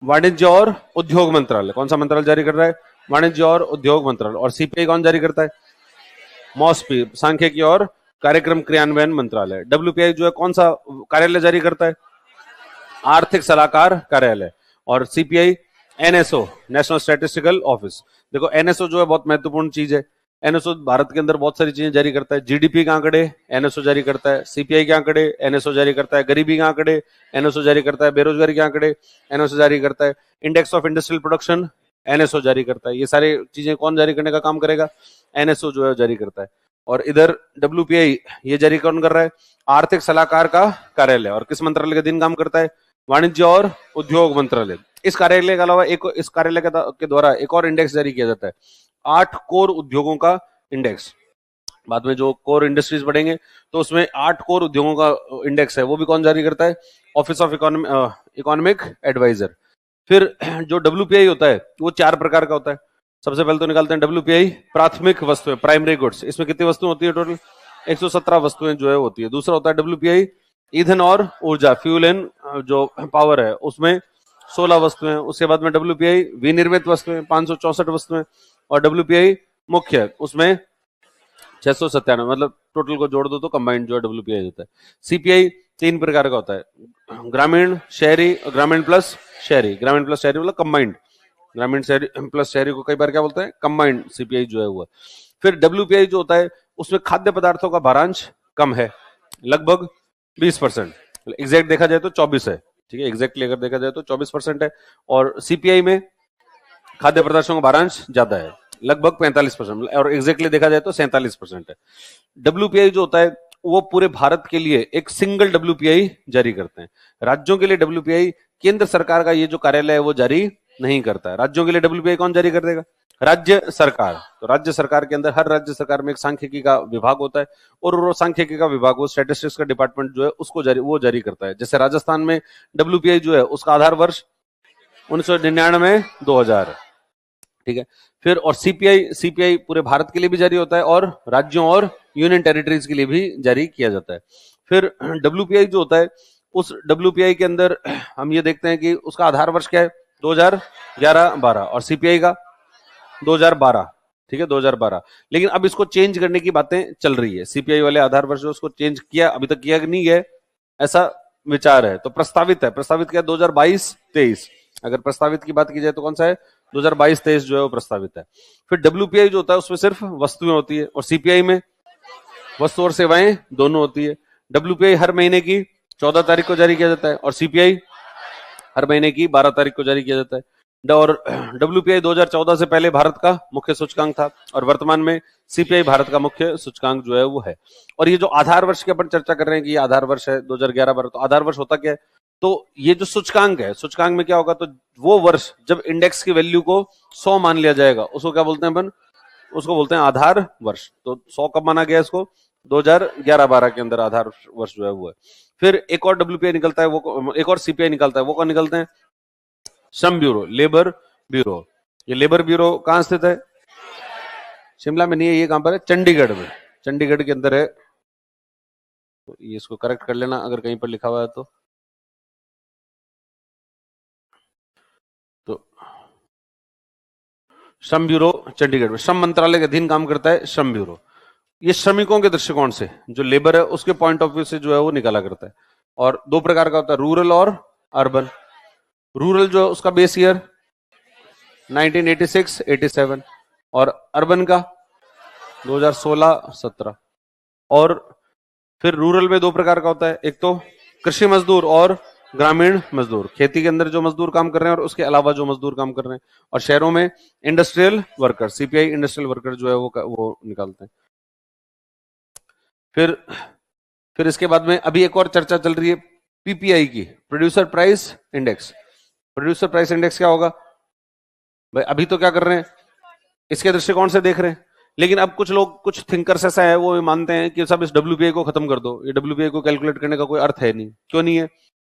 वाणिज्य और उद्योग मंत्रालय। कौन सा मंत्रालय जारी कर रहा है? वाणिज्य और उद्योग मंत्रालय। और सीपीआई कौन जारी करता है? मॉस्पी, सांख्यिकी और कार्यक्रम क्रियान्वयन मंत्रालय। डब्ल्यूपीआई जो है कौन सा कार्यालय जारी करता है? आर्थिक सलाहकार कार्यालय। और CPI NSO, national statistical office. देखो एनएसओ जो है बहुत महत्वपूर्ण चीज है। एनएसओ भारत के अंदर बहुत सारी चीजें जारी करता है। जीडीपी के आंकड़े एनएसओ जारी करता है, सीपीआई के आंकड़े एनएसओ जारी करता है, गरीबी के आंकड़े एनएसओ जारी करता है, बेरोजगारी के आंकड़े एनएसओ जारी करता है, index of industrial production NSO जारी करता है। ये सारी चीजें कौन जारी करने का काम करेगा? एनएसओ जो है जारी करता है। और इधर डब्ल्यूपीआई ये जारी कौन कर रहा है? आर्थिक सलाहकार का कार्यालय। और किस मंत्रालय के अधीन काम करता है? वाणिज्य और उद्योग मंत्रालय। इस कार्यालय के अलावा एक, इस कार्यालय के द्वारा एक और इंडेक्स जारी किया जाता है, 8 कोर उद्योगों का इंडेक्स। बाद में जो कोर इंडस्ट्रीज बढ़ेंगे तो उसमें 8 कोर उद्योगों का इंडेक्स है, वो भी कौन जारी करता है? Office of economic adviser. फिर जो डब्ल्यूपीआई होता है वो 4 प्रकार का होता है। सबसे पहले तो निकालते हैं डब्ल्यूपीआई प्राथमिक वस्तुएं, प्राइमरी गुड्स। इसमें कितनी वस्तुएं होती है टोटल? 117 वस्तुएं जो है होती है। दूसरा होता है डब्ल्यूपीआई ईंधन और ऊर्जा, फ्यूल एंड जो पावर है, उसमें 16 वस्तुएं। उसके बाद में डब्ल्यूपीआई विनिर्मित वस्तुएं 564 वस्तुएं। और डब्ल्यूपीआई मुख्य, उसमें 697, मतलब टोटल को जोड़ दो तो कंबाइंड जो है डब्ल्यूपीआई होता है। सीपीआई 3 प्रकार का होता है, ग्रामीण, शहरी, ग्रामीण प्लस शहरी। ग्रामीण प्लस शहरी मतलब कंबाइंड। ग्रामीण शहरी प्लस शहरी को कई बार क्या बोलते हैं? कंबाइंड सीपीआई जो है हुआ। फिर डब्ल्यूपीआई जो होता है उसमें खाद्य पदार्थों का भारांश कम है, लगभग 20%। एग्जैक्ट देखा जाए तो 24 है। ठीक है, एग्जैक्टली अगर देखा जाए तो 24% है। और सीपीआई में खाद्य पदार्थों का भारांश ज्यादा है, लगभग 45%। और एग्जैक्टली देखा जाए तो 47% है। डब्ल्यूपीआई जो होता है वो पूरे भारत के लिए एक सिंगल डब्ल्यूपीआई जारी करते हैं। राज्यों के लिए डब्ल्यूपीआई केंद्र सरकार का ये जो कार्यालय है वो जारी नहीं करता है। राज्यों के लिए डब्ल्यूपीआई कौन जारी कर देगा? राज्य सरकार। तो राज्य सरकार के अंदर, हर राज्य सरकार में एक सांख्यिकी का विभाग होता है, और वो सांख्यिकी का विभाग, वो स्टैटिस्टिक्स का डिपार्टमेंट जो है उसको जारी करता है। जैसे राजस्थान में डब्ल्यूपीआई जो है उसका आधार वर्ष 1999 2000। ठीक है, फिर और सीपीआई पूरे भारत के लिए भी जारी होता है, और राज्यों और यूनियन टेरिटरीज के लिए भी जारी किया जाता है। फिर डब्ल्यूपीआई जो होता है उस डब्ल्यूपीआई के अंदर हम ये देखते हैं कि उसका आधार वर्ष क्या है, 2011-12, और सीपीआई का 2012, ठीक है 2012। लेकिन अब इसको चेंज करने की बातें चल रही है, सीपीआई वाले आधार वर्ष उसको चेंज किया, अभी तक किया नहीं गया, ऐसा विचार है। तो प्रस्तावित है, प्रस्तावित क्या है, 2022-23। अगर प्रस्तावित की बात की जाए तो कौन सा है, 2022-23 जो है वो प्रस्तावित है। फिर डब्ल्यूपीआई जो होता है उसमें सिर्फ वस्तुएं होती है, और सीपीआई में वस्तु और सेवाएं दोनों होती है। डब्ल्यूपीआई हर महीने की 14 तारीख को जारी किया जाता है, और सीपीआई हर महीने की 12 तारीख को जारी किया जाता है। और डब्ल्यूपीआई 2014 से पहले भारत का मुख्य सूचकांक था, और वर्तमान में सीपीआई भारत का मुख्य सूचकांक जो है वो है। और ये जो आधार वर्ष की अपन चर्चा कर रहे हैं कि ये आधार वर्ष है 2011-12, तो आधार वर्ष होता क्या है, तो ये जो सूचकांक है, सूचकांक में क्या होगा, तो वो वर्ष जब इंडेक्स की वैल्यू को 100 मान लिया जाएगा उसको क्या बोलते हैं अपन, उसको बोलते हैं आधार वर्ष। तो 100 कब माना गया इसको, 2011-12 के अंदर आधार वर्ष जो है वो है। फिर एक और डब्ल्यूपीआई निकलता है, वो एक और सीपीआई निकलता है, वो कौन निकलते हैं, श्रम ब्यूरो, लेबर ब्यूरो। ये लेबर ब्यूरो कहां स्थित है, शिमला में नहीं है, ये कहां पर है, चंडीगढ़ में, चंडीगढ़ के अंदर है। तो ये इसको करेक्ट कर लेना अगर कहीं पर लिखा हुआ है तो श्रम ब्यूरो चंडीगढ़ में, श्रम मंत्रालय के अधीन काम करता है श्रम ब्यूरो। ये श्रमिकों के दृष्टिकोण से, जो लेबर है उसके पॉइंट ऑफ व्यू से जो है वो निकाला करता है। और दो प्रकार का होता है, रूरल और अर्बन। रूरल जो है उसका बेस ईयर 1986-87, और अर्बन का 2016-17। और फिर रूरल में दो प्रकार का होता है, एक तो कृषि मजदूर और ग्रामीण मजदूर, खेती के अंदर जो मजदूर काम कर रहे हैं और उसके अलावा जो मजदूर काम कर रहे हैं। और शहरों में industrial worker, CPI industrial worker जो है वो निकालते हैं। फिर फिर इसके बाद में अभी एक और चर्चा चल रही है पीपीआई की, producer price index. Producer price index क्या होगा भाई, अभी तो क्या कर रहे हैं, इसके दृष्टिकोण से देख रहे हैं। लेकिन अब कुछ लोग, कुछ थिंकर्स ऐसा है, वो मानते हैं कि सब इस डब्ल्यूपीआई को खत्म कर दो, ये डब्ल्यूपीआई को कैलकुलेट करने का कोई अर्थ है नहीं। क्यों नहीं है,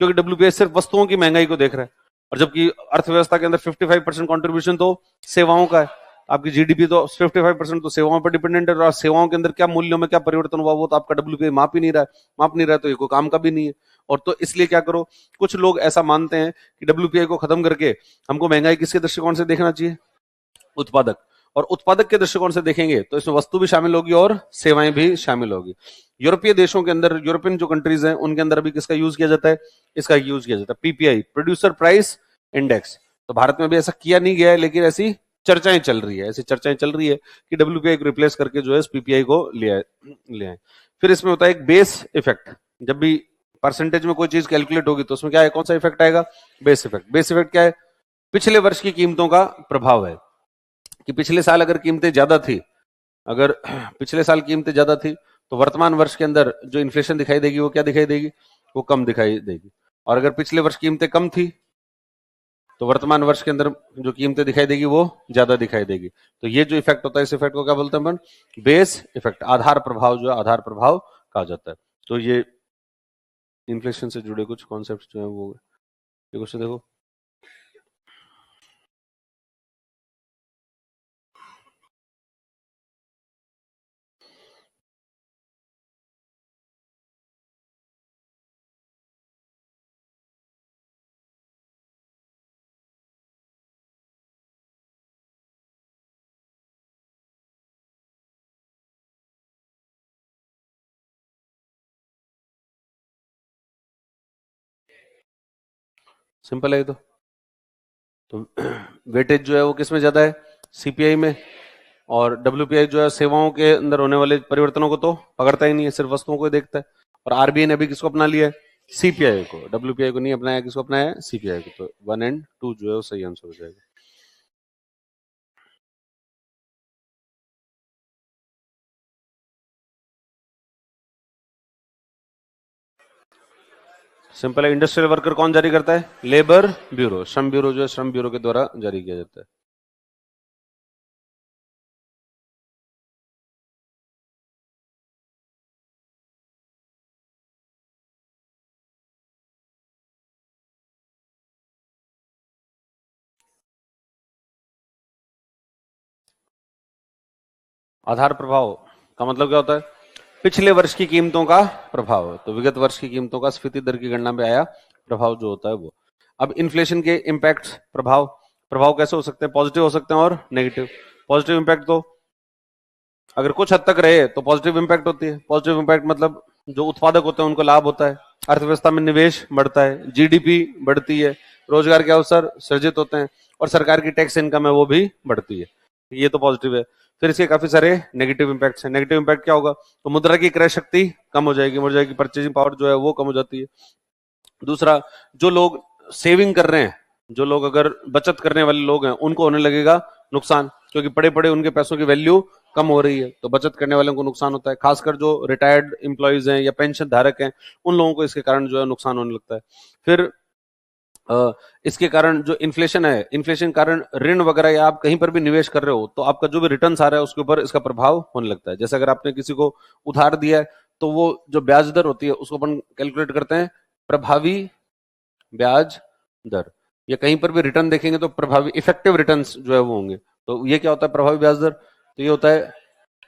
क्योंकि डब्ल्यूपीआई सिर्फ वस्तुओं की महंगाई को देख रहा है, और जबकि अर्थव्यवस्था के अंदर 55% कॉन्ट्रीब्यूशन तो सेवाओं का है। आपकी जीडीपी तो 55% तो सेवाओं पर डिपेंडेंट है, और सेवाओं के अंदर क्या मूल्यों में क्या परिवर्तन हुआ वो तो आपका डब्ल्यूपीआई माप ही नहीं रहा है, माप नहीं रहा है, तो ये कोई काम का भी नहीं है। और तो इसलिए क्या करो, कुछ लोग ऐसा मानते हैं कि डब्ल्यूपीआई को खत्म करके हमको महंगाई किसके दृष्टिकोण से देखना चाहिए, उत्पादक। और उत्पादक के दृष्टिकोण से देखेंगे तो इसमें वस्तु भी शामिल होगी और सेवाएं भी शामिल होगी। यूरोपीय देशों के अंदर, यूरोपियन जो कंट्रीज हैं उनके अंदर अभी किसका यूज किया जाता है, इसका यूज किया जाता है, पीपीआई, प्रोड्यूसर प्राइस इंडेक्स। तो भारत में भी ऐसा किया नहीं गया है, लेकिन ऐसी चर्चाएं चल रही है, ऐसी चर्चाएं चल रही है कि डब्ल्यूपीआई को रिप्लेस करके जो है पीपीआई को ले आए। फिर इसमें होता है एक बेस इफेक्ट। जब भी परसेंटेज में कोई चीज कैलकुलेट होगी तो उसमें क्या है, कौन सा इफेक्ट आएगा, बेस इफेक्ट। बेस इफेक्ट क्या है, पिछले वर्ष की कीमतों का प्रभाव है, कि पिछले साल अगर कीमतें ज्यादा थी, अगर पिछले साल कीमतें ज्यादा थी तो वर्तमान वर्ष के अंदर जो इन्फ्लेशन दिखाई देगी वो क्या दिखाई देगी, वो कम दिखाई देगी। और अगर पिछले वर्ष कीमतें कम थी तो वर्तमान वर्ष के अंदर जो कीमतें दिखाई देगी वो ज्यादा दिखाई देगी। तो ये जो इफेक्ट होता है, इस इफेक्ट को क्या बोलते हैं अपन, बेस इफेक्ट, आधार प्रभाव जो है आधार प्रभाव कहा जाता है। तो ये इन्फ्लेशन से जुड़े कुछ कॉन्सेप्ट जो है वो, ये क्वेश्चन देखो, सिंपल है ये तो वेटेज जो है वो किस में ज्यादा है, सीपीआई में। और डब्ल्यूपीआई जो है सेवाओं के अंदर होने वाले परिवर्तनों को तो पकड़ता ही नहीं है, सिर्फ वस्तुओं को ही देखता है। और आरबीआई ने अभी किसको अपना लिया है, सीपीआई को, डब्ल्यूपीआई को नहीं अपनाया, किसको अपनाया है, सीपीआई को। तो 1 एंड 2 जो है वो सही आंसर हो जाएगा। सिंपल है, इंडस्ट्रियल वर्कर कौन जारी करता है, लेबर ब्यूरो, श्रम ब्यूरो जो है श्रम ब्यूरो के द्वारा जारी किया जाता है। आधार प्रभाव का मतलब क्या होता है, पिछले वर्ष की कीमतों का प्रभाव, तो विगत वर्ष की कीमतों का स्फीति दर की गणना में आया प्रभाव जो होता है वो। अब इन्फ्लेशन के इम्पैक्ट प्रभाव, प्रभाव कैसे हो सकते हैं, पॉजिटिव हो सकते हैं और नेगेटिव। पॉजिटिव इम्पैक्ट तो अगर कुछ हद तक रहे तो पॉजिटिव इम्पैक्ट होती है। पॉजिटिव इम्पैक्ट मतलब जो उत्पादक होते हैं उनको लाभ होता है, अर्थव्यवस्था में निवेश बढ़ता है, जीडीपी बढ़ती है, रोजगार के अवसर सृजित होते हैं और सरकार की टैक्स इनकम है वो भी बढ़ती है। ये तो पॉजिटिव है। फिर इसके काफी सारे नेगेटिव इम्पैक्ट्स हैं। नेगेटिव इम्पैक्ट क्या होगा, तो मुद्रा की क्रय शक्ति कम हो जाएगी, परचेजिंग पावर जो है वो कम हो जाती है। दूसरा, जो लोग सेविंग कर रहे हैं, जो लोग अगर बचत करने वाले लोग हैं उनको होने लगेगा नुकसान, क्योंकि पड़े पड़े उनके पैसों की वैल्यू कम हो रही है, तो बचत करने वालों को नुकसान होता है। खासकर जो रिटायर्ड एम्प्लॉयज हैं या पेंशन धारक हैं उन लोगों को इसके कारण जो है नुकसान होने लगता है। फिर इसके कारण जो इन्फ्लेशन है, इन्फ्लेशन के कारण ऋण वगैरह या आप कहीं पर भी निवेश कर रहे हो तो आपका जो भी रिटर्न आ रहा है उसके ऊपर इसका प्रभाव होने लगता है। जैसे अगर आपने किसी को उधार दिया है तो वो जो ब्याज दर होती है उसको अपन कैलकुलेट करते हैं प्रभावी ब्याज दर, या कहीं पर भी रिटर्न देखेंगे तो प्रभावी इफेक्टिव रिटर्न्स जो है वो होंगे। तो ये क्या होता है प्रभावी ब्याज दर, तो ये होता है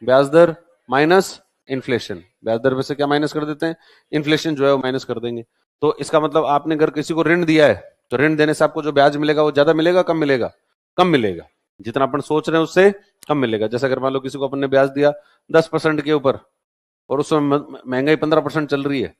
ब्याज दर माइनस इन्फ्लेशन। ब्याज दर में से क्या माइनस कर देते हैं, इन्फ्लेशन जो है वो माइनस कर देंगे। तो इसका मतलब आपने अगर किसी को ऋण दिया है तो ऋण देने से आपको जो ब्याज मिलेगा वो ज्यादा मिलेगा कम मिलेगा, कम मिलेगा, जितना अपन सोच रहे हैं उससे कम मिलेगा। जैसे अगर मान लो किसी को अपन ने ब्याज दिया 10% के ऊपर और उस समय महंगाई 15% चल रही है,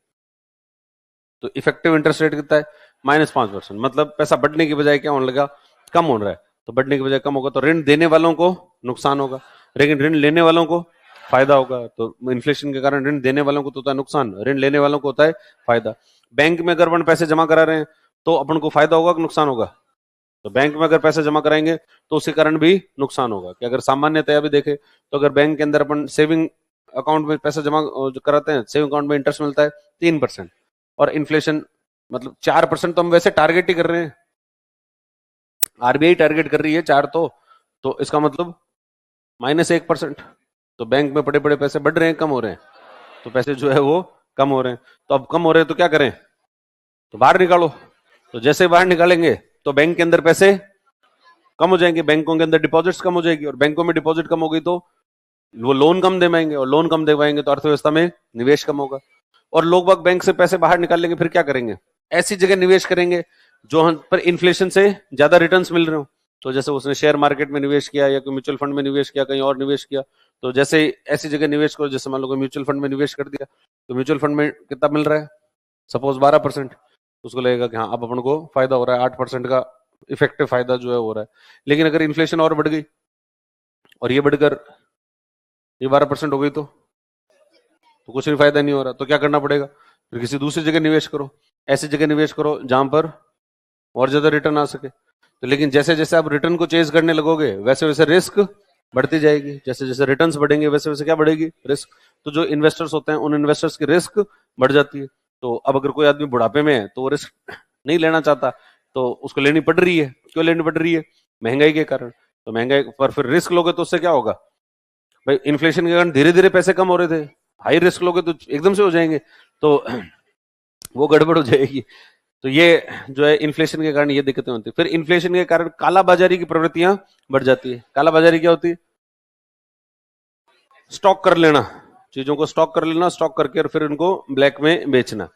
तो इफेक्टिव इंटरेस्ट रेट कितना है, -5%। मतलब पैसा बढ़ने की बजाय क्या होने लगा, कम हो रहा है। तो बढ़ने की बजाय कम होगा तो ऋण देने वालों को नुकसान होगा, लेकिन ऋण लेने वालों को फायदा होगा। तो इन्फ्लेशन के कारण ऋण देने वालों को तो होता है नुकसान, ऋण लेने वालों को होता है फायदा। बैंक में अगर अपन पैसे जमा करा रहे हैं तो अपन को फायदा होगा कि नुकसान होगा, तो बैंक में अगर पैसे जमा कराएंगे तो उसके कारण भी नुकसान होगा। कि अगर सामान्यतया भी देखे तो अगर बैंक के अंदर अपन सेविंग अकाउंट में पैसा जमा कराते हैं, सेविंग अकाउंट में इंटरेस्ट मिलता है 3%, और इन्फ्लेशन मतलब 4% तो हम वैसे टारगेट ही कर रहे हैं, आरबीआई टारगेट कर रही है 4, तो इसका मतलब -1%। तो बैंक में पड़े पड़े पैसे बढ़ रहे हैं कम हो रहे हैं, तो पैसे जो है वो कम हो रहे हैं। तो अब कम हो रहे हैं तो क्या करें, तो बाहर निकालो। तो जैसे बाहर निकालेंगे तो बैंक के अंदर पैसे कम हो जाएंगे, बैंकों के अंदर डिपॉजिट्स कम हो जाएगी, और बैंकों में डिपॉजिट कम हो गई तो वो लोन कम दे पाएंगे, और लोन कम दे पाएंगे तो अर्थव्यवस्था में निवेश कम होगा। और लोग बाग बैंक से पैसे बाहर निकालेंगे फिर क्या करेंगे, ऐसी जगह निवेश करेंगे जो हम पर इन्फ्लेशन से ज्यादा रिटर्न्स मिल रहे हो। तो जैसे उसने शेयर मार्केट में निवेश किया या कोई म्यूचुअल फंड में निवेश किया, कहीं और निवेश किया, तो जैसे ऐसी जगह निवेश करो, जैसे मान लो म्यूचुअल फंड में निवेश कर दिया, तो म्यूचुअल फंड में कितना मिल रहा है, सपोज 12%, उसको लगेगा कि हाँ अब अपन को फायदा हो रहा है, 8% का इफेक्टिव फायदा जो है हो रहा है। लेकिन अगर इन्फ्लेशन और बढ़ गई और ये बढ़कर ये 12% हो गई तो कुछ भी फायदा नहीं हो रहा, तो क्या करना पड़ेगा, फिर किसी दूसरी जगह निवेश करो, ऐसी जगह निवेश करो जहां पर और ज्यादा रिटर्न आ सके। तो लेकिन जैसे जैसे आप रिटर्न को चेज करने लगोगे वैसे वैसे रिस्क बढ़ती जाएगी, जैसे जैसे रिटर्न्स बढ़ेंगे वैसे वैसे क्या बढ़ेगी, रिस्क। तो जो इन्वेस्टर्स होते हैं उन इन्वेस्टर्स की रिस्क बढ़ जाती है। तो अब अगर कोई आदमी बुढ़ापे में है तो वो रिस्क नहीं लेना चाहता, तो उसको लेनी पड़ रही है। क्यों लेनी पड़ रही है, महंगाई के कारण। तो महंगाई पर फिर रिस्क लोगे तो उससे क्या होगा भाई, इन्फ्लेशन के कारण धीरे धीरे पैसे कम हो रहे थे, हाई रिस्क लोगे तो एकदम से हो जाएंगे, तो वो गड़बड़ हो जाएगी। तो ये जो है इन्फ्लेशन के कारण ये दिक्कतें होती है। फिर इन्फ्लेशन के कारण काला बाजारी की प्रवृत्तियां बढ़ जाती है। काला बाजारी क्या होती है, स्टॉक कर लेना, चीजों को स्टॉक कर लेना, स्टॉक करके और फिर उनको ब्लैक में बेचना।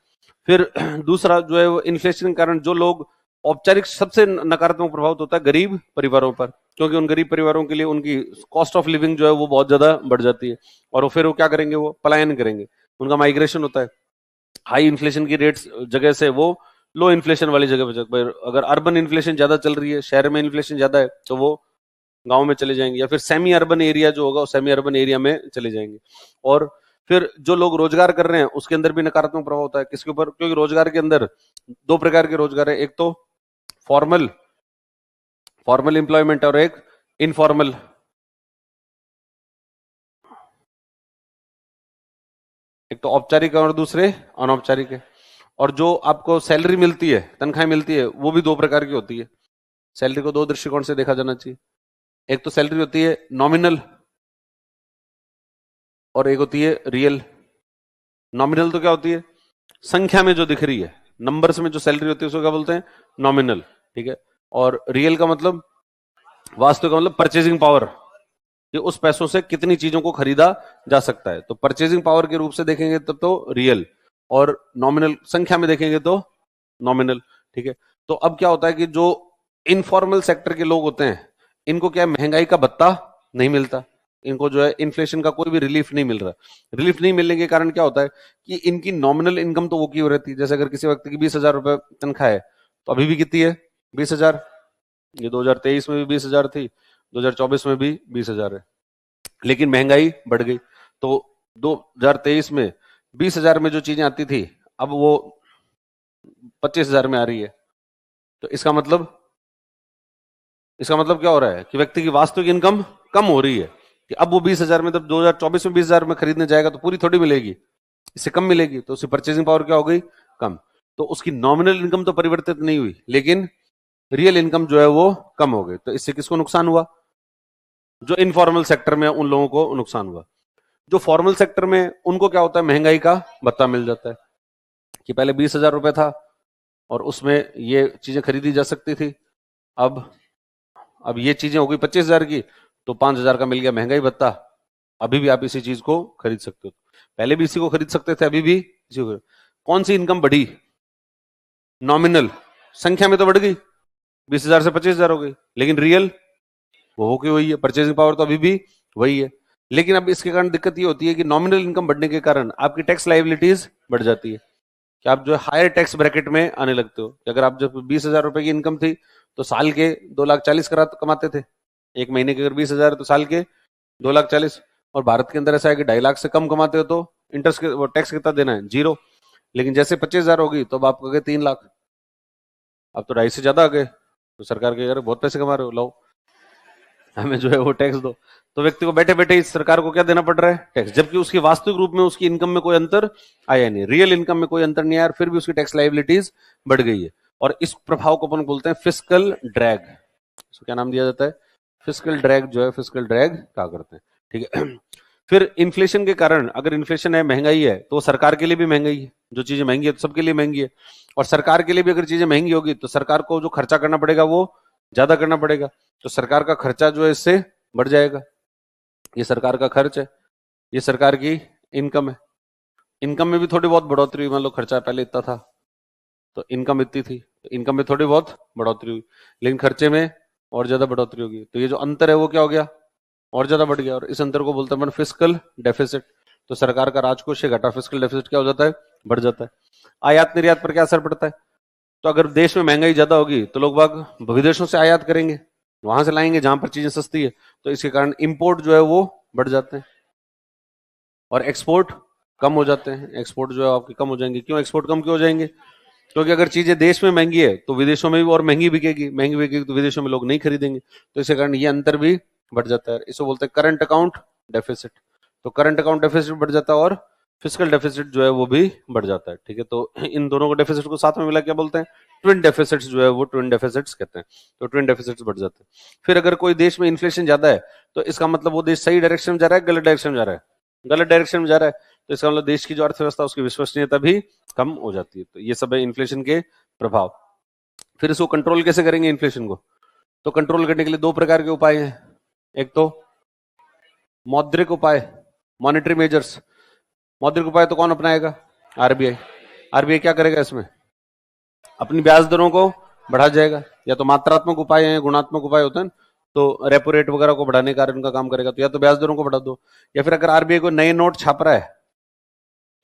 फिर दूसरा जो है वो इन्फ्लेशन के कारण जो लोग औपचारिक, सबसे नकारात्मक प्रभाव होता है गरीब परिवारों पर, क्योंकि उन गरीब परिवारों के लिए उनकी कॉस्ट ऑफ लिविंग जो है वो बहुत ज्यादा बढ़ जाती है, और वो फिर वो क्या करेंगे, वो पलायन करेंगे, उनका माइग्रेशन होता है। हाई इन्फ्लेशन की रेट्स जगह से वो लो इन्फ्लेशन वाली जगह पर, अगर अर्बन इन्फ्लेशन ज्यादा चल रही है, शहर में इन्फ्लेशन ज्यादा है, तो वो गांव में चले जाएंगे, या फिर सेमी अर्बन एरिया जो होगा सेमी अर्बन एरिया में चले जाएंगे। और फिर जो लोग रोजगार कर रहे हैं उसके अंदर भी नकारात्मक प्रभाव होता है। किसके ऊपर, क्योंकि रोजगार के अंदर दो प्रकार के रोजगार है, एक तो फॉर्मल फॉर्मल एम्प्लॉयमेंट और एक इनफॉर्मल। एक तो औपचारिक और दूसरे अनौपचारिक है। और जो आपको सैलरी मिलती है, तनख्वाह मिलती है, वो भी दो प्रकार की होती है। सैलरी को दो दृष्टिकोण से देखा जाना चाहिए। एक तो सैलरी होती है नॉमिनल और एक होती है रियल। नॉमिनल तो क्या होती है, संख्या में जो दिख रही है, नंबर्स में जो सैलरी होती है उसको क्या बोलते हैं, नॉमिनल, ठीक है। और रियल का मतलब, वास्तविक का मतलब परचेजिंग पावर, कि उस पैसों से कितनी चीजों को खरीदा जा सकता है। तो परचेजिंग पावर के रूप से देखेंगे तब तो रियल, और नॉमिनल संख्या में देखेंगे तो नॉमिनल। ठीक है, तो अब क्या होता है कि जो इनफॉर्मल सेक्टर के लोग होते हैं, इनको क्या महंगाई का भत्ता नहीं मिलता, इनको जो है इन्फ्लेशन का कोई भी रिलीफ नहीं मिल रहा। रिलीफ नहीं मिलने के कारण क्या होता है कि इनकी नॉमिनल इनकम तो वो की हो रहती है। जैसे अगर किसी व्यक्ति की 20,000 रुपए तनख्वाह है, तो अभी भी कितनी है? 20,000। ये 2023 में भी 20,000 थी, 2024 में भी 20,000 है, लेकिन महंगाई बढ़ गई। तो 2023 में 20,000 में जो चीजें आती थी, अब वो 25,000 में आ रही है। तो इसका मतलब क्या हो रहा है कि व्यक्ति की वास्तविक इनकम कम हो रही है। कि अब वो 20,000 में, तब 2024 में 20,000 में खरीदने जाएगा तो पूरी थोड़ी मिलेगी, इससे कम मिलेगी, तो उसकी परचेजिंग पावर क्या हो गई? कम। तो उसकी नॉमिनल इनकम तो परिवर्तित नहीं हुई, लेकिन रियल इनकम जो है वो कम हो गई। तो इससे किसको नुकसान हुआ? जो इनफॉर्मल सेक्टर में उन लोगों को नुकसान हुआ। जो फॉर्मल सेक्टर में, उनको क्या होता है? महंगाई का भत्ता मिल जाता है कि पहले 20,000 रुपए था और उसमें ये चीजें खरीदी जा सकती थी, अब ये चीजें हो गई 25,000 की, तो 5,000 का मिल गया महंगाई भत्ता। अभी भी आप इसी चीज को खरीद सकते हो। पहले भी इसी को खरीद सकते थे, अभी भी इसी को। कौन सी इनकम बढ़ी? नॉमिनल संख्या में तो बढ़ गई, 20,000 से 25,000 हो गई, लेकिन रियल वो होके वही है, परचेजिंग पावर तो अभी भी वही है। लेकिन अब इसके कारण दिक्कत ये होती है कि नॉमिनल इनकम बढ़ने के कारण आपकी टैक्स लाइबिलिटीज बढ़ जाती है, कि आप जो है हायर टैक्स ब्रैकेट में आने लगते हो। कि अगर आप जब 20,000 रुपए की इनकम थी, तो साल के 2,40,000 कमाते थे। एक महीने के अगर 20,000 तो साल के 2,40,000। और भारत के अंदर ऐसा है कि 2.5 लाख से कम कमाते हो तो इंटरेस्ट टैक्स कितना देना है? 0। लेकिन जैसे 25,000 होगी तो अब आपको गए 3 लाख, अब तो 2.5 से ज्यादा आ गए। तो सरकार के अगर बहुत पैसे कमा रहे हो, लाओ हमें जो है वो टैक्स दो। तो व्यक्ति को बैठे बैठे इस सरकार को क्या देना पड़ रहा है? टैक्स। जबकि उसकी वास्तविक रूप में उसकी इनकम में कोई अंतर आया नहीं, रियल इनकम में कोई अंतर नहीं आया, फिर भी उसकी टैक्स लाइबिलिटीज बढ़ गई है। और इस प्रभाव को अपन बोलते हैं फिस्कल ड्रैग। इसको क्या नाम दिया जाता है? फिस्कल ड्रैग जो है, फिस्कल ड्रैग कहा करते हैं। ठीक है। फिर इन्फ्लेशन के कारण, अगर इन्फ्लेशन है, महंगाई है, तो सरकार के लिए भी महंगाई है। जो चीजें महंगी है तो सबके लिए महंगी है, और सरकार के लिए भी अगर चीजें महंगी होगी तो सरकार को जो खर्चा करना पड़ेगा वो ज्यादा करना पड़ेगा। तो सरकार का खर्चा जो है इससे बढ़ जाएगा। ये सरकार का खर्च है, ये सरकार की इनकम है। इनकम में भी थोड़ी बहुत बढ़ोतरी हुई। मान लो खर्चा पहले इतना था तो इनकम इतनी थी, तो इनकम में थोड़ी बहुत बढ़ोतरी हुई, लेकिन खर्चे में और ज्यादा बढ़ोतरी होगी। तो ये जो अंतर है वो क्या हो गया? और ज्यादा बढ़ गया। और इस अंतर को बोलते हैं फिस्कल डेफिसिट। तो सरकार का राजकोष घटा, फिस्कल डेफिसिट क्या हो जाता है? बढ़ जाता है। आयात निर्यात पर क्या असर पड़ता है? तो अगर देश में महंगाई ज्यादा होगी तो लोग बाग विदेशों से आयात करेंगे, वहां से लाएंगे जहां पर चीजें सस्ती है। तो इसके कारण इंपोर्ट जो है वो बढ़ जाते हैं और एक्सपोर्ट कम हो जाते हैं। एक्सपोर्ट जो है आपके कम हो जाएंगे। क्यों एक्सपोर्ट कम क्यों हो जाएंगे? क्योंकि अगर चीजें देश में महंगी है तो विदेशों में भी और महंगी बिकेगी, महंगी बिकेगी तो विदेशों में लोग नहीं खरीदेंगे। तो इसके कारण ये अंतर भी बढ़ जाता है। इसको बोलते हैं करंट अकाउंट डेफिसिट। तो करंट अकाउंट डेफिसिट बढ़ जाता है और फिजिकल डेफिसिट जो है वो भी बढ़ जाता है। ठीक है, तो इन दोनों को डेफिसिट को साथ में मिला क्या बोलते हैं? ट्विन डेफिसिट्स जो है वो ट्विन डेफिसिट्स कहते हैं। तो ट्विन डेफिसिट्स बढ़ जाते हैं। फिर अगर कोई देश में इन्फ्लेशन ज्यादा है तो इसका मतलब वो देश सही डायरेक्शन में जा रहा है, गलत डायरेक्शन में जा रहा है? गलत डायरेक्शन में जा रहा है, तो इसका मतलब देश की जो अर्थव्यवस्था उसकी विश्वसनीयता भी कम हो जाती है। तो ये सब है इन्फ्लेशन के प्रभाव। फिर इसको कंट्रोल कैसे करेंगे इन्फ्लेशन को? तो कंट्रोल करने के लिए दो प्रकार के उपाय हैं। एक तो मौद्रिक उपाय, मॉनेटरी मेजर्स। मौद्रिक उपाय तो कौन अपनाएगा? आरबीआई। आरबीआई क्या करेगा इसमें? अपनी ब्याज दरों को बढ़ा जाएगा। या तो मात्रात्मक उपाय है, गुणात्मक उपाय होता है, तो रेपो रेट वगैरह को बढ़ाने का उनका काम करेगा। तो या तो ब्याज दरों को बढ़ा दो, या फिर अगर आरबीआई को नए नोट छाप रहा है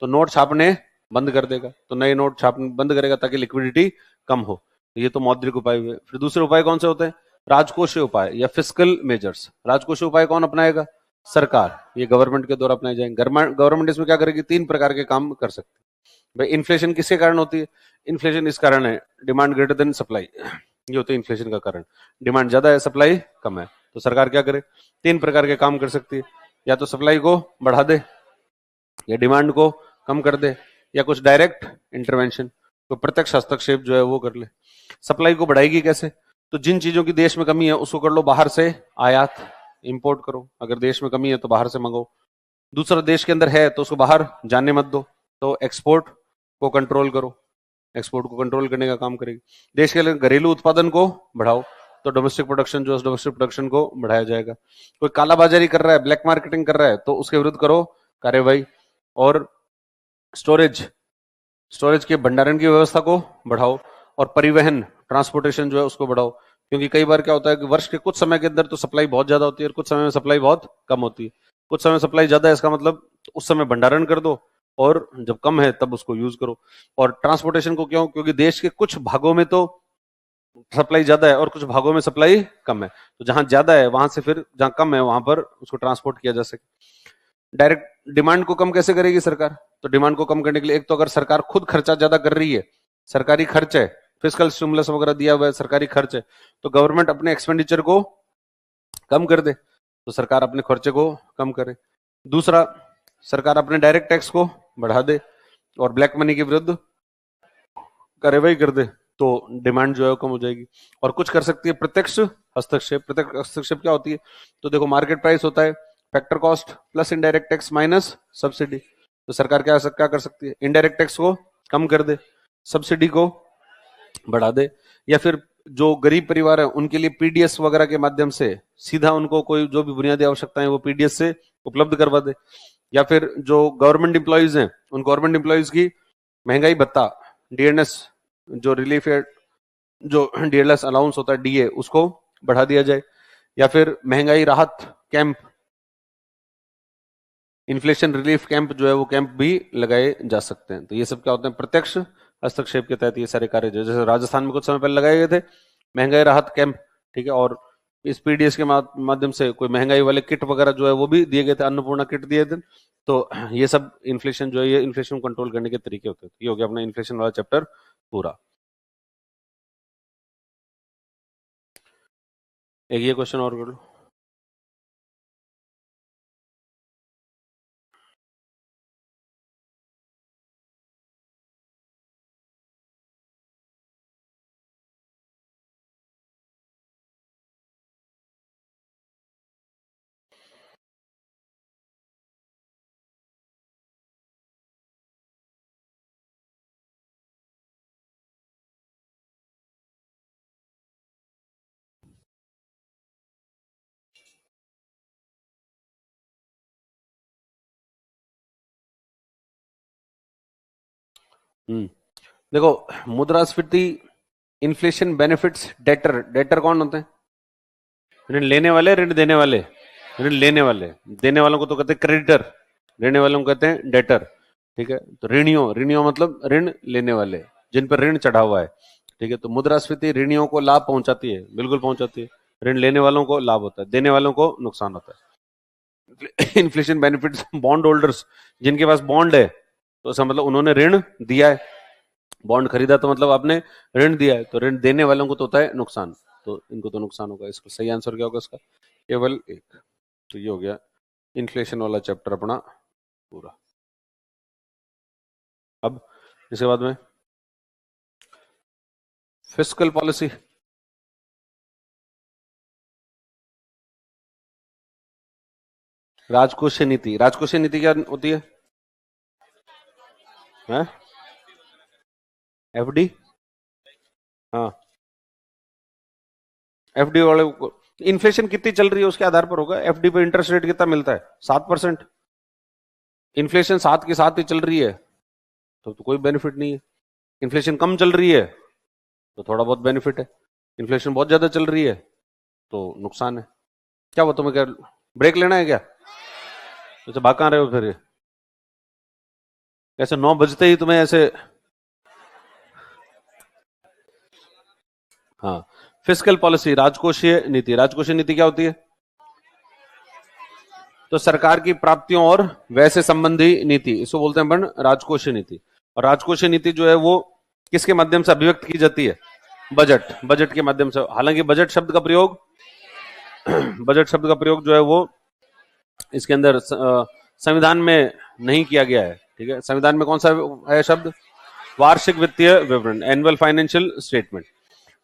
तो नोट छापने बंद कर देगा। तो नए नोट छापने बंद करेगा ताकि लिक्विडिटी कम हो। ये तो मौद्रिक उपाय हुए। फिर दूसरे उपाय कौन से होते हैं? राजकोषीय उपाय या फिस्कल मेजर्स। राजकोषीय उपाय कौन अपनाएगा? सरकार। ये गवर्नमेंट के द्वारा अपनाए जाएंगे। गवर्नमेंट इसमें क्या करेगी? 3 प्रकार के काम कर सकती है। भाई इन्फ्लेशन किसके कारण होती है? इन्फ्लेशन इस कारण है, डिमांड ग्रेटर देन सप्लाई। ये होता है इन्फ्लेशन का कारण। डिमांड ज्यादा है, सप्लाई कम है। तो सरकार क्या करे? 3 प्रकार के काम कर सकती है। या तो सप्लाई को बढ़ा दे, या डिमांड को कम कर दे, या कुछ डायरेक्ट इंटरवेंशन, तो प्रत्यक्ष हस्तक्षेप जो है वो कर ले। सप्लाई को बढ़ाएगी कैसे? तो जिन चीजों की देश में कमी है उसको कर लो बाहर से आयात, इंपोर्ट करो। अगर देश में कमी है तो बाहर से मंगाओ। दूसरा देश के अंदर है तो उसको बाहर जाने मत दो। तो एक्सपोर्ट को कंट्रोल करो। एक्सपोर्ट को कंट्रोल करने का काम करेगी। देश के घरेलू उत्पादन को बढ़ाओ। तो डोमेस्टिक प्रोडक्शन जो डोमेस्टिक प्रोडक्शन को बढ़ाया जाएगा। कोई कालाबाजारी कर रहा है, ब्लैक मार्केटिंग कर रहा है, तो उसके विरुद्ध करो कार्यवाही। और स्टोरेज के भंडारण की व्यवस्था को बढ़ाओ, और परिवहन ट्रांसपोर्टेशन जो है उसको बढ़ाओ। क्योंकि कई बार क्या होता है कि वर्ष के कुछ समय के अंदर तो सप्लाई बहुत ज्यादा होती है और कुछ समय में सप्लाई बहुत कम होती है। कुछ समय सप्लाई ज्यादा है, इसका मतलब उस समय भंडारण कर दो, और जब कम है तब उसको यूज करो। और ट्रांसपोर्टेशन को क्यों? क्योंकि देश के कुछ भागों में तो सप्लाई ज्यादा है और कुछ भागों में सप्लाई कम है, तो जहां ज्यादा है वहां से फिर जहां कम है वहां पर उसको ट्रांसपोर्ट किया जा सके। डायरेक्ट डिमांड को कम कैसे करेगी सरकार? तो डिमांड को कम करने के लिए एक तो अगर सरकार खुद खर्चा ज्यादा कर रही है, सरकारी खर्च है, फिस्कल स्टिमुलस वगैरह दिया हुआ है, सरकारी खर्च है, तो गवर्नमेंट अपने एक्सपेंडिचर को कम कर दे, तो सरकार अपने खर्चे को कम करे। दूसरा, सरकार अपने डायरेक्ट टैक्स को बढ़ा दे और ब्लैक मनी के विरुद्ध कार्रवाई कर दे, तो डिमांड जो है कम हो जाएगी। और कुछ कर सकती है प्रत्यक्ष हस्तक्षेप। प्रत्यक्ष हस्तक्षेप क्या होती है? तो देखो, मार्केट प्राइस होता है factor cost plus indirect tax minus subsidy. तो सरकार क्या कर सकती है? इनडायरेक्ट टैक्स को कम कर दे, सब्सिडी को बढ़ा दे, या फिर जो गरीब परिवार है उनके लिए पीडीएस वगैरह के माध्यम से सीधा उनको कोई जो भी बुनियादी आवश्यकताएं वो पीडीएस से उपलब्ध करवा दे। या फिर जो गवर्नमेंट एम्प्लॉइज हैं उन गवर्नमेंट एम्प्लॉइज की महंगाई भत्ता, डीएनएस जो रिलीफ है, जो डीएलएस अलाउंस होता है, डीए, उसको बढ़ा दिया जाए। या फिर महंगाई राहत कैंप, इन्फ्लेशन रिलीफ कैंप जो है वो कैंप भी लगाए जा सकते हैं। तो ये सब क्या होते हैं? प्रत्यक्ष हस्तक्षेप के तहत ये सारे कार्य जो, जैसे राजस्थान में कुछ समय पहले लगाए गए थे महंगाई राहत कैंप, ठीक है, और इस पीडीएस के माध्यम से कोई महंगाई वाले किट वगैरह जो है वो भी दिए गए थे, अन्नपूर्णा किट दिए थे। तो ये सब इन्फ्लेशन जो है, ये इन्फ्लेशन कंट्रोल करने के तरीके होते हैं। ये हो गया अपना इन्फ्लेशन वाला चैप्टर पूरा। एक ये क्वेश्चन और कर लो। देखो, मुद्रास्फीति, इन्फ्लेशन बेनिफिट्स, डेटर। डेटर कौन होते हैं? ऋण लेने वाले, ऋण देने वाले। ऋण लेने वाले, देने वालों को तो कहते हैं क्रेडिटर, लेने वालों को कहते हैं डेटर, ठीक है। तो ऋणियों, ऋणियों मतलब ऋण लेने वाले, जिन पर ऋण चढ़ा हुआ है, ठीक है। तो मुद्रास्फीति ऋणियों को लाभ पहुंचाती है, बिल्कुल पहुंचाती है। ऋण लेने वालों को लाभ होता है, देने वालों को नुकसान होता है। इन्फ्लेशन बेनिफिट्स, बॉन्ड होल्डर्स, जिनके पास बॉन्ड है, तो इसका मतलब उन्होंने ऋण दिया है, बॉन्ड खरीदा तो मतलब आपने ऋण दिया है, तो ऋण देने वालों को तो होता है नुकसान, तो इनको तो नुकसान होगा। इसका सही आंसर क्या होगा इसका? केवल एक। तो ये हो गया इन्फ्लेशन वाला चैप्टर अपना पूरा। अब इसके बाद में फिस्कल पॉलिसी। राजकोषीय नीति। राजकोषीय नीति क्या होती है? एफडी। हाँ, एफडी वाले को इन्फ्लेशन कितनी चल रही है उसके आधार पर होगा। एफडी पे इंटरेस्ट रेट कितना मिलता है? 7%। इन्फ्लेशन 7 के साथ ही चल रही है तो कोई बेनिफिट नहीं है। इन्फ्लेशन कम चल रही है तो थोड़ा बहुत बेनिफिट है। इन्फ्लेशन बहुत ज्यादा चल रही है तो नुकसान है। क्या वो तुम्हें क्या ब्रेक लेना है क्या? तो भाग कहां रहे हो फिर? ऐसे 9 बजते ही तुम्हें ऐसे? हाँ, फिस्कल पॉलिसी, राजकोषीय नीति। राजकोषीय नीति क्या होती है? तो सरकार की प्राप्तियों और व्यय से संबंधी नीति, इसको बोलते हैं अपन राजकोषीय नीति। और राजकोषीय नीति जो है वो किसके माध्यम से अभिव्यक्त की जाती है? बजट। बजट के माध्यम से। हालांकि बजट शब्द का प्रयोग बजट शब्द का प्रयोग जो है वो इसके अंदर संविधान में नहीं किया गया है, ठीक है। संविधान में कौन सा है शब्द? वार्षिक वित्तीय विवरण, एनुअल फाइनेंशियल स्टेटमेंट।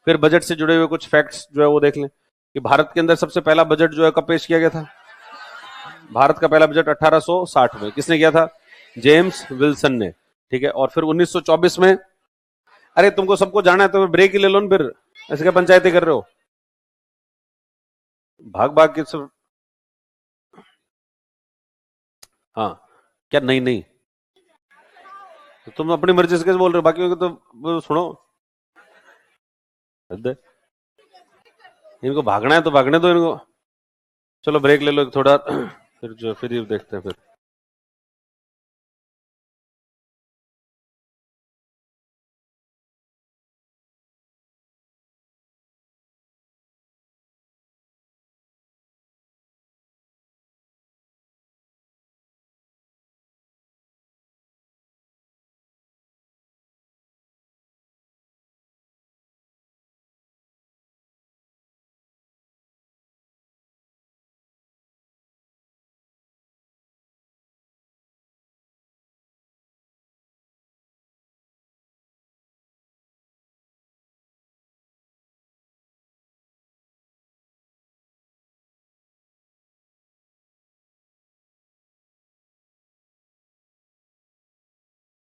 फिर बजट से जुड़े हुए कुछ फैक्ट्स जो है वो देख लें कि भारत के अंदर सबसे पहला बजट जो है कब पेश किया गया था? भारत का पहला बजट 1860 में। किसने किया था? जेम्स विल्सन ने, ठीक है। और फिर 1924 में, अरे तुमको सबको जाना है तो ब्रेक ही ले लो ना फिर, ऐसे क्या पंचायती कर रहे हो? भाग भाग के सब। हाँ, क्या नहीं नहीं, तो तुम अपनी मर्जी से कैसे बोल रहे हो, बाकी को तो वो सुनो। हद है। इनको भागना है तो भागने दो इनको। चलो ब्रेक ले लो एक थोड़ा, फिर जो फिर ये देखते हैं फिर।